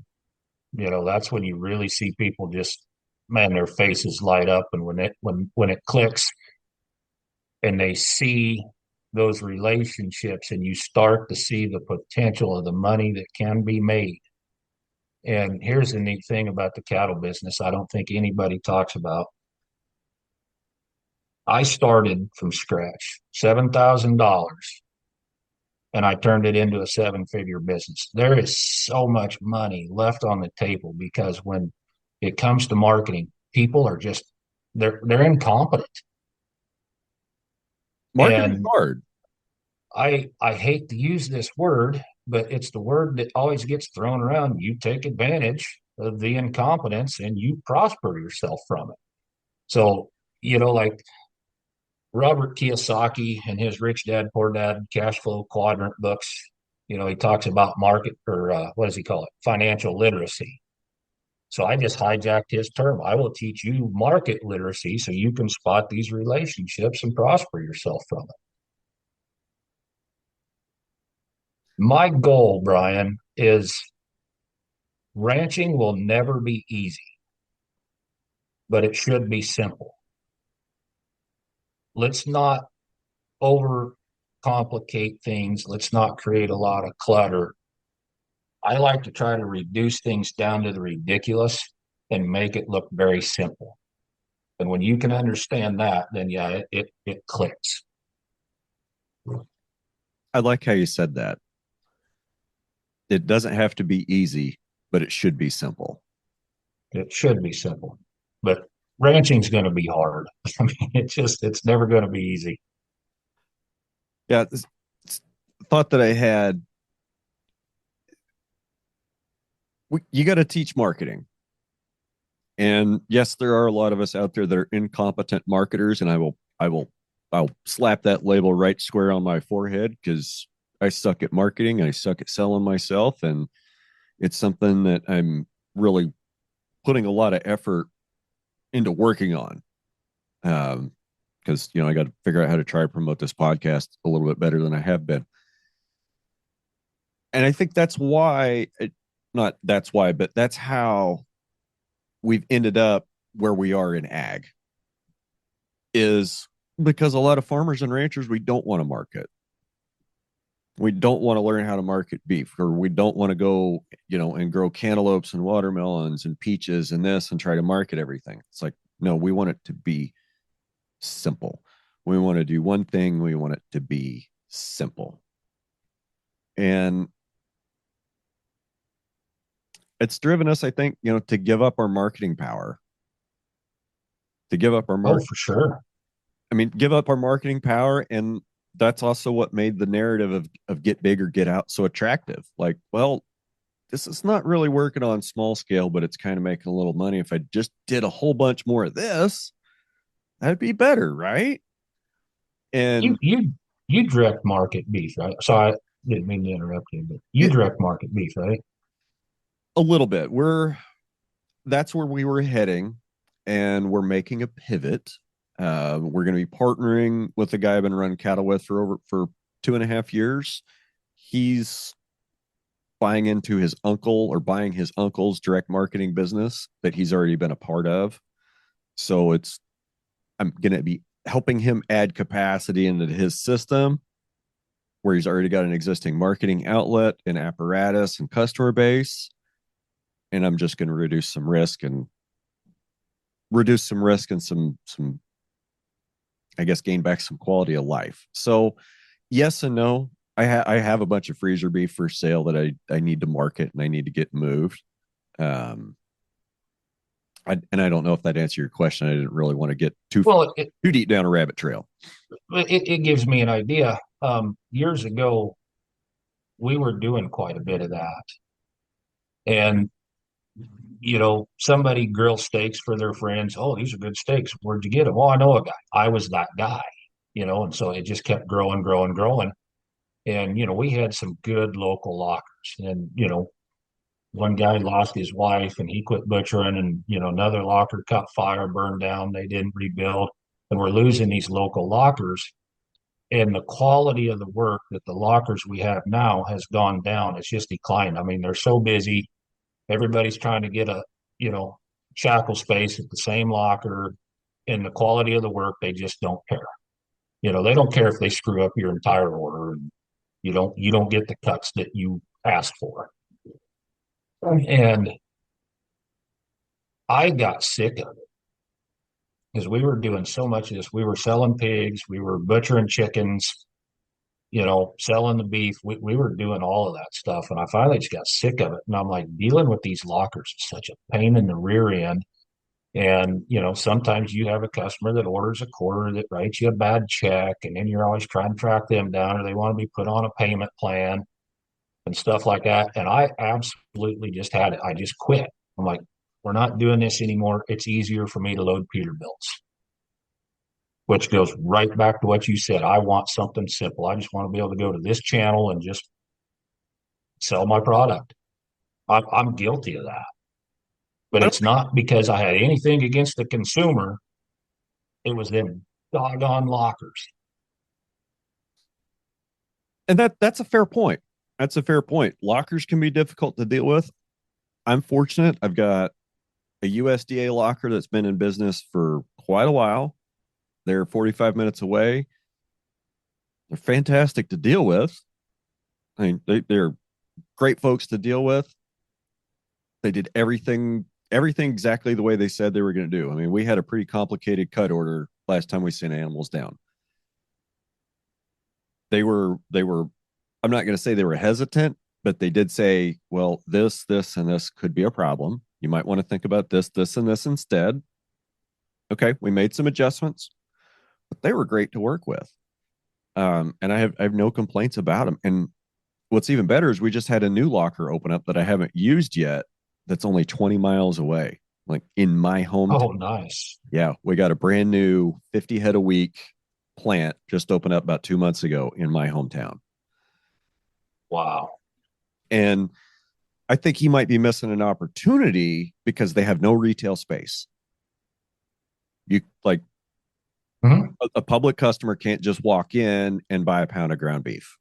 Speaker 2: That's when you really see people just, man, their faces light up. And when it clicks and they see those relationships and you start to see the potential of the money that can be made. And here's the neat thing about the cattle business I don't think anybody talks about. I started from scratch, $7,000, and I turned it into a seven-figure business. There is so much money left on the table because when it comes to marketing, people are just they're incompetent.
Speaker 1: Marketing's
Speaker 2: And
Speaker 1: hard.
Speaker 2: I hate to use this word, but it's the word that always gets thrown around. You take advantage of the incompetence and you prosper yourself from it. So, like Robert Kiyosaki and his Rich Dad Poor Dad cash flow quadrant books, he talks about market or what does he call it? Financial literacy. So I just hijacked his term. I will teach you market literacy so you can spot these relationships and prosper yourself from it. My goal, Brian, is ranching will never be easy, but it should be simple. Let's not overcomplicate things. Let's not create a lot of clutter. I like to try to reduce things down to the ridiculous and make it look very simple. And when you can understand that, then yeah, it clicks.
Speaker 1: I like how you said that. It doesn't have to be easy, but it should be simple.
Speaker 2: It should be simple. But ranching's going to be hard. I mean, it's never going to be easy.
Speaker 1: Yeah, thought that I had. You got to teach marketing. And yes, there are a lot of us out there that are incompetent marketers, and I'll slap that label right square on my forehead because I suck at marketing. I suck at selling myself, and it's something that I'm really putting a lot of effort into working on. Because I got to figure out how to try to promote this podcast a little bit better than I have been. And I think that's why, not that's why, but that's how we've ended up where we are in ag, is because a lot of farmers and ranchers, we don't want to market. We don't want to learn how to market beef, or we don't want to go, and grow cantaloupes and watermelons and peaches and this and try to market everything. It's like, no, we want it to be simple. We want to do one thing. We want it to be simple. And it's driven us, I think, to give up our marketing power, to give up our
Speaker 2: Oh, for sure.
Speaker 1: give up our marketing power. And that's also what made the narrative of get big or get out so attractive. Like, well, this is not really working on small scale, but it's kind of making a little money. If I just did a whole bunch more of this, that'd be better, right?
Speaker 2: You
Speaker 1: And
Speaker 2: you you direct market beef, right? So I didn't mean to interrupt you, but you
Speaker 1: it,
Speaker 2: direct market beef, right?
Speaker 1: a little bit, that's where we were heading, and we're making a pivot. We're going to be partnering with a guy I've been running cattle with for 2.5 years. He's buying his uncle's direct marketing business that he's already been a part of. So I'm going to be helping him add capacity into his system where he's already got an existing marketing outlet and apparatus and customer base. And I'm just going to reduce some risk and some I guess gain back some quality of life. So yes and no. I have a bunch of freezer beef for sale that I need to market and I need to get moved. Um, and I don't know if that answered your question. I didn't really want to get
Speaker 2: Well,
Speaker 1: too deep down a rabbit trail.
Speaker 2: it gives me an idea. Years ago, we were doing quite a bit of that, and somebody grills steaks for their friends. Oh, these are good steaks. Where'd you get them? Oh, I know a guy. I was that guy, and so it just kept growing, growing, growing. And we had some good local lockers, and one guy lost his wife and he quit butchering, and another locker caught fire, burned down. They didn't rebuild, and we're losing these local lockers. And the quality of the work that the lockers we have now has gone down. It's just declined. I mean, they're so busy. Everybody's trying to get a you know shackle space at the same locker, and the quality of the work, they just don't care. They don't care if they screw up your entire order, and you don't get the cuts that you asked for. And I got sick of it because we were doing so much of this. We were selling pigs, we were butchering chickens, selling the beef. We were doing all of that stuff. And I finally just got sick of it. And I'm like, dealing with these lockers is such a pain in the rear end. And, sometimes you have a customer that orders a quarter that writes you a bad check, and then you're always trying to track them down, or they want to be put on a payment plan and stuff like that. And I absolutely just had it. I just quit. I'm like, we're not doing this anymore. It's easier for me to load Peterbilts, which goes right back to what you said. I want something simple. I just want to be able to go to this channel and just sell my product. I'm guilty of that, but
Speaker 1: I
Speaker 2: it's
Speaker 1: don't,
Speaker 2: not because I had anything against the consumer. It was them doggone lockers.
Speaker 1: and that's a fair point. That's a fair point. Lockers can be difficult to deal with. I'm fortunate. I've got a USDA locker that's been in business for quite a while. They're 45 minutes away. They're fantastic to deal with. I mean, they're great folks to deal with. They did everything exactly the way they said they were going to do. I mean, we had a pretty complicated cut order last time we sent animals down. They were I'm not going to say they were hesitant, but they did say, well, this and this could be a problem. You might want to think about this and this instead. Okay, we made some adjustments, but they were great to work with. And I have no complaints about them. And what's even better is we just had a new locker open up that I haven't used yet. That's only 20 miles away, like in my hometown.
Speaker 2: Oh, nice.
Speaker 1: Yeah, we got a brand new 50 head a week plant just opened up about 2 months ago in my hometown.
Speaker 2: Wow.
Speaker 1: And I think he might be missing an opportunity because they have no retail space. You like
Speaker 2: Mhm.
Speaker 1: a public customer can't just walk in and buy a pound of ground beef.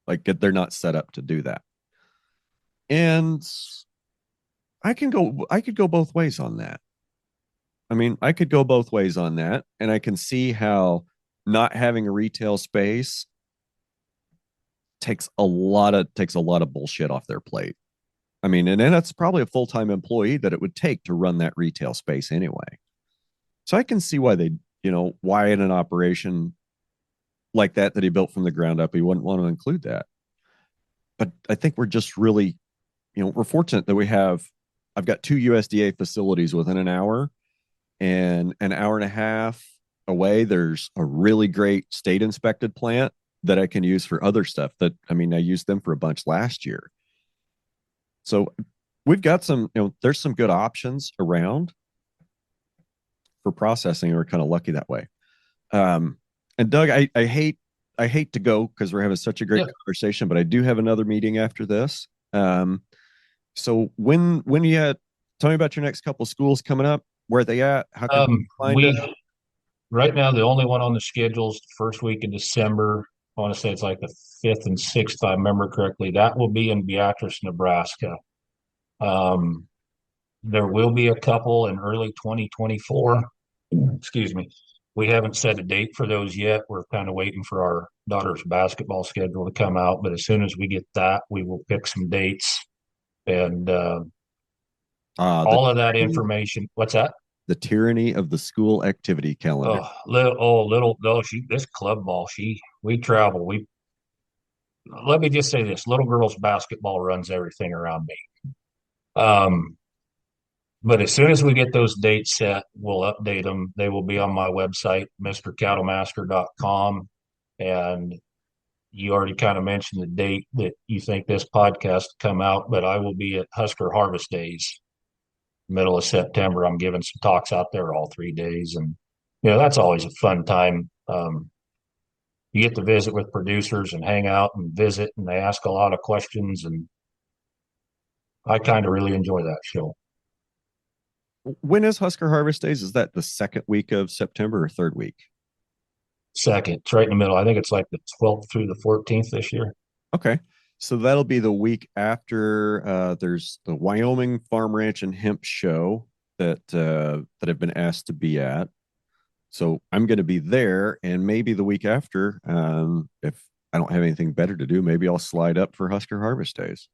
Speaker 1: Like they're not set up to do that. And I could go both ways on that. I mean, I could go both ways on that, and I can see how not having a retail space takes a lot of bullshit off their plate. I mean, and then that's probably a full-time employee that it would take to run that retail space anyway. So I can see why why in an operation like that he built from the ground up, he wouldn't want to include that. But I think we're just really, we're fortunate that I've got two USDA facilities within an hour, and an hour and a half away, there's a really great state inspected plant that I can use for other stuff that, I mean, I used them for a bunch last year. So we've got there's some good options around for processing. We're kind of lucky that way. And Doug, I hate to go because we're having such a great
Speaker 2: Yeah.
Speaker 1: conversation, but I do have another meeting after this. So when you tell me about your next couple of schools coming up, where are they at? How can people find it?
Speaker 2: We right now the only one on the schedule is the first week in December. I want to say it's like the 5th and 6th, if I remember correctly. That will be in Beatrice, Nebraska. Um, there will be a couple in early 2024. Excuse me. We haven't set a date for those yet. We're kind of waiting for our daughter's basketball schedule to come out. But as soon as we get that, we will pick some dates and
Speaker 1: Uh, the
Speaker 2: all of that information. What's that?
Speaker 1: the tyranny of the school activity calendar.
Speaker 2: This club ball. We travel. Let me just say this: little girls basketball runs everything around me. Um, but as soon as we get those dates set, we'll update them. They will be on my website, mrcattlemaster.com. And you already kind of mentioned the date that you think this podcast will come out, but I will be at Husker Harvest Days, middle of September. I'm giving some talks out there all 3 days. And, that's always a fun time. You get to visit with producers and hang out and visit, and they ask a lot of questions. And I kind of really enjoy that show.
Speaker 1: When is Husker Harvest Days? Is that the second week of September or third week?
Speaker 2: Second, it's right in the middle. I think it's like the 12th through the 14th this year.
Speaker 1: Okay. So that'll be the week after there's the Wyoming Farm Ranch and Hemp Show that I've been asked to be at. So I'm going to be there, and maybe the week after, if I don't have anything better to do, maybe I'll slide up for Husker Harvest Days.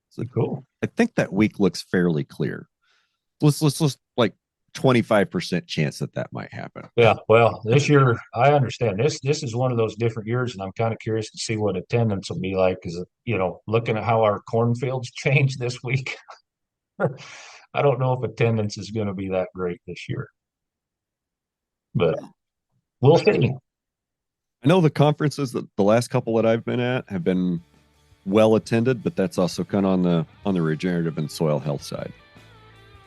Speaker 1: So
Speaker 2: Cool.
Speaker 1: I think that week looks fairly clear. Let's like 25% chance that might happen.
Speaker 2: Yeah, well, this year I understand this is one of those different years, and I'm kind of curious to see what attendance will be like. Because looking at how our cornfields changed this week, I don't know if attendance is going to be that great this year, but we'll see.
Speaker 1: I know the conferences that the last couple that I've been at have been well attended, but that's also kind of on the regenerative and soil health side.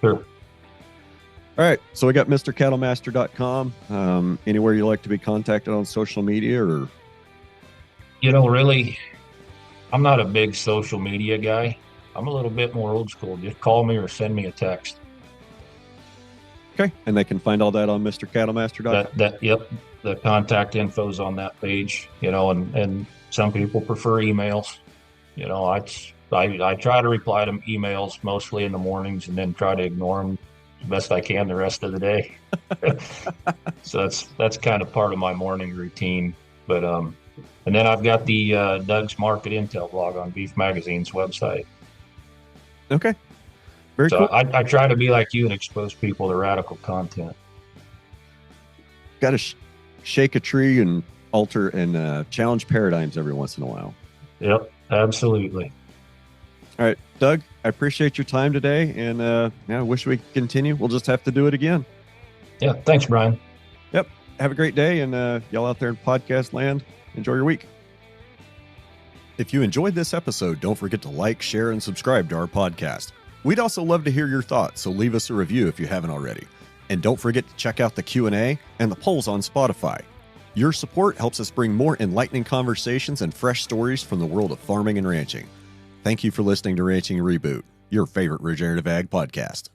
Speaker 2: Sure.
Speaker 1: All right, so we got MrCattlemaster.com. Anywhere you like to be contacted on social media, or
Speaker 2: really, I'm not a big social media guy. I'm a little bit more old school. Just call me or send me a text.
Speaker 1: Okay, and they can find all that on MrCattlemaster.com.
Speaker 2: Yep, the contact info's on that page. And some people prefer emails. I try to reply to emails mostly in the mornings, and then try to ignore them the best I can the rest of the day. So that's kind of part of my morning routine. But and then I've got the Doug's Market Intel blog on Beef Magazine's website.
Speaker 1: Okay, very
Speaker 2: so
Speaker 1: cool.
Speaker 2: I try to be like you and expose people to radical content.
Speaker 1: Got to shake a tree and alter and challenge paradigms every once in a while.
Speaker 2: Yep, absolutely.
Speaker 1: All right, Doug, I appreciate your time today, and I wish we could continue. We'll just have to do it again.
Speaker 2: Yeah, thanks, Brian.
Speaker 1: Yep, have a great day, and y'all out there in podcast land, enjoy your week. If you enjoyed this episode, don't forget to like, share, and subscribe to our podcast. We'd also love to hear your thoughts, so leave us a review if you haven't already. And don't forget to check out the Q&A and the polls on Spotify. Your support helps us bring more enlightening conversations and fresh stories from the world of farming and ranching. Thank you for listening to Ranching Reboot, your favorite regenerative ag podcast.